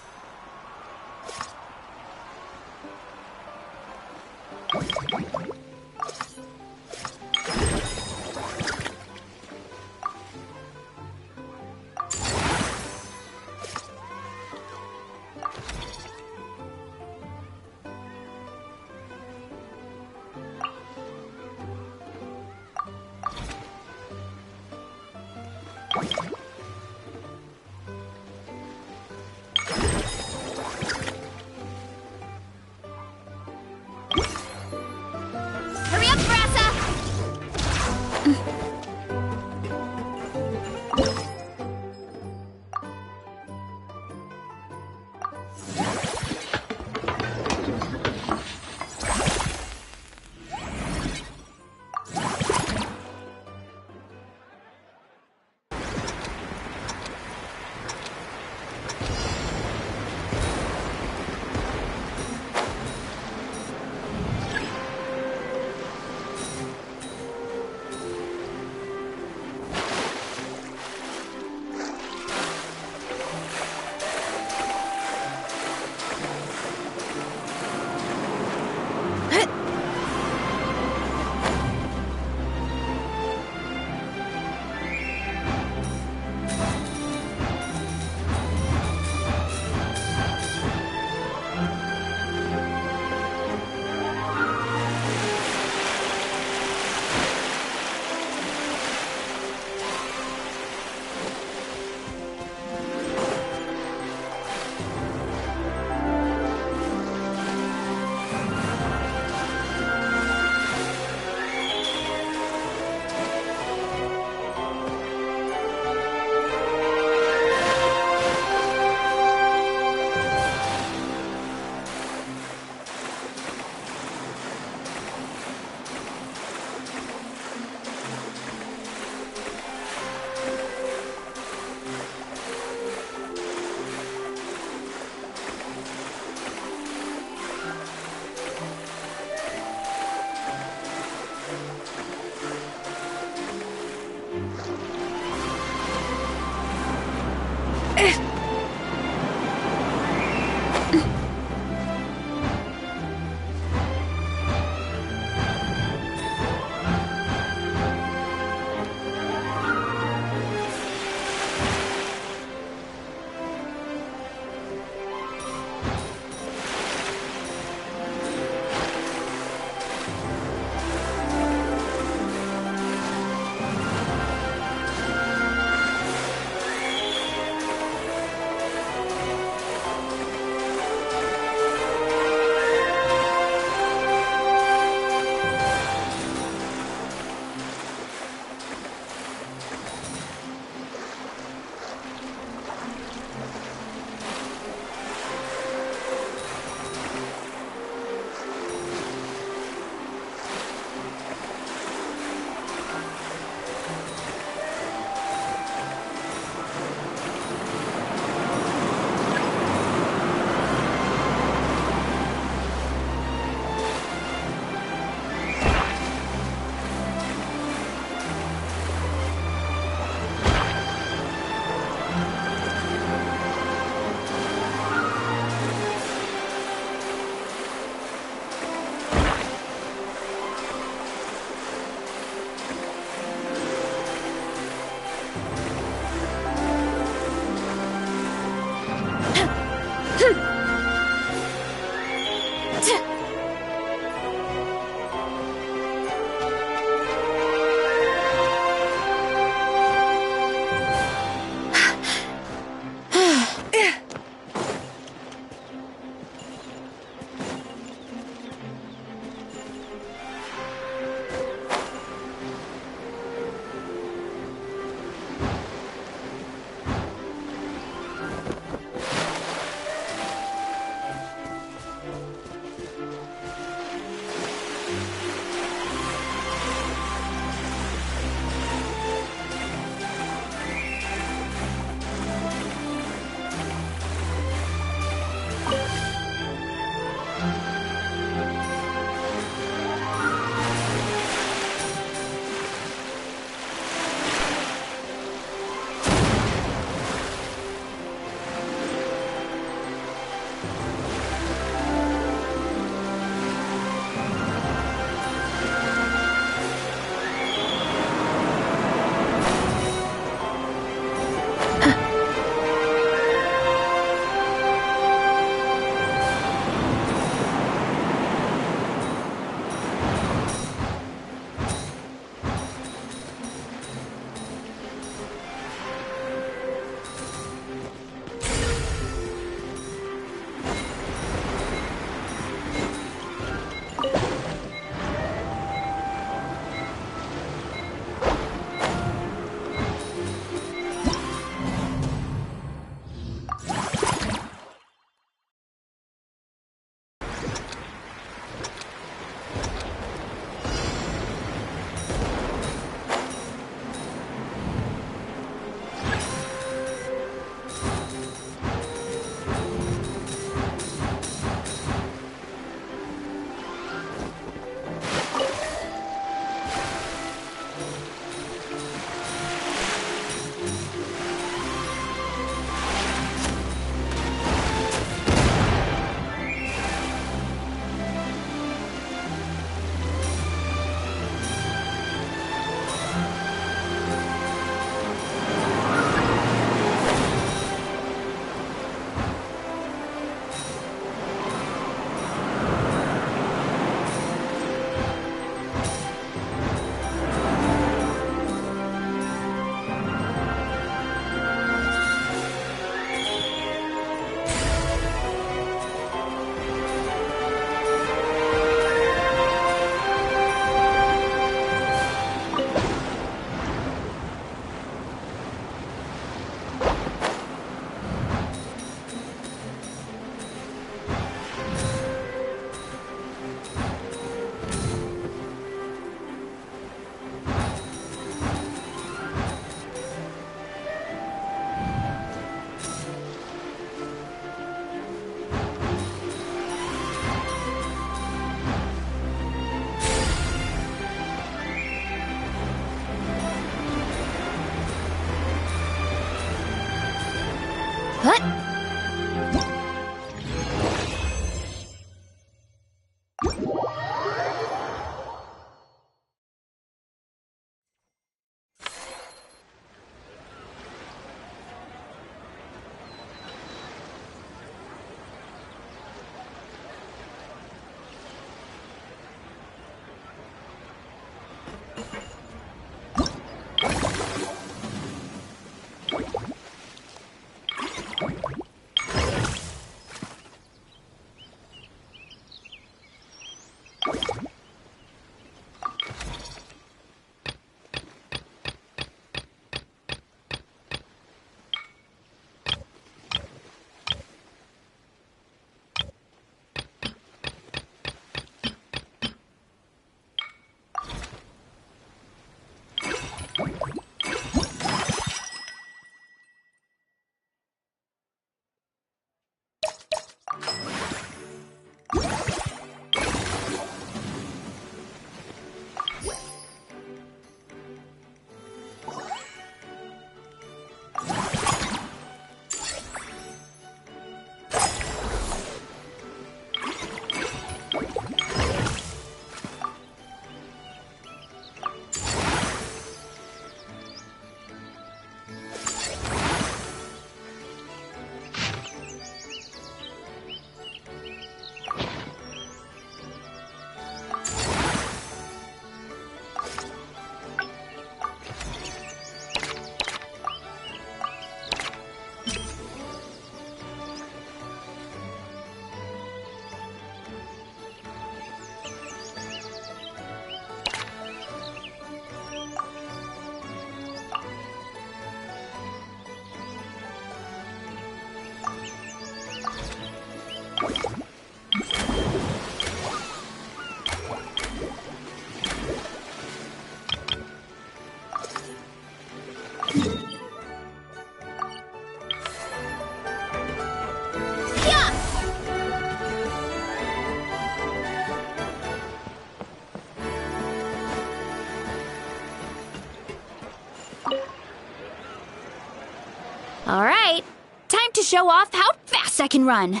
All right, time to show off how fast I can run.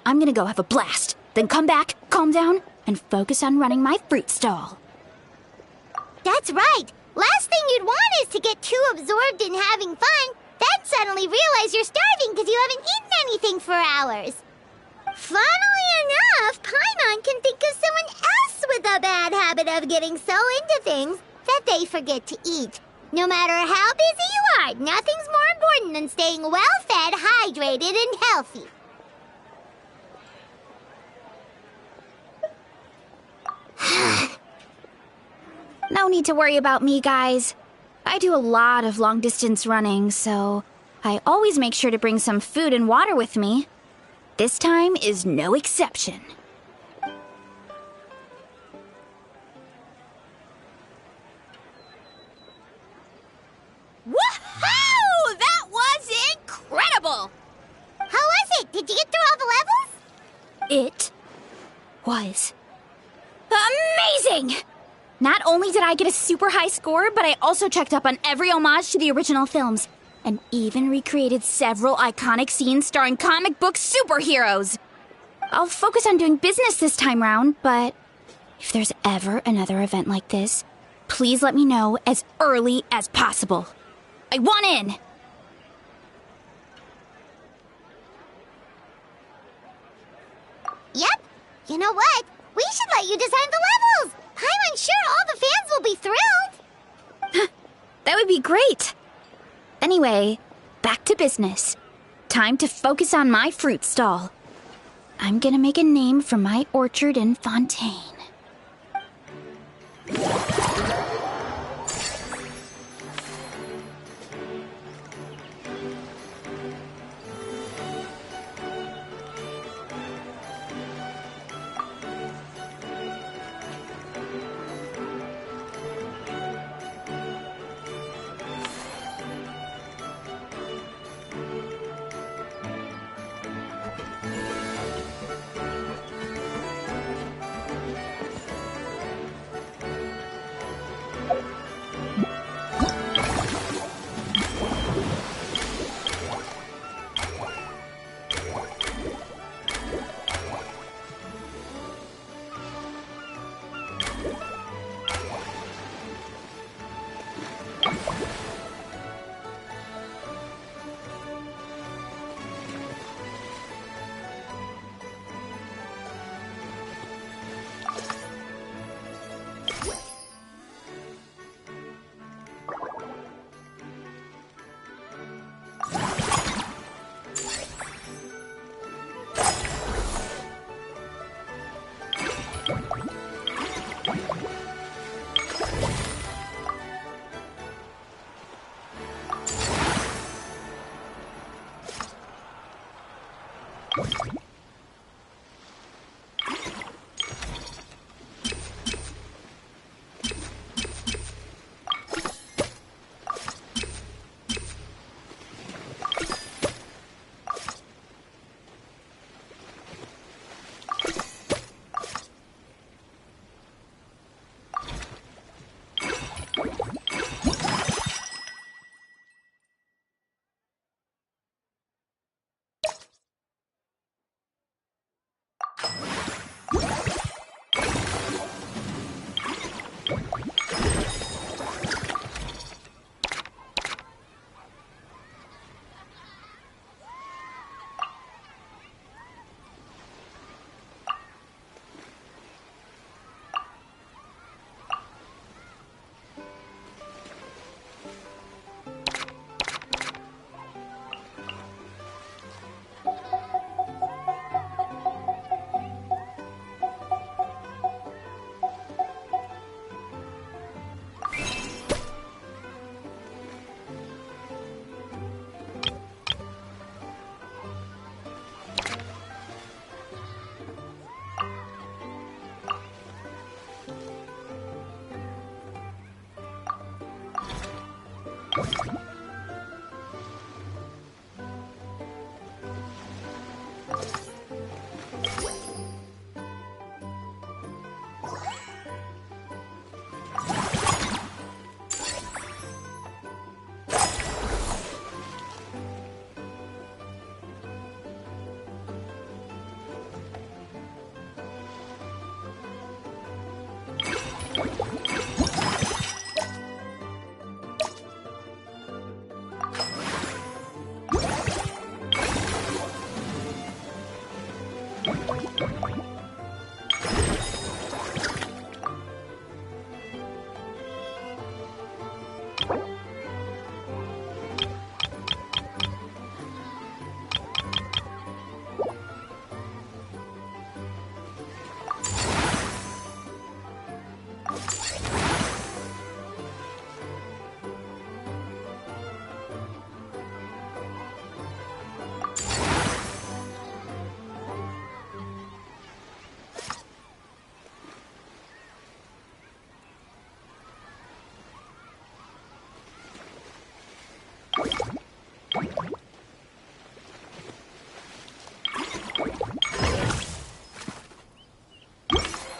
I'm gonna go have a blast, then come back, calm down, and focus on running my fruit stall. That's right. Last thing you'd want is to get too absorbed in having fun, then suddenly realize you're starving because you haven't eaten anything for hours. Funnily enough, Paimon can think of someone else with a bad habit of getting so into things that they forget to eat. No matter how busy you are, nothing's more important than staying well-fed, hydrated, and healthy. No need to worry about me, guys. I do a lot of long-distance running, so I always make sure to bring some food and water with me. This time is no exception. Woohoo! That was incredible! How was it? Did you get through all the levels? It was amazing! Not only did I get a super high score, but I also checked up on every homage to the original films, and even recreated several iconic scenes starring comic book superheroes. I'll focus on doing business this time round, but if there's ever another event like this, please let me know as early as possible. I want in! Yep. You know what? We should let you design the levels. I'm sure all the fans will be thrilled. That would be great. Anyway, back to business. Time to focus on my fruit stall. I'm gonna make a name for my orchard in Fontaine.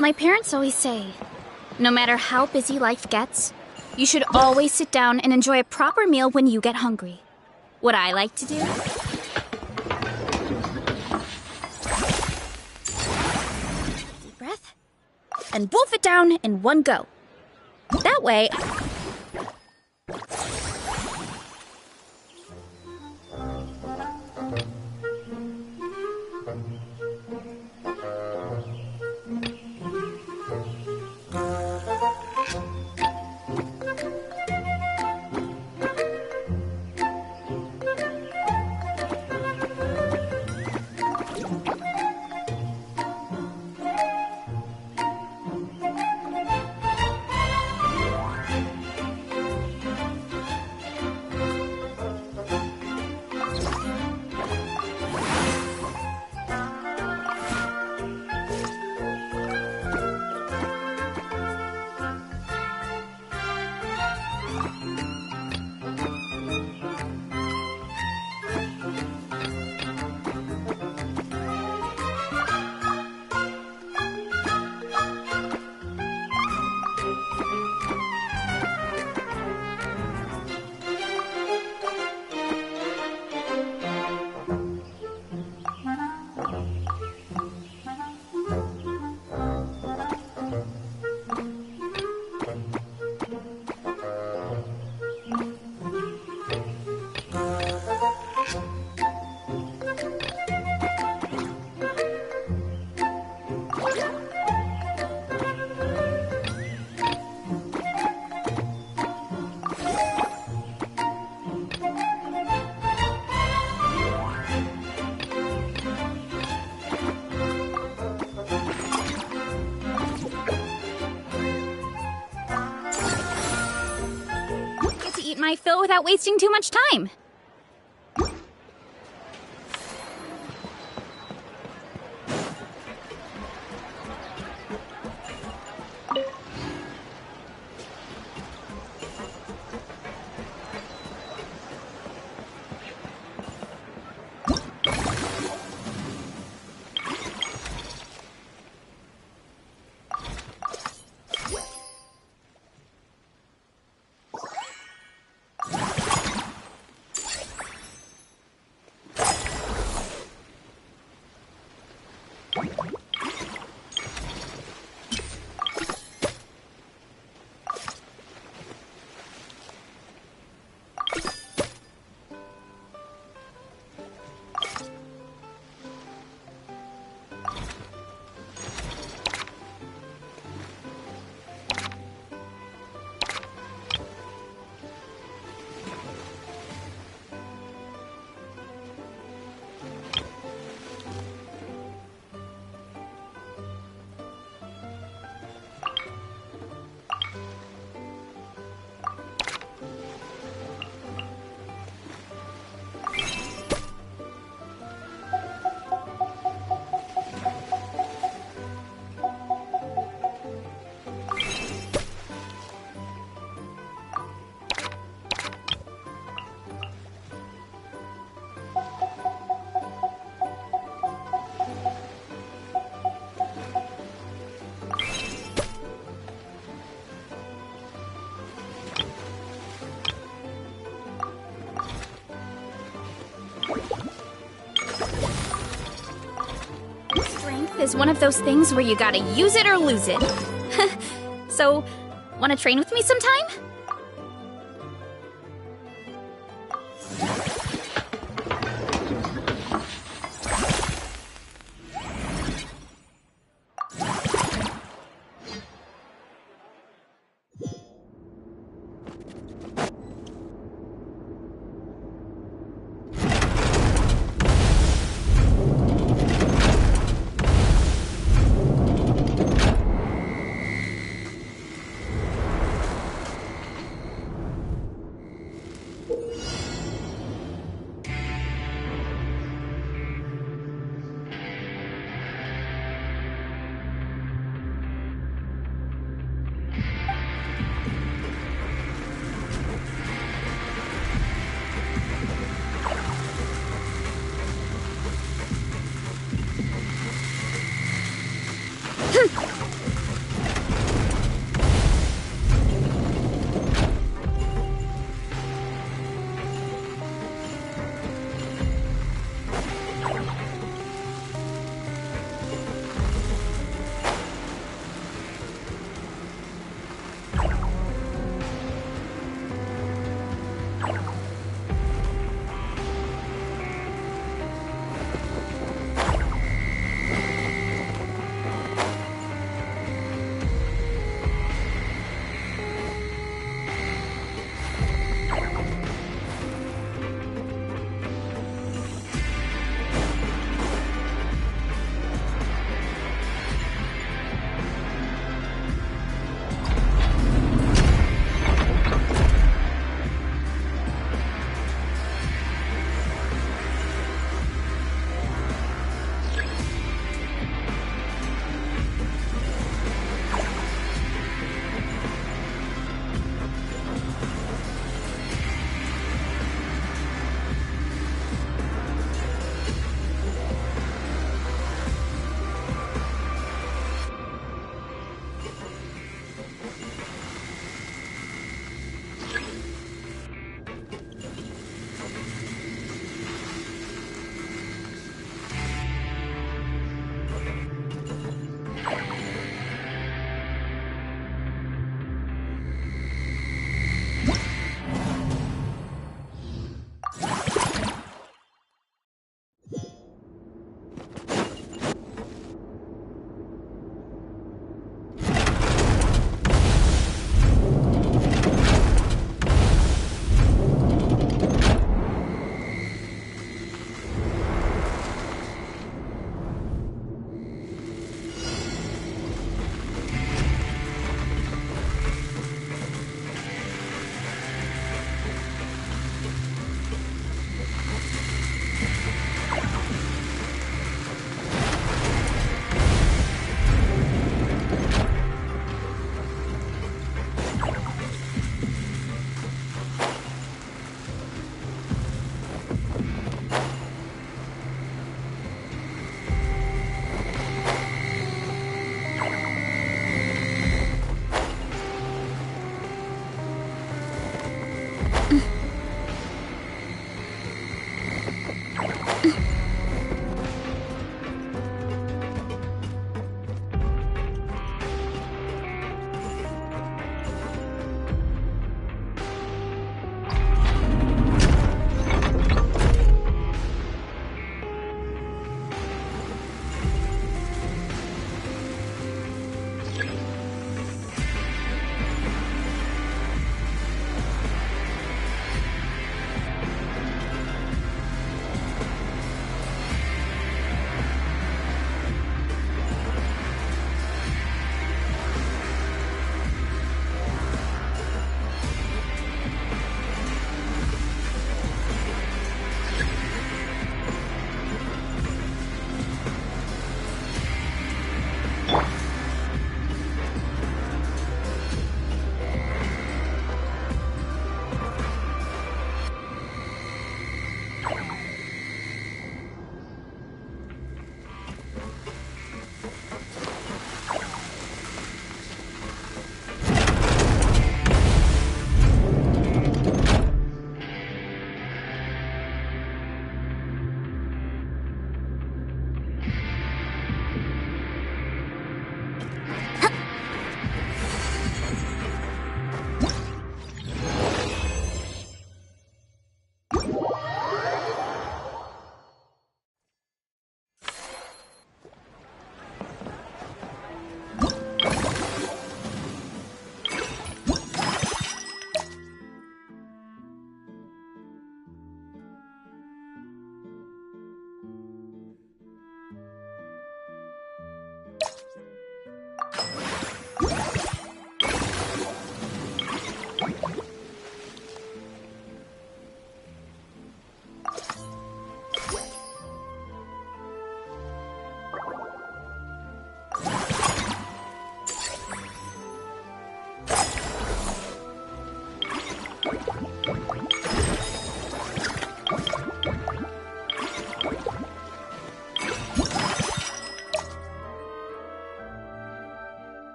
My parents always say, no matter how busy life gets, you should always sit down and enjoy a proper meal when you get hungry. What I like to do? Deep breath. And wolf it down in one go. That way... my fill without wasting too much time. is one of those things where you gotta use it or lose it. So, wanna train with me sometime?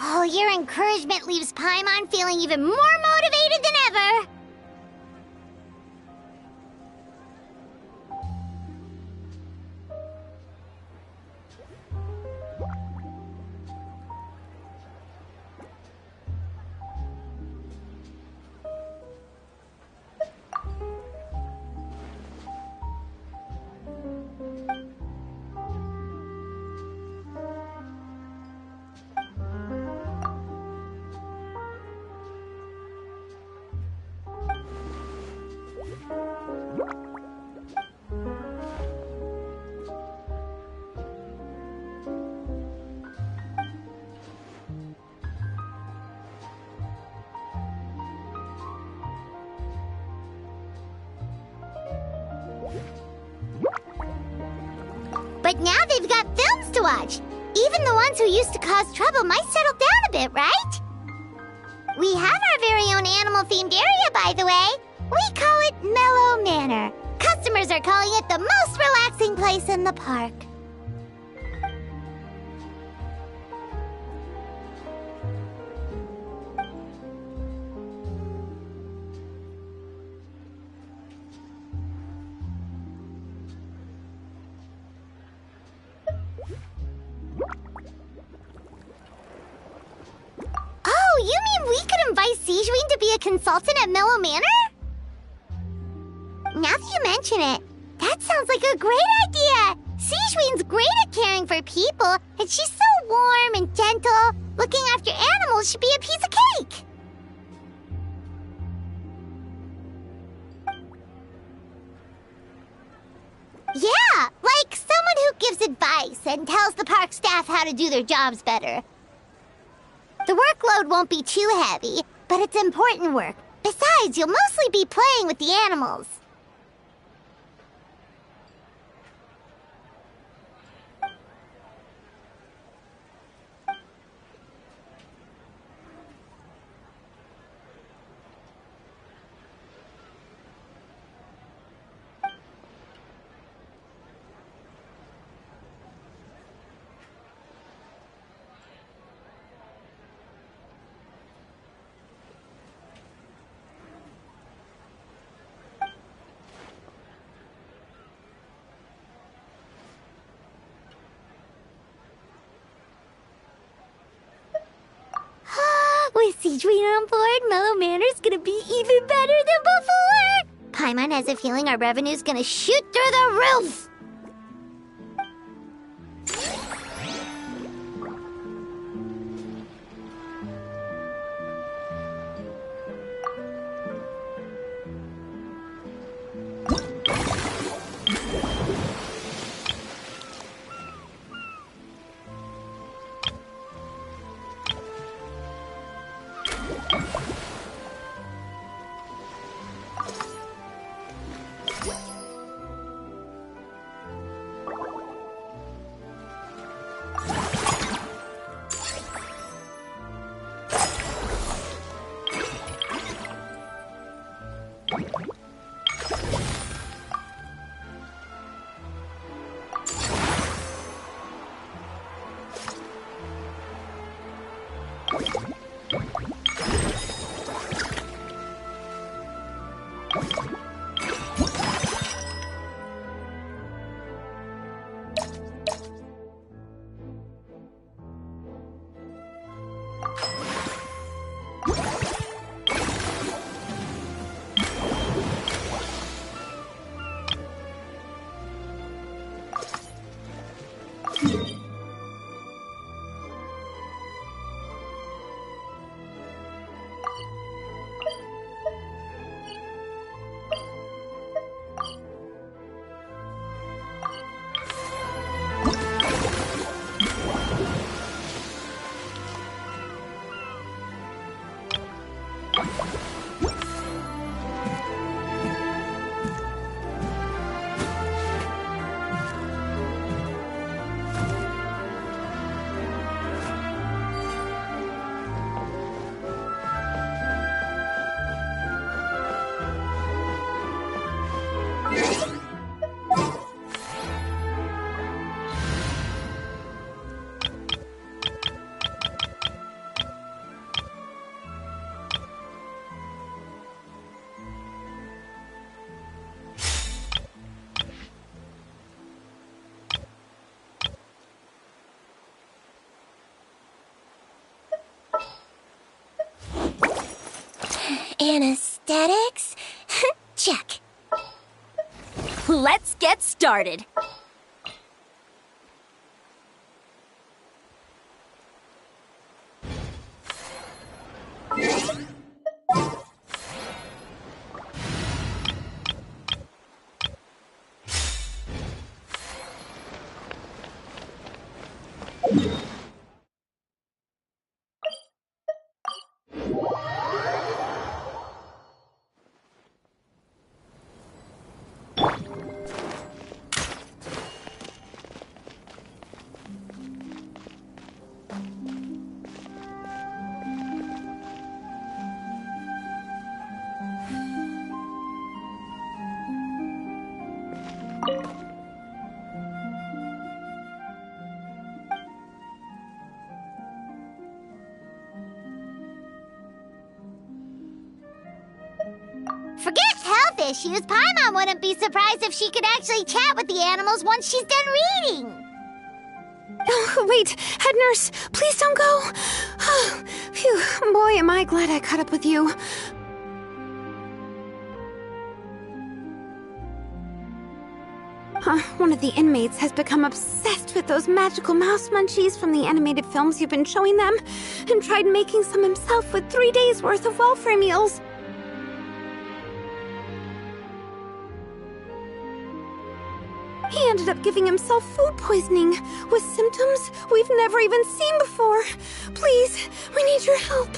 Oh, your encouragement leaves Paimon feeling even more motivated than ever. But now they've got films to watch. Even the ones who used to cause trouble might settle down a bit, right? We have our very own animal-themed area, by the way. We call it Mellow Manor. Customers are calling it the most relaxing place in the park. Oh, you mean we could invite Sigewinne to be a consultant at Mellow Manor? Now that you mention it, that sounds like a great idea! Sigewinne's great at caring for people, and she's so warm and gentle. Looking after animals should be a piece of cake! Yeah, like someone who gives advice and tells the park staff how to do their jobs better. The workload won't be too heavy, but it's important work. Besides, you'll mostly be playing with the animals. With Sigewinne on board, Mellow Manor's gonna be even better than before! Paimon has a feeling our revenue's gonna shoot through the roof! Anesthetics? Check. Let's get started. Forget health issues. Paimon wouldn't be surprised if she could actually chat with the animals once she's done reading. Oh, wait, head nurse, please don't go. Phew, boy, am I glad I caught up with you. One of the inmates has become obsessed with those magical mouse munchies from the animated films you've been showing them, and tried making some himself with 3 days' worth of welfare meals. He ended up giving himself food poisoning, with symptoms we've never even seen before. Please, we need your help.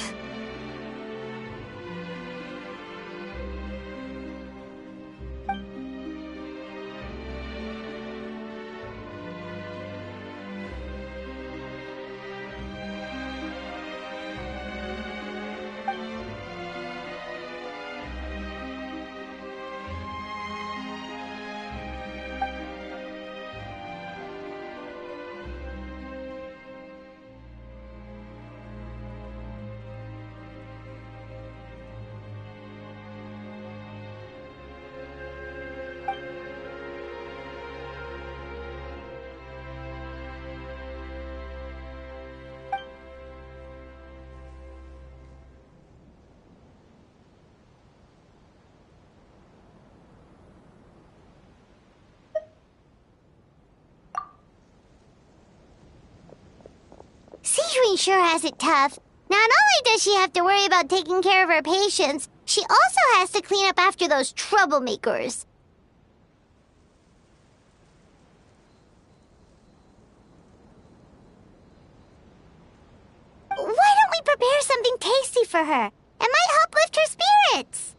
Sijui sure has it tough. Not only does she have to worry about taking care of her patients, she also has to clean up after those troublemakers. Why don't we prepare something tasty for her? It might help lift her spirits.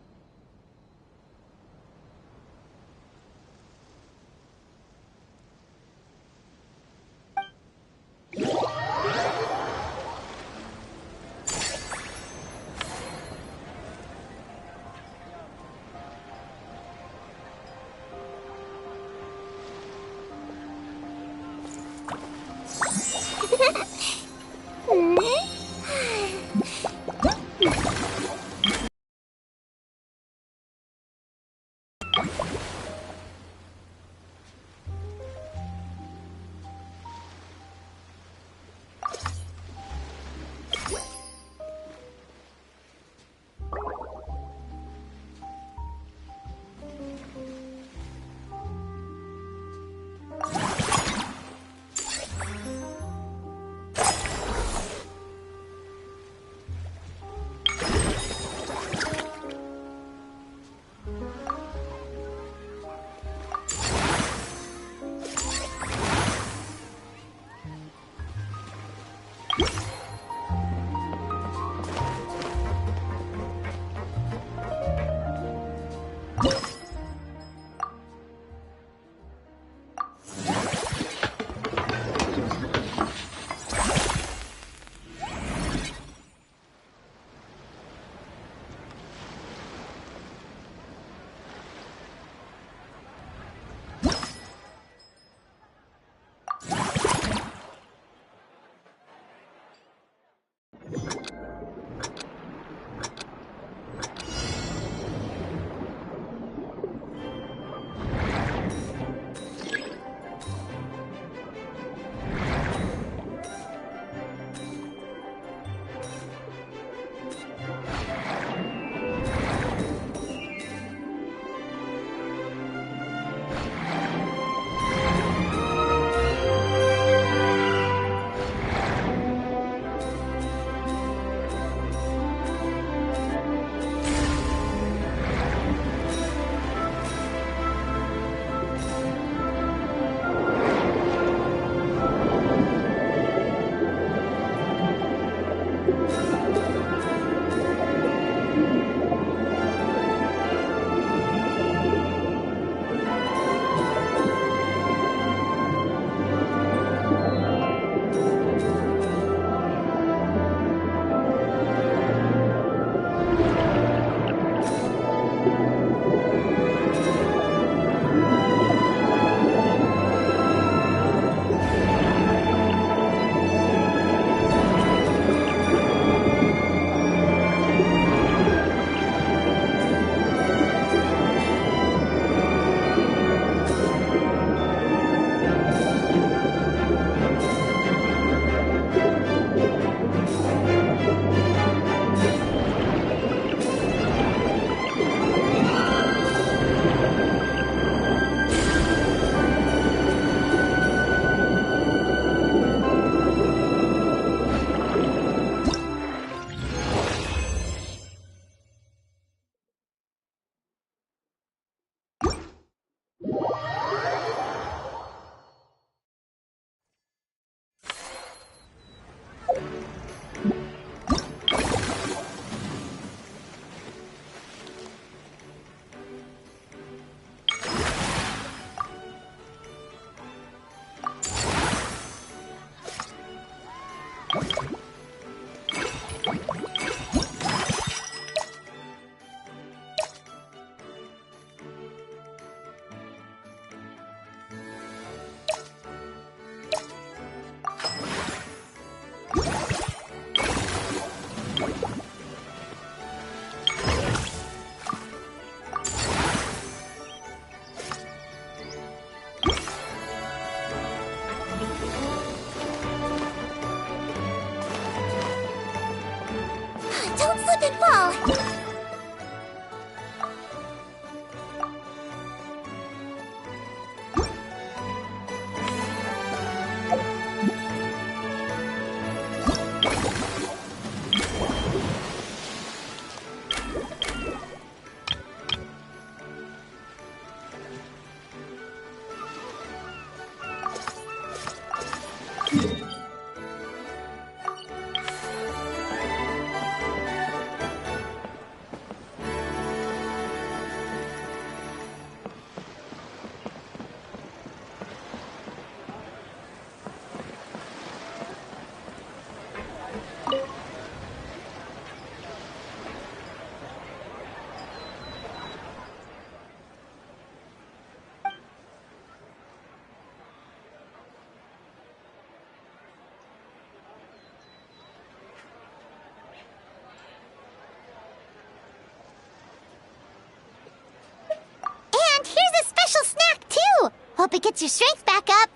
And here's a special snack, too! Hope it gets your strength back up.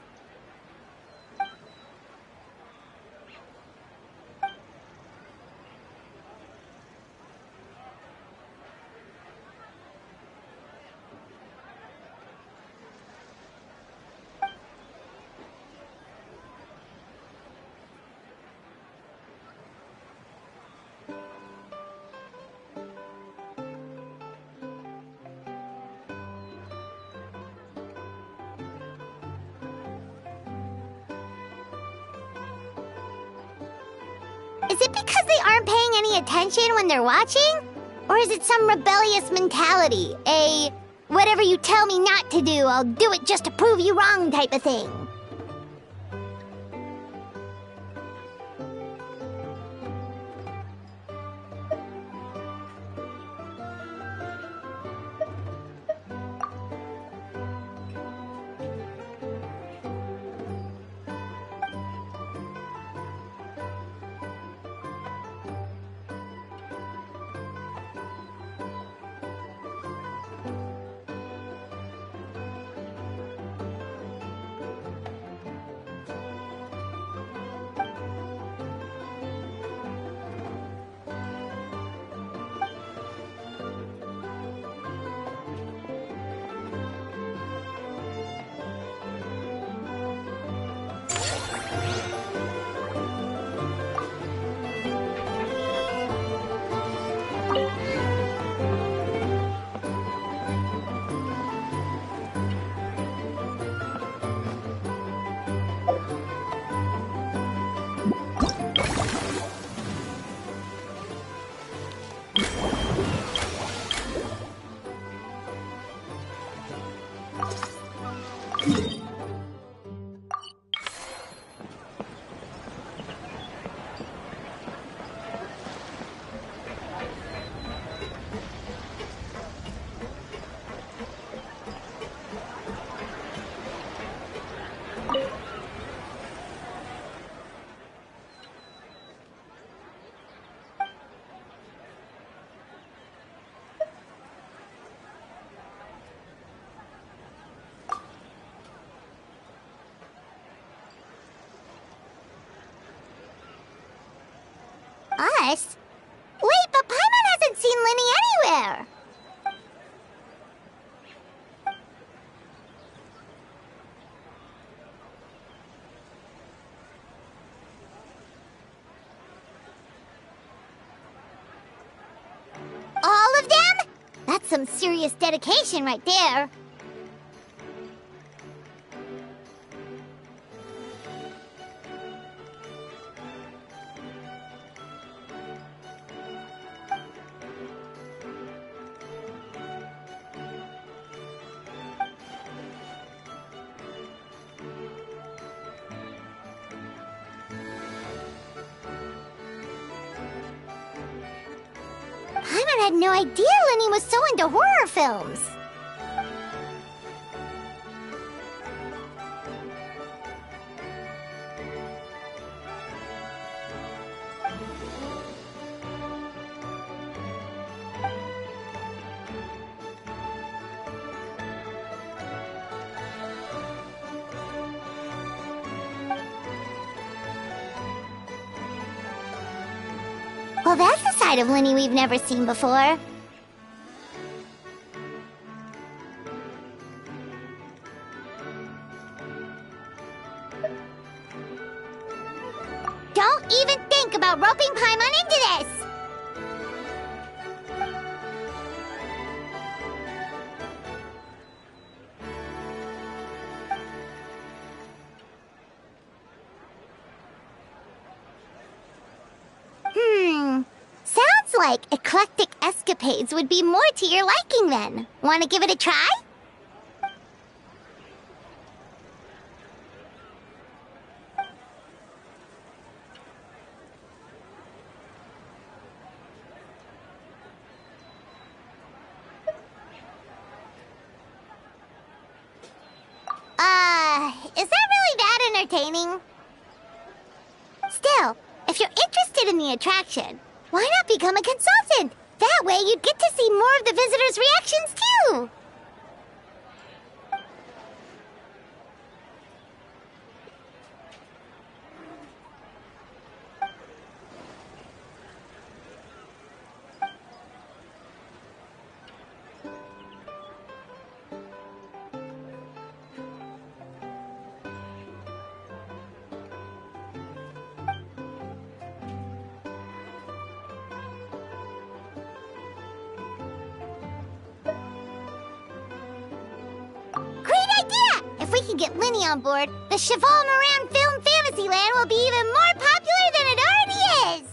Is it because they aren't paying any attention when they're watching? Or is it some rebellious mentality? A whatever you tell me not to do, I'll do it just to prove you wrong type of thing? Us? Wait, but Paimon hasn't seen Linny anywhere! All of them? That's some serious dedication right there. Paimon had no idea Linny was so into horror films. Well, that's a side of Linny we've never seen before. Don't even think about roping Paimon into this! like eclectic escapades would be more to your liking then. Want to give it a try? Is that really that entertaining? Still, if you're interested in the attraction, why not become a consultant? That way you'd get to see more of the visitors' reactions too. If we can get Linny on board, the Cheval Moran Film Fantasyland will be even more popular than it already is!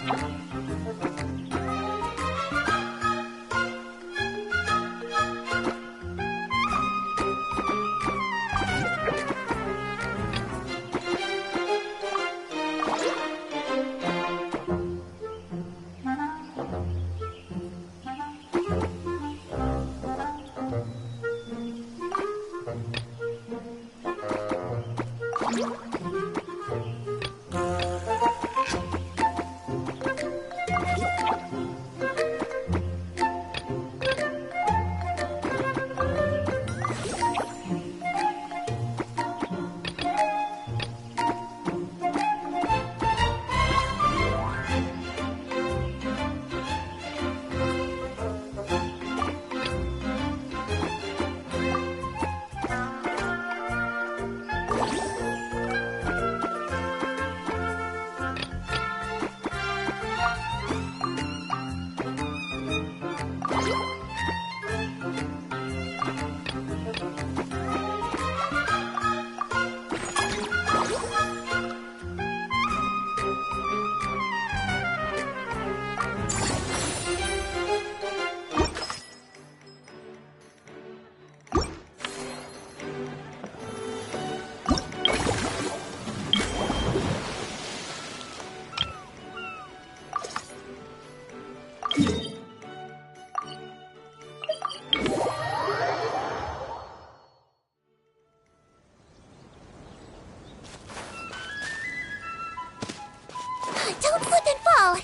Don't slip and fall!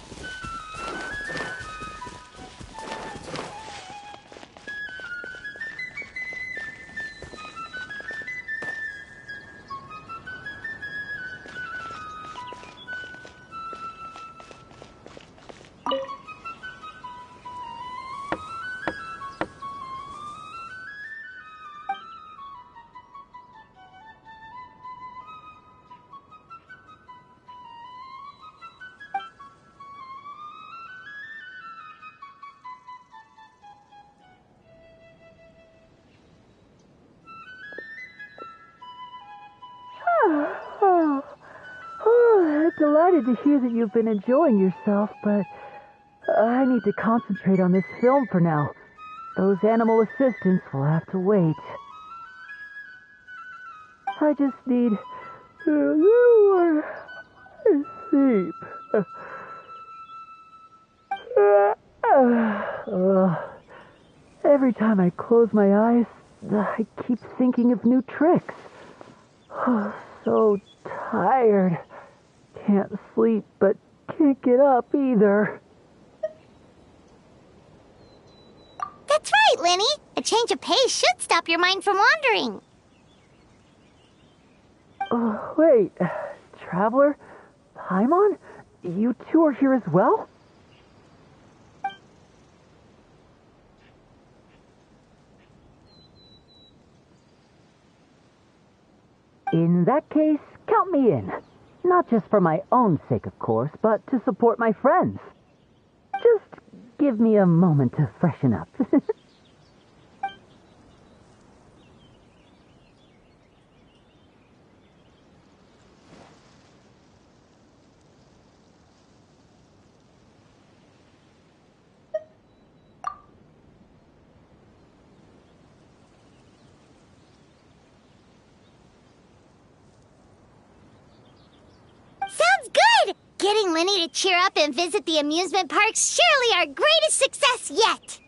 Delighted to hear that you've been enjoying yourself, but I need to concentrate on this film for now. Those animal assistants will have to wait. I just need a little more sleep. Every time I close my eyes, I keep thinking of new tricks. So tired. Can't sleep, but can't get up either. That's right, Lenny. A change of pace should stop your mind from wandering. Wait, Traveler? Paimon? You two are here as well? In that case, count me in. Not just for my own sake, of course, but to support my friends. Just give me a moment to freshen up. Sounds good! Getting Lenny to cheer up and visit the amusement park's surely our greatest success yet!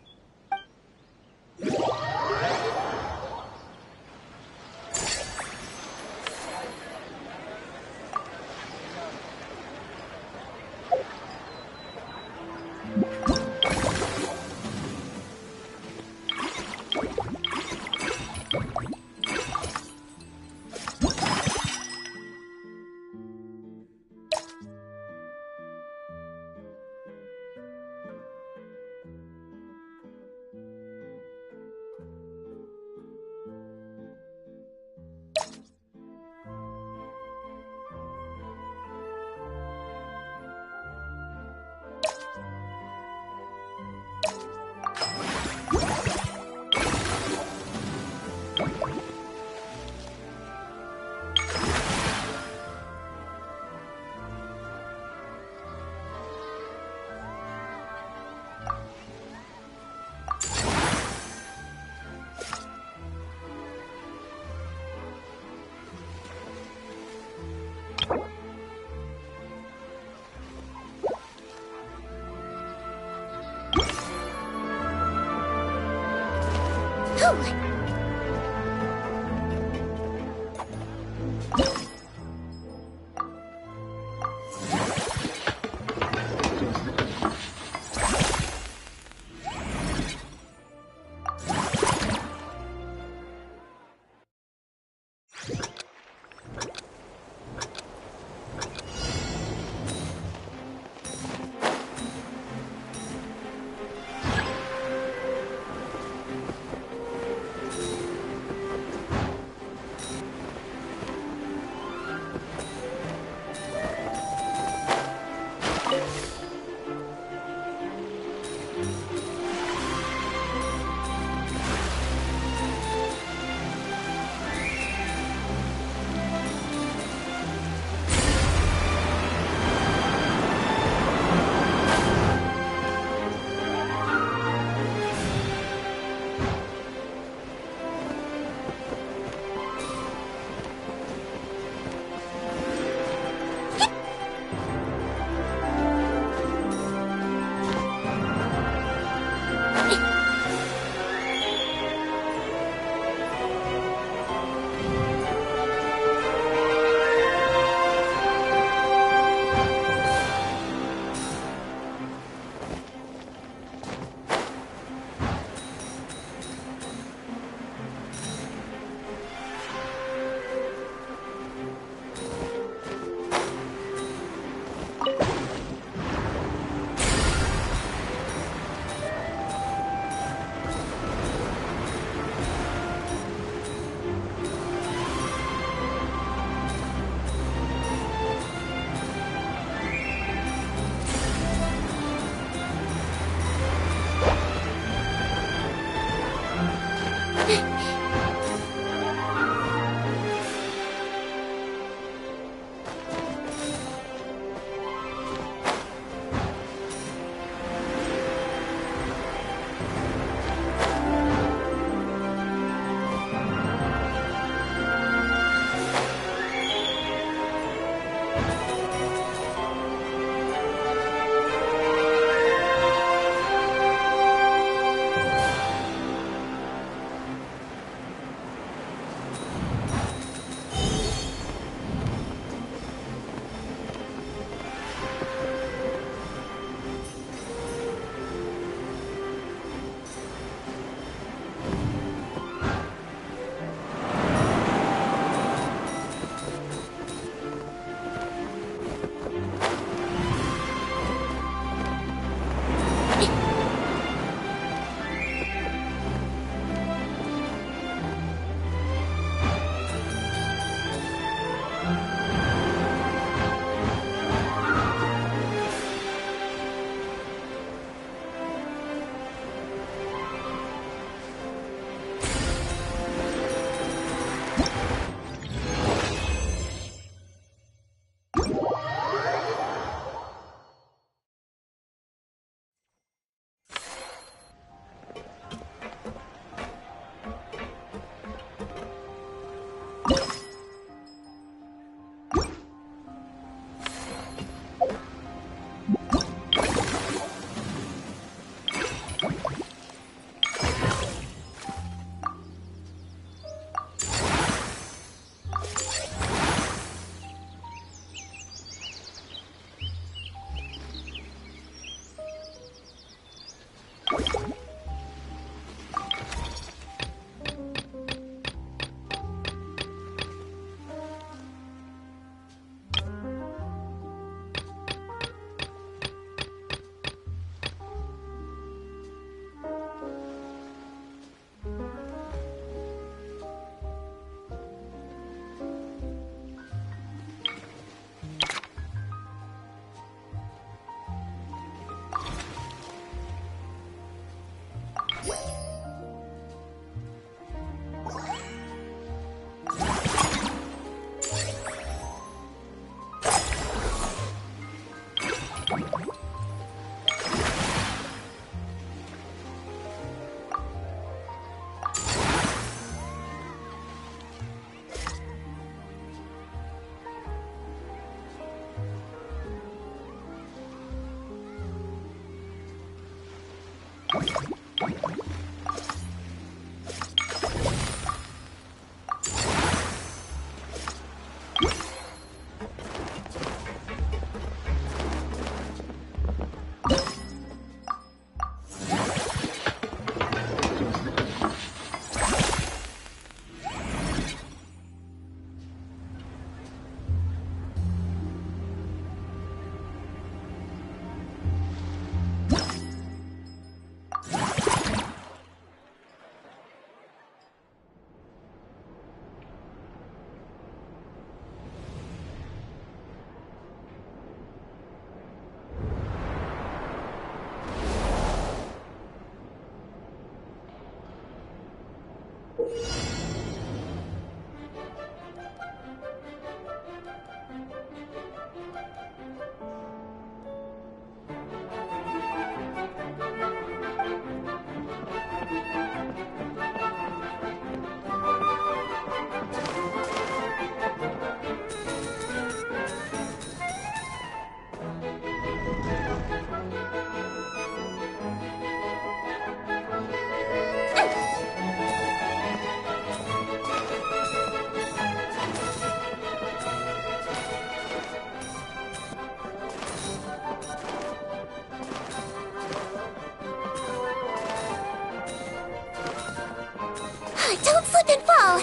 Don't slip and fall!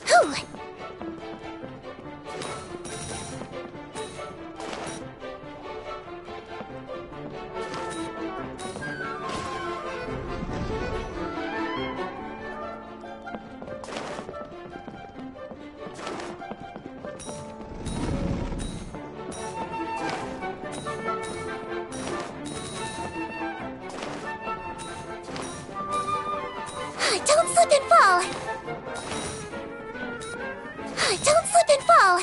Whew. Don't slip and fall! Don't slip and fall!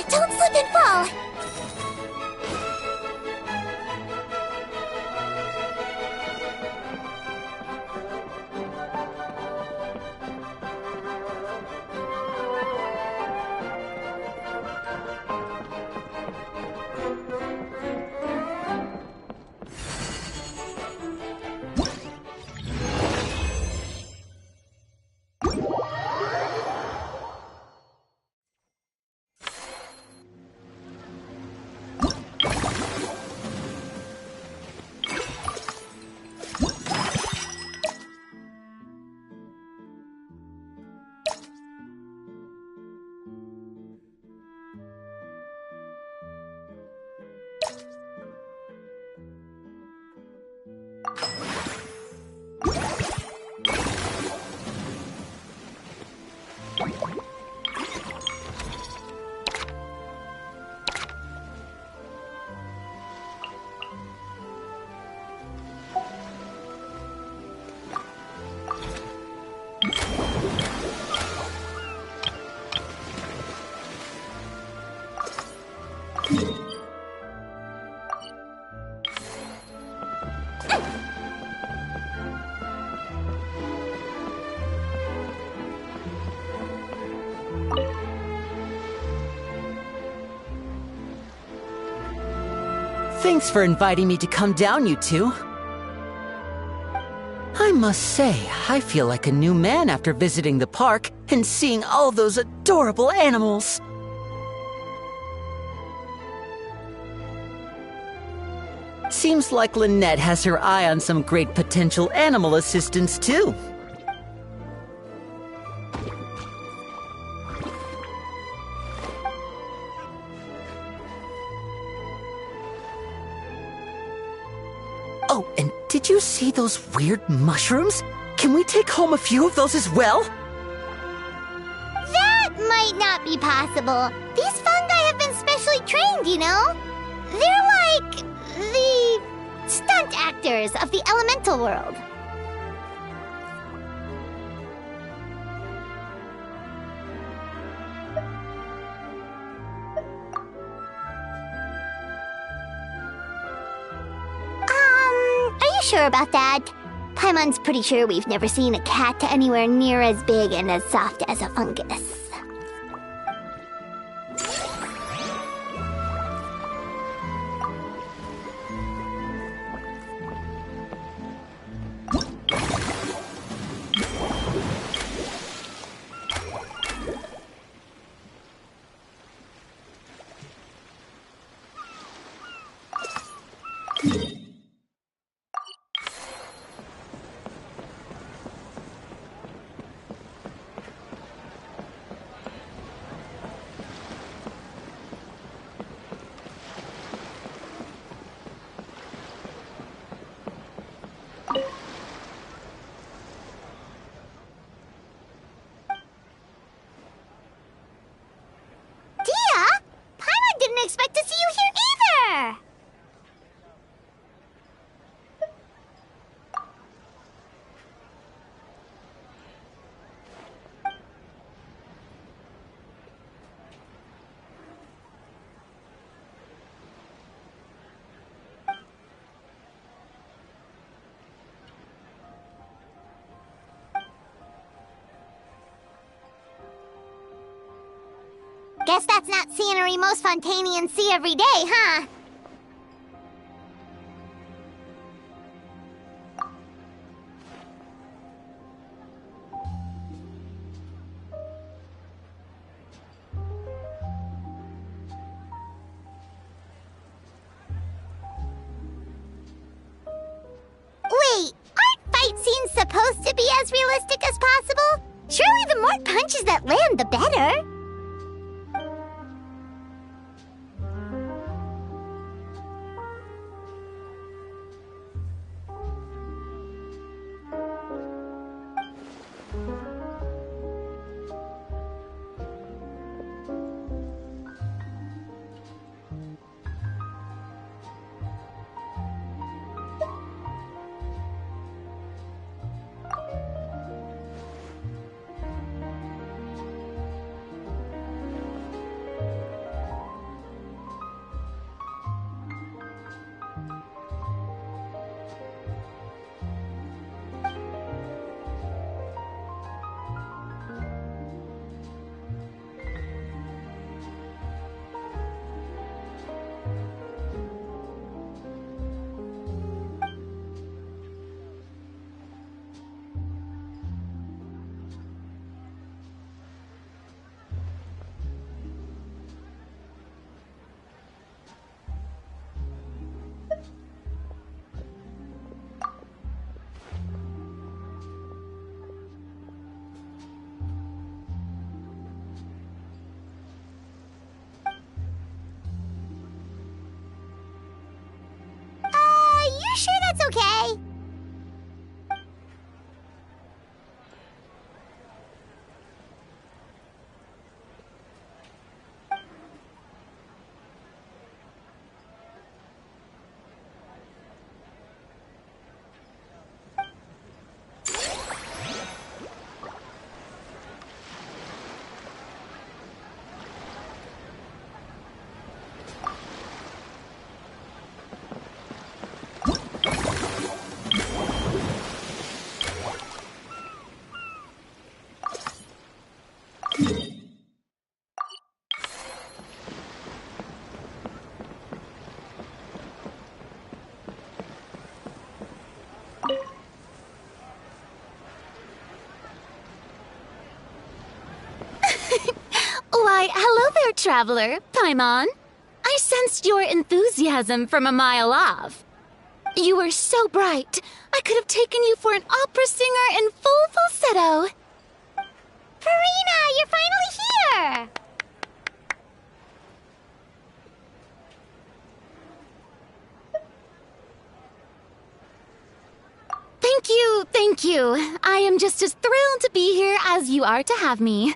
Don't slip and fall! Thanks for inviting me to come down, you two. I must say, I feel like a new man after visiting the park and seeing all those adorable animals. Seems like Lynette has her eye on some great potential animal assistants, too. Oh, and did you see those weird mushrooms? Can we take home a few of those as well? That might not be possible. These fungi have been specially trained, you know? They're like the stunt actors of the elemental world. Are you sure about that? Paimon's pretty sure we've never seen a cat anywhere near as big and as soft as a fungus. Guess that's not scenery most Fontanians see every day, huh? Wait, aren't fight scenes supposed to be as realistic as possible? Surely the more punches that land, the better. You sure that's okay? Why, hello there, traveler. Paimon. I sensed your enthusiasm from a mile off. You were so bright, I could have taken you for an opera singer in full falsetto. Farina, you're finally here! Thank you. I am just as thrilled to be here as you are to have me.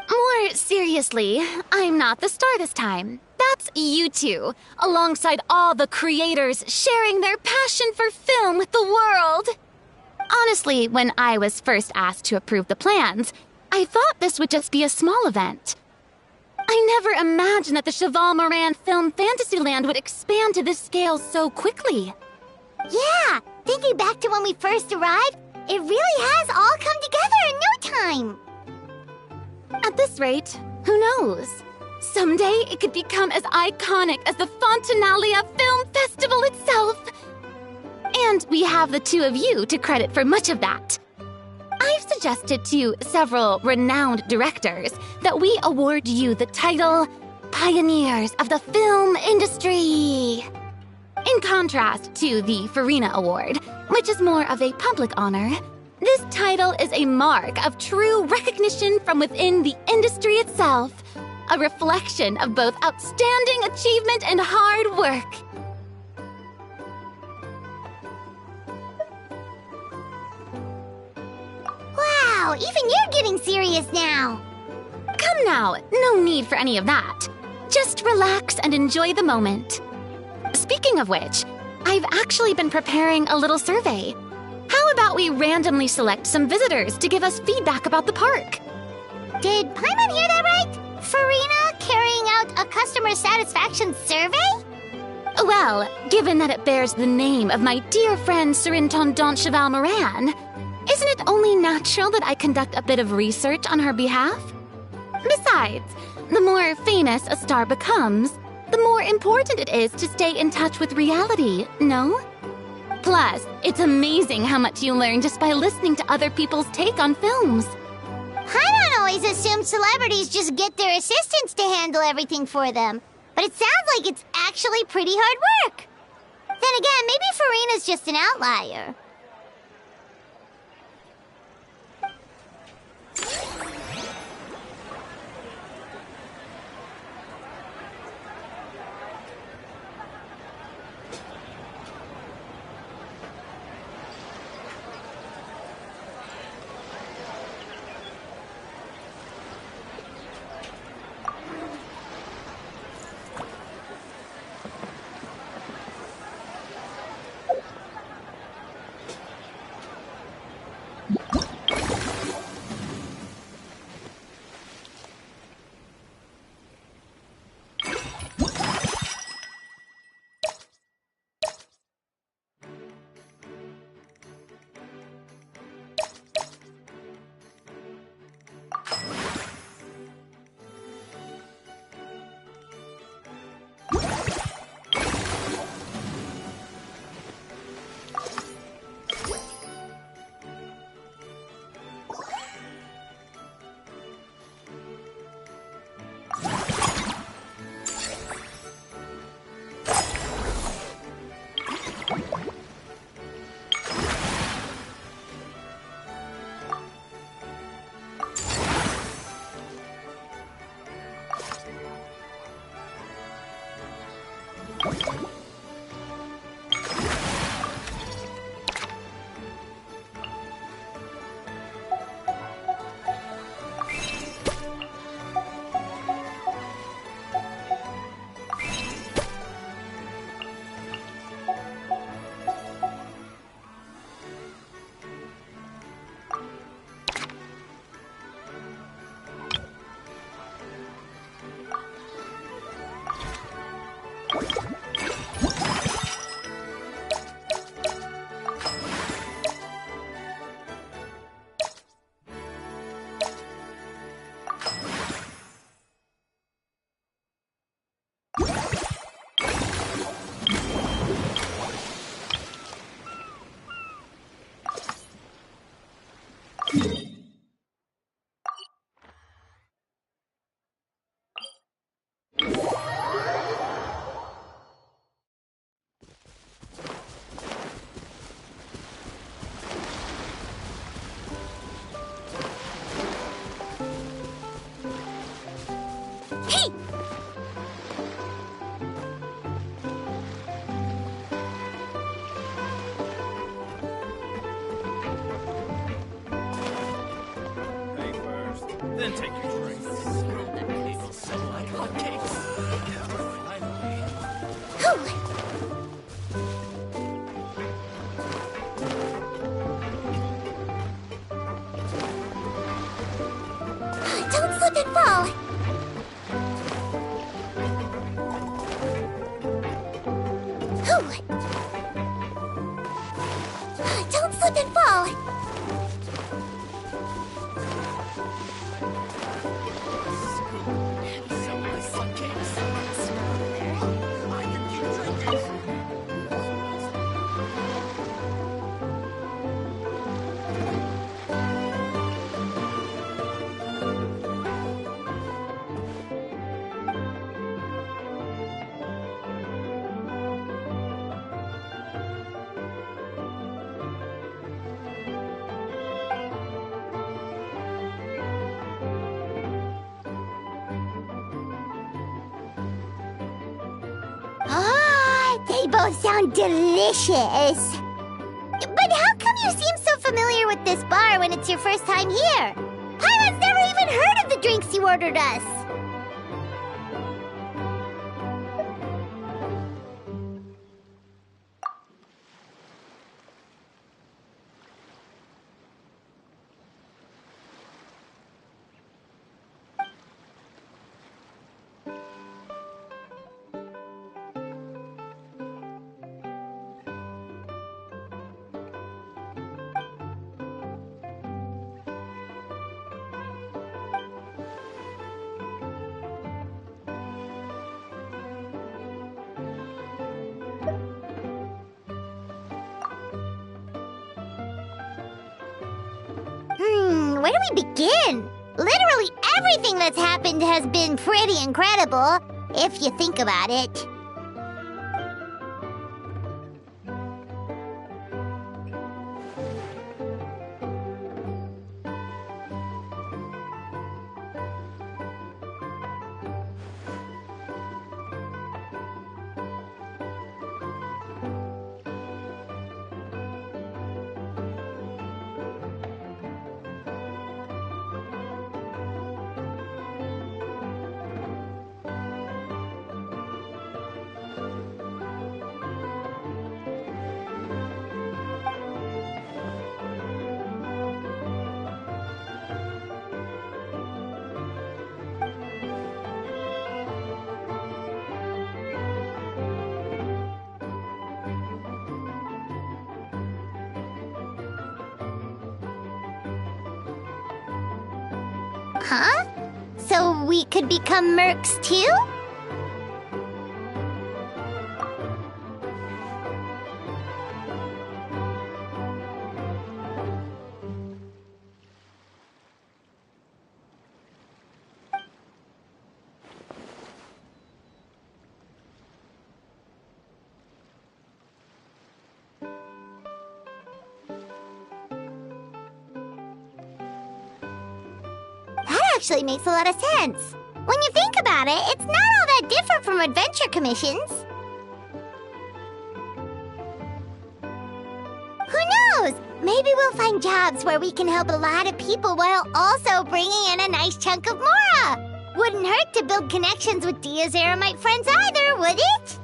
More seriously, I'm not the star this time. That's you two, alongside all the creators sharing their passion for film with the world. Honestly, when I was first asked to approve the plans, I thought this would just be a small event. I never imagined that the Cheval Moran Film Fantasyland would expand to this scale so quickly. Yeah, thinking back to when we first arrived, it really has all come together in no time. At this rate, who knows? Someday it could become as iconic as the Fontanalia Film Festival itself. And we have the two of you to credit for much of that. I've suggested to several renowned directors that we award you the title Pioneers of the Film Industry. In contrast to the Farina Award, which is more of a public honor, this title is a mark of true recognition from within the industry itself, a reflection of both outstanding achievement and hard work. Wow, even you're getting serious now. Come now, no need for any of that. Just relax and enjoy the moment. Speaking of which, I've actually been preparing a little survey. How about we randomly select some visitors to give us feedback about the park? Did Paimon hear that right? Farina carrying out a customer satisfaction survey? Well, given that it bears the name of my dear friend Surintendant Cheval Moran, isn't it only natural that I conduct a bit of research on her behalf? Besides, the more famous a star becomes, the more important it is to stay in touch with reality, no? Plus, it's amazing how much you learn just by listening to other people's take on films. I don't always assume celebrities just get their assistants to handle everything for them. But it sounds like it's actually pretty hard work. Then again, maybe Farina's just an outlier. Then take your drink. It'll sell like hotcakes. Don't slip and fall. Don't slip and fall. They both sound delicious. But how come you seem so familiar with this bar when it's your first time here? Paimon's never even heard of the drinks you ordered us. Man, where do we begin? Literally everything that's happened has been pretty incredible, if you think about it. Huh? So we could become mercs too? Actually makes a lot of sense. When you think about it, it's not all that different from adventure commissions. Who knows? Maybe we'll find jobs where we can help a lot of people while also bringing in a nice chunk of Mora. Wouldn't hurt to build connections with Dia's Eremite friends either, would it?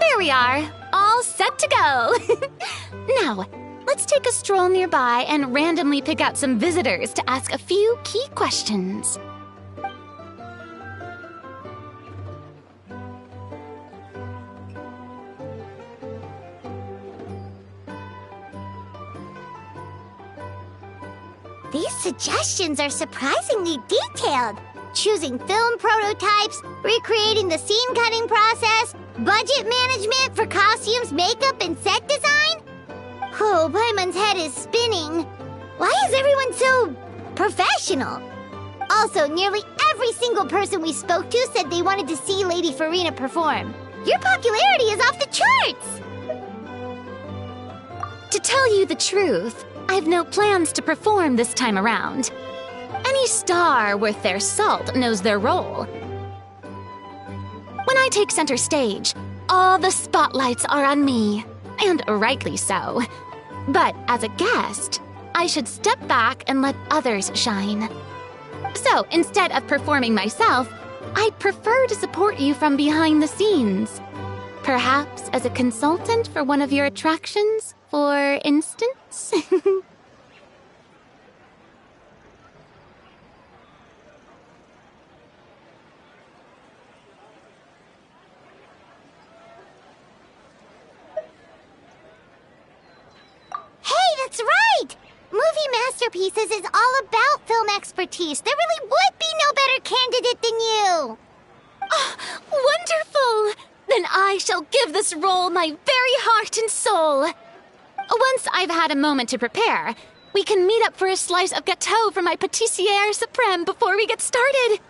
There we are, all set to go. Now, let's take a stroll nearby and randomly pick out some visitors to ask a few key questions. These suggestions are surprisingly detailed. Choosing film prototypes, recreating the scene cutting process, budget management for costumes, makeup, and set design? Oh, Paimon's head is spinning. Why is everyone so professional? Also, nearly every single person we spoke to said they wanted to see Lady Farina perform. Your popularity is off the charts! To tell you the truth, I've no plans to perform this time around. Any star worth their salt knows their role. When I take center stage, all the spotlights are on me, and rightly so. But as a guest, I should step back and let others shine. So instead of performing myself, I'd prefer to support you from behind the scenes. Perhaps as a consultant for one of your attractions, for instance? That's right! Movie Masterpieces is all about film expertise. There really would be no better candidate than you! Oh, wonderful! Then I shall give this role my very heart and soul. Once I've had a moment to prepare, we can meet up for a slice of gâteau from my pâtissière suprême before we get started.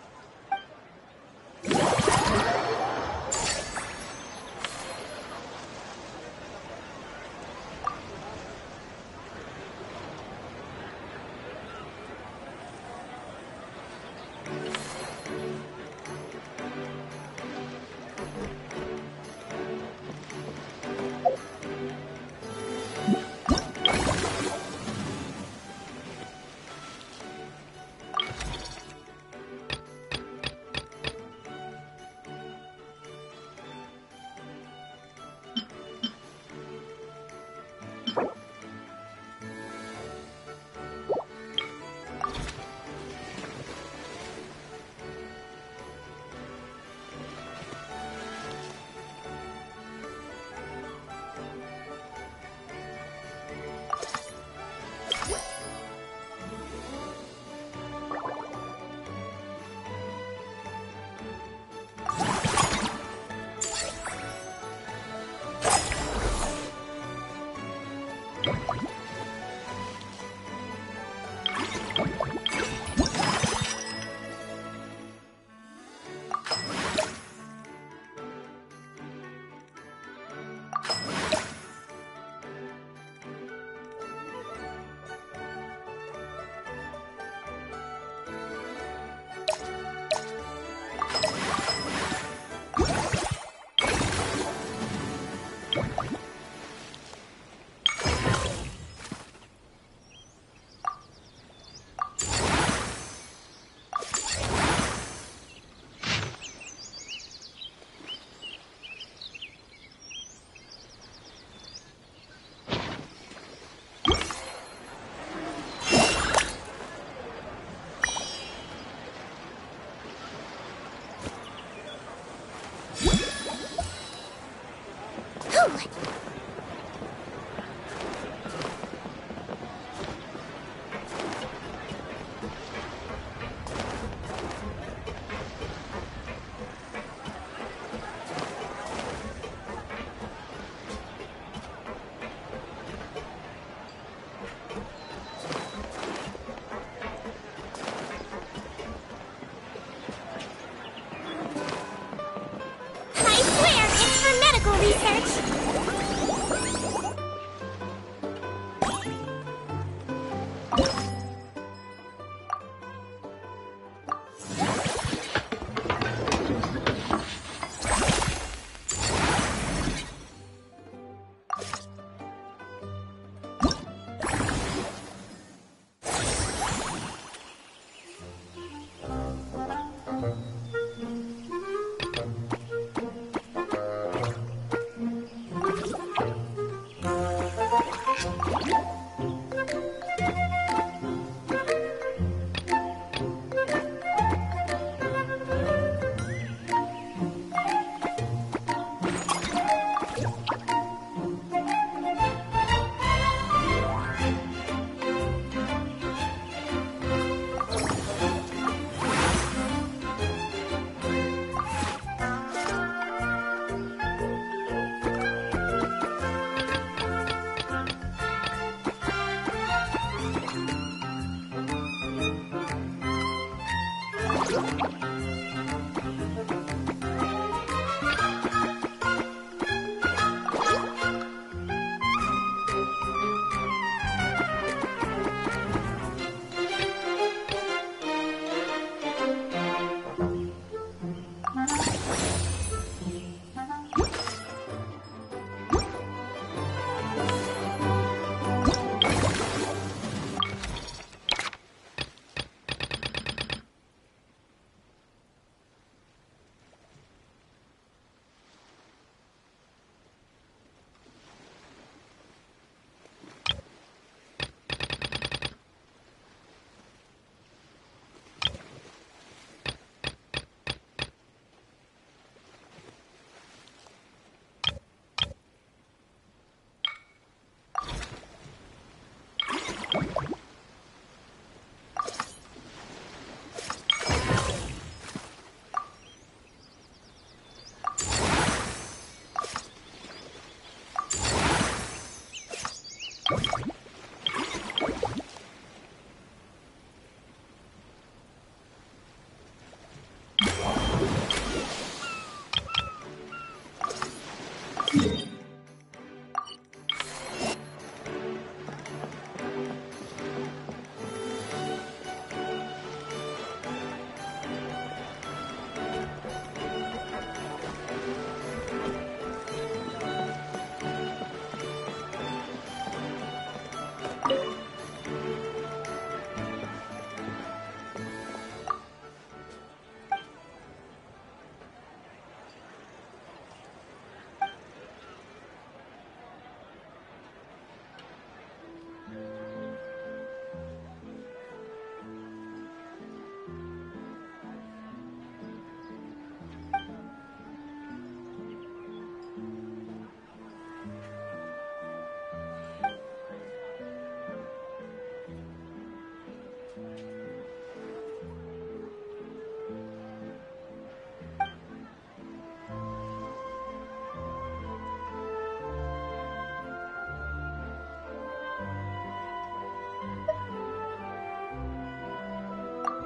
I swear, it's for medical research!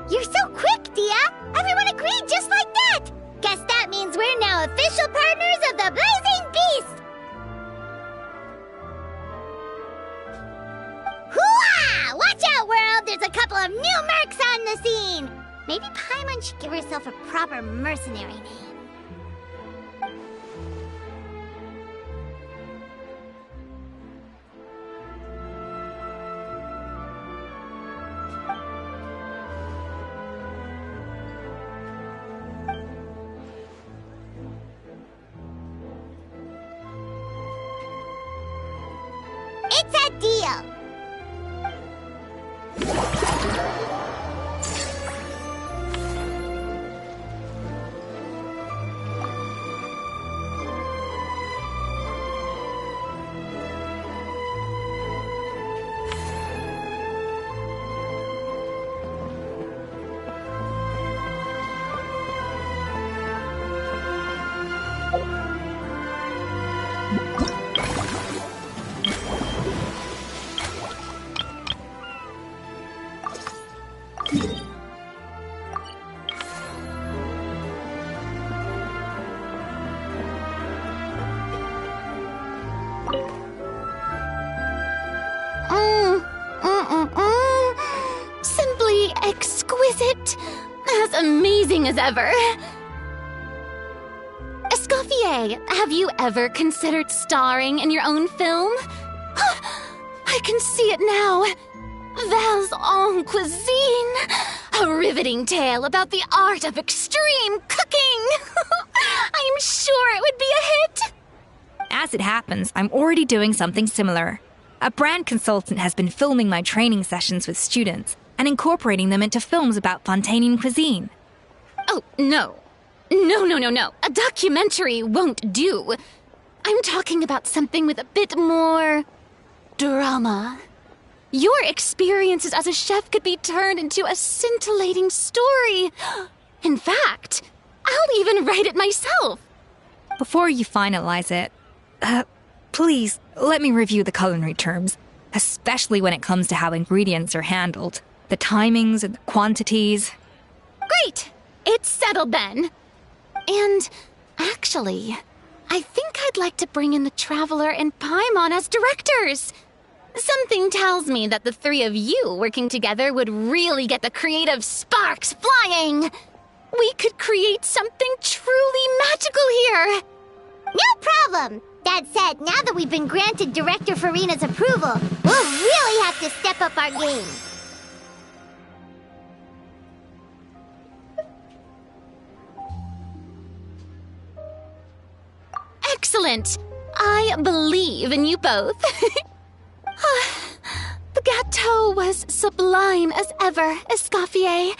You're so quick, Dia! Everyone agreed just like that! Guess that means we're now official partners of the Blazing Beast! Hooah! Watch out, world! There's a couple of new mercs on the scene! Maybe Paimon should give herself a proper mercenary name. It's a deal! Simply exquisite. As amazing as ever. Escoffier, have you ever considered starring in your own film? I can see it now. Val's en cuisine. A riveting tale about the art of extreme cooking. I'm sure it would be a hit. As it happens, I'm already doing something similar. A brand consultant has been filming my training sessions with students and incorporating them into films about Fontainian cuisine. Oh, no. No. A documentary won't do. I'm talking about something with a bit more drama. Your experiences as a chef could be turned into a scintillating story. In fact, I'll even write it myself. Before you finalize it, please let me review the culinary terms, especially when it comes to how ingredients are handled, the timings and the quantities. Great! It's settled then. And actually, I think I'd like to bring in the Traveler and Paimon as directors. Something tells me that the three of you working together would really get the creative sparks flying. We could create something truly magical here. No problem. That said, now that we've been granted Director Farina's approval, we'll really have to step up our game. Excellent. I believe in you both. The gâteau was sublime as ever, Escoffier.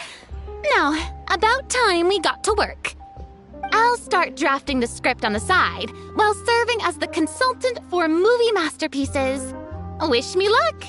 Now, about time we got to work. I'll start drafting the script on the side while serving as the consultant for movie masterpieces. Wish me luck.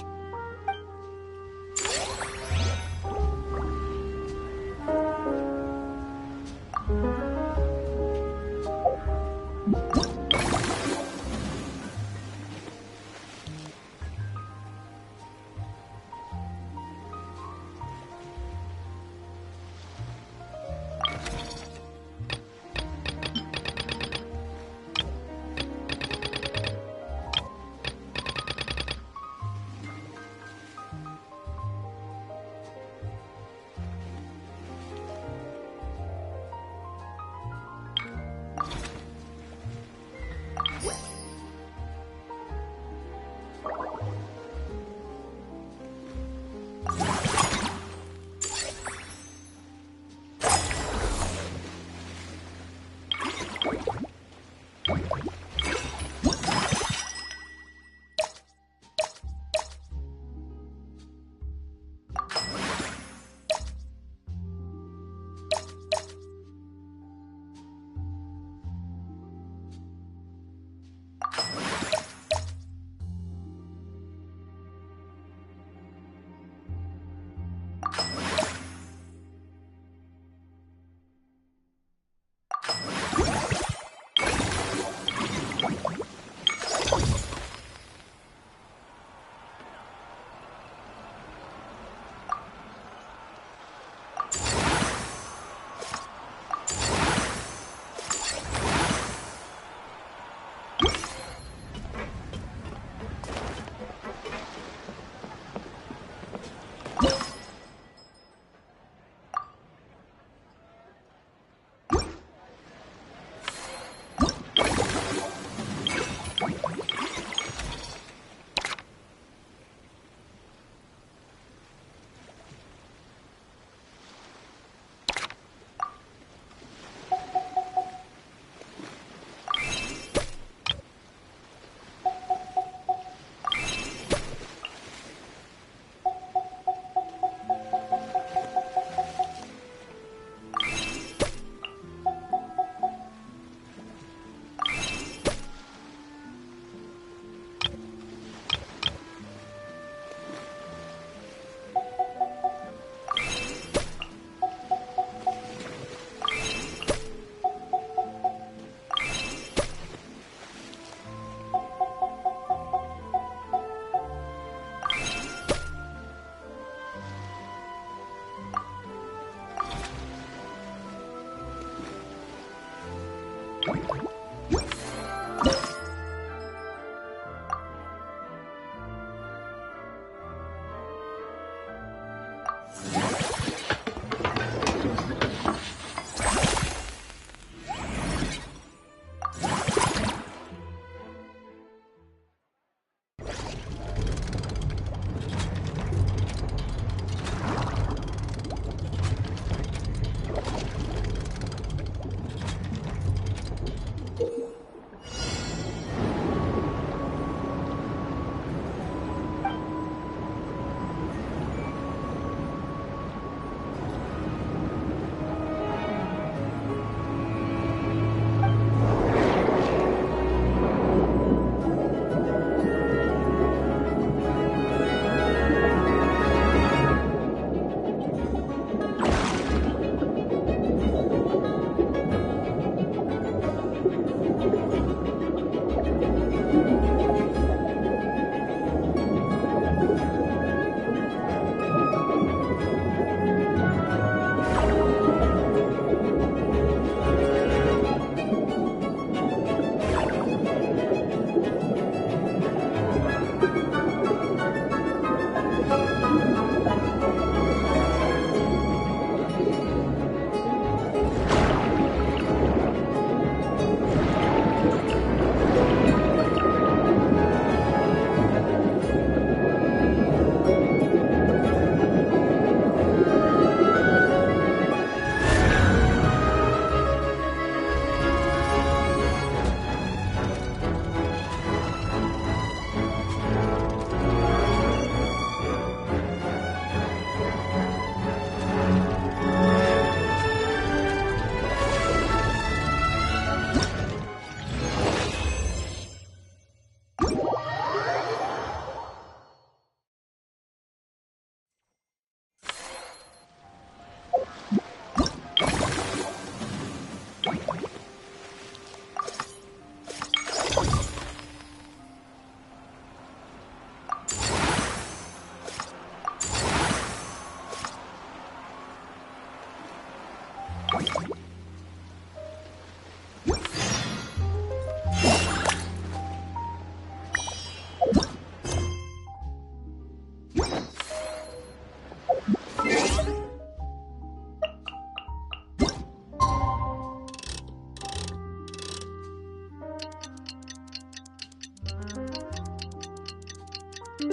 Now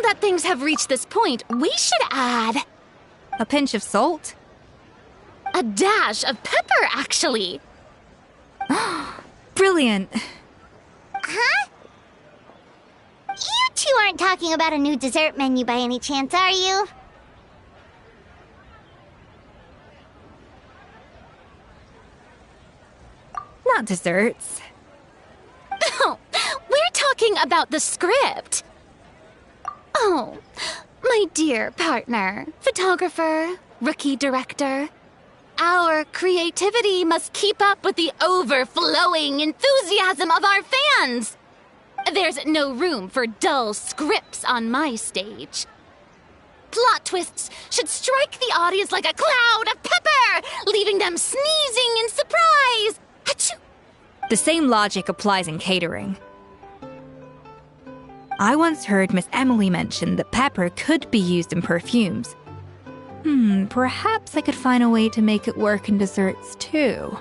that things have reached this point, we should add a pinch of salt. A dash of pepper, actually. Brilliant. Huh? You two aren't talking about a new dessert menu by any chance, are you? Not desserts. Oh, we're talking about the script. Oh, my dear partner, photographer, rookie director. Our creativity must keep up with the overflowing enthusiasm of our fans. There's no room for dull scripts on my stage. Plot twists should strike the audience like a cloud of pepper, leaving them sneezing in surprise. Achoo! The same logic applies in catering. I once heard Miss Emily mention that pepper could be used in perfumes. Perhaps I could find a way to make it work in desserts too.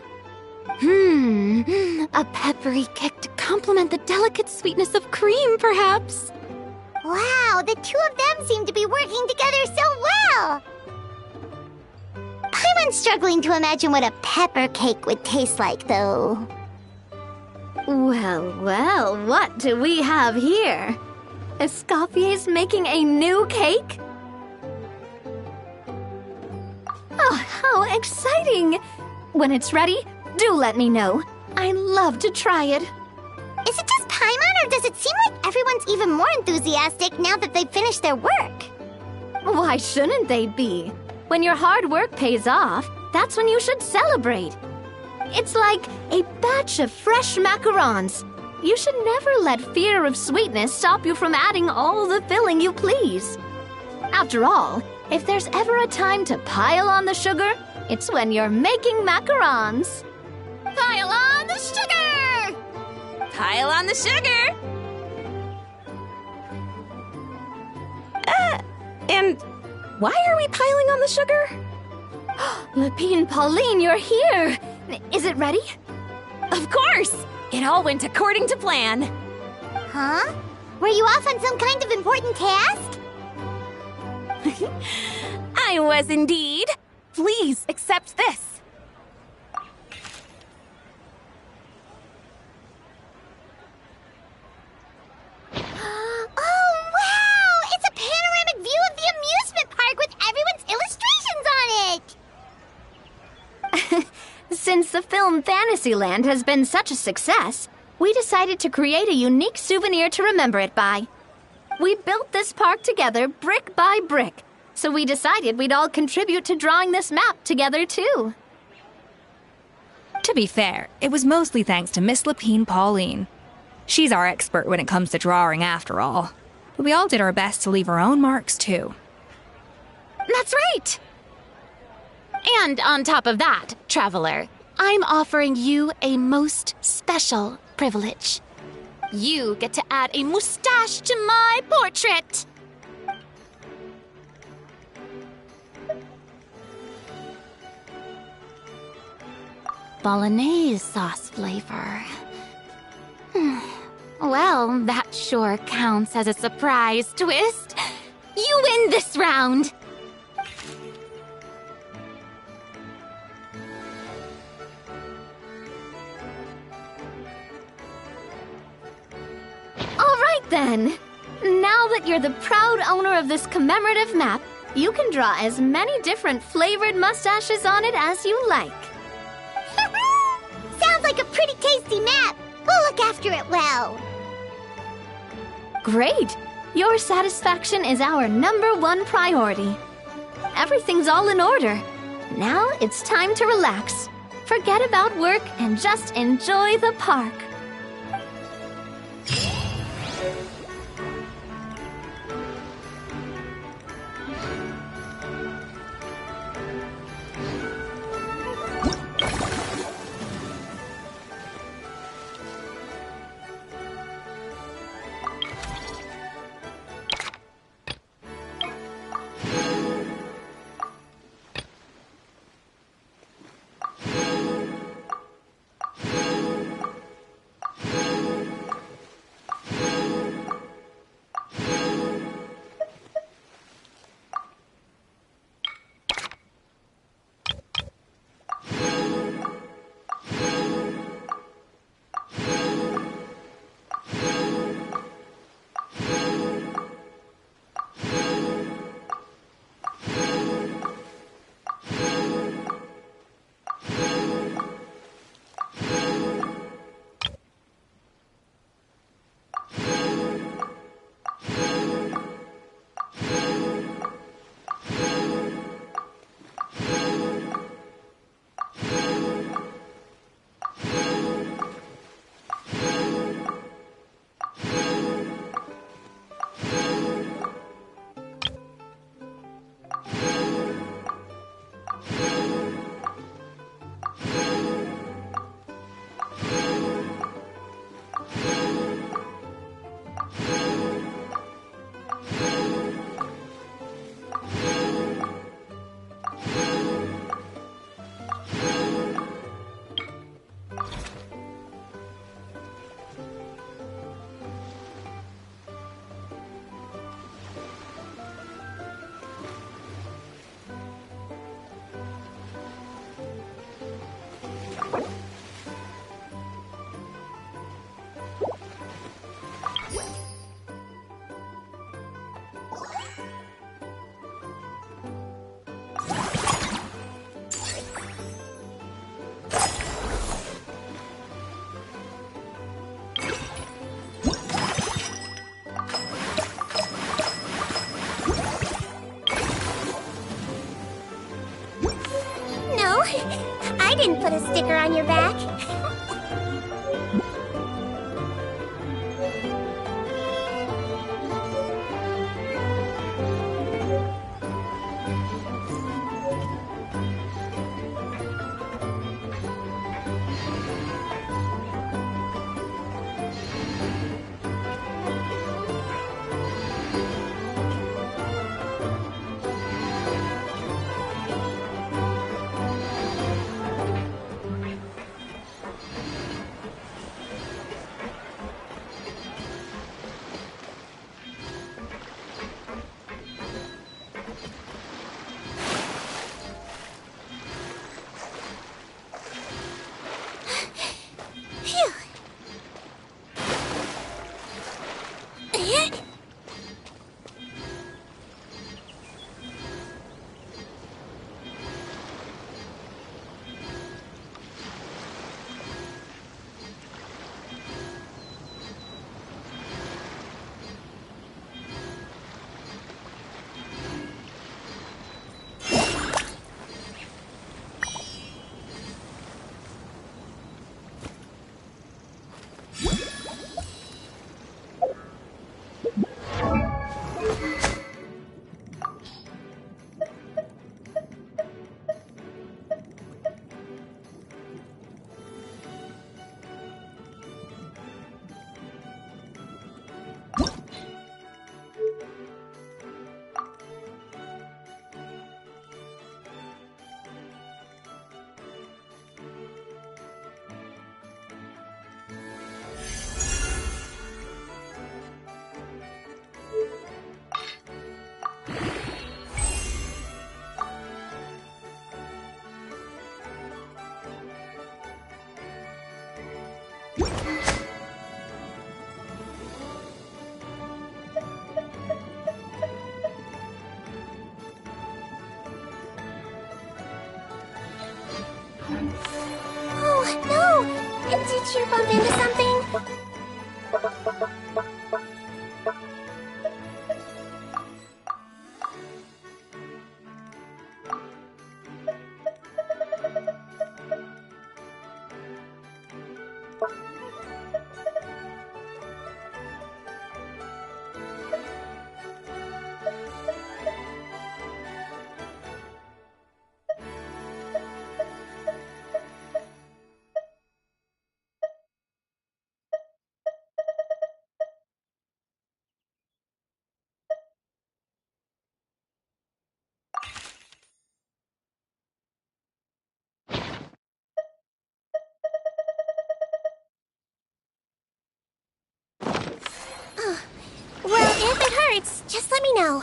A peppery kick to complement the delicate sweetness of cream, perhaps. Wow, the two of them seem to be working together so well. I'm struggling to imagine what a pepper cake would taste like, though. Well, well, what do we have here? Escoffier's making a new cake? Oh, how exciting! When it's ready, do let me know. I'd love to try it. Is it just Paimon, or does it seem like everyone's even more enthusiastic now that they've finished their work? Why shouldn't they be? When your hard work pays off, that's when you should celebrate. It's like a batch of fresh macarons. You should never let fear of sweetness stop you from adding all the filling you please. After all, if there's ever a time to pile on the sugar, it's when you're making macarons. Pile on the sugar! Pile on the sugar! And why are we piling on the sugar? Lapine Pauline, you're here! Is it ready? Of course! It all went according to plan. Huh? Were you off on some kind of important task? I was indeed. Please accept this. Oh, wow! It's a panoramic view of the amusement park with everyone's illustrations on it! Since the film Fantasyland has been such a success, we decided to create a unique souvenir to remember it by. We built this park together brick by brick, so we decided we'd all contribute to drawing this map together too. To be fair, it was mostly thanks to Miss Lapine Pauline. She's our expert when it comes to drawing after all. But we all did our best to leave our own marks too. That's right! And on top of that, Traveler, I'm offering you a most special privilege. You get to add a mustache to my portrait! Bolognese sauce flavor. Well, that sure counts as a surprise twist. You win this round! All right then! Now that you're the proud owner of this commemorative map, you can draw as many different flavored mustaches on it as you like. Sounds like a pretty tasty map. We'll look after it well. Great! Your satisfaction is our #1 priority. Everything's all in order. Now it's time to relax. Forget about work and just enjoy the park. didn't put a sticker on your back. Did you bump into something? Well, if it hurts, just let me know.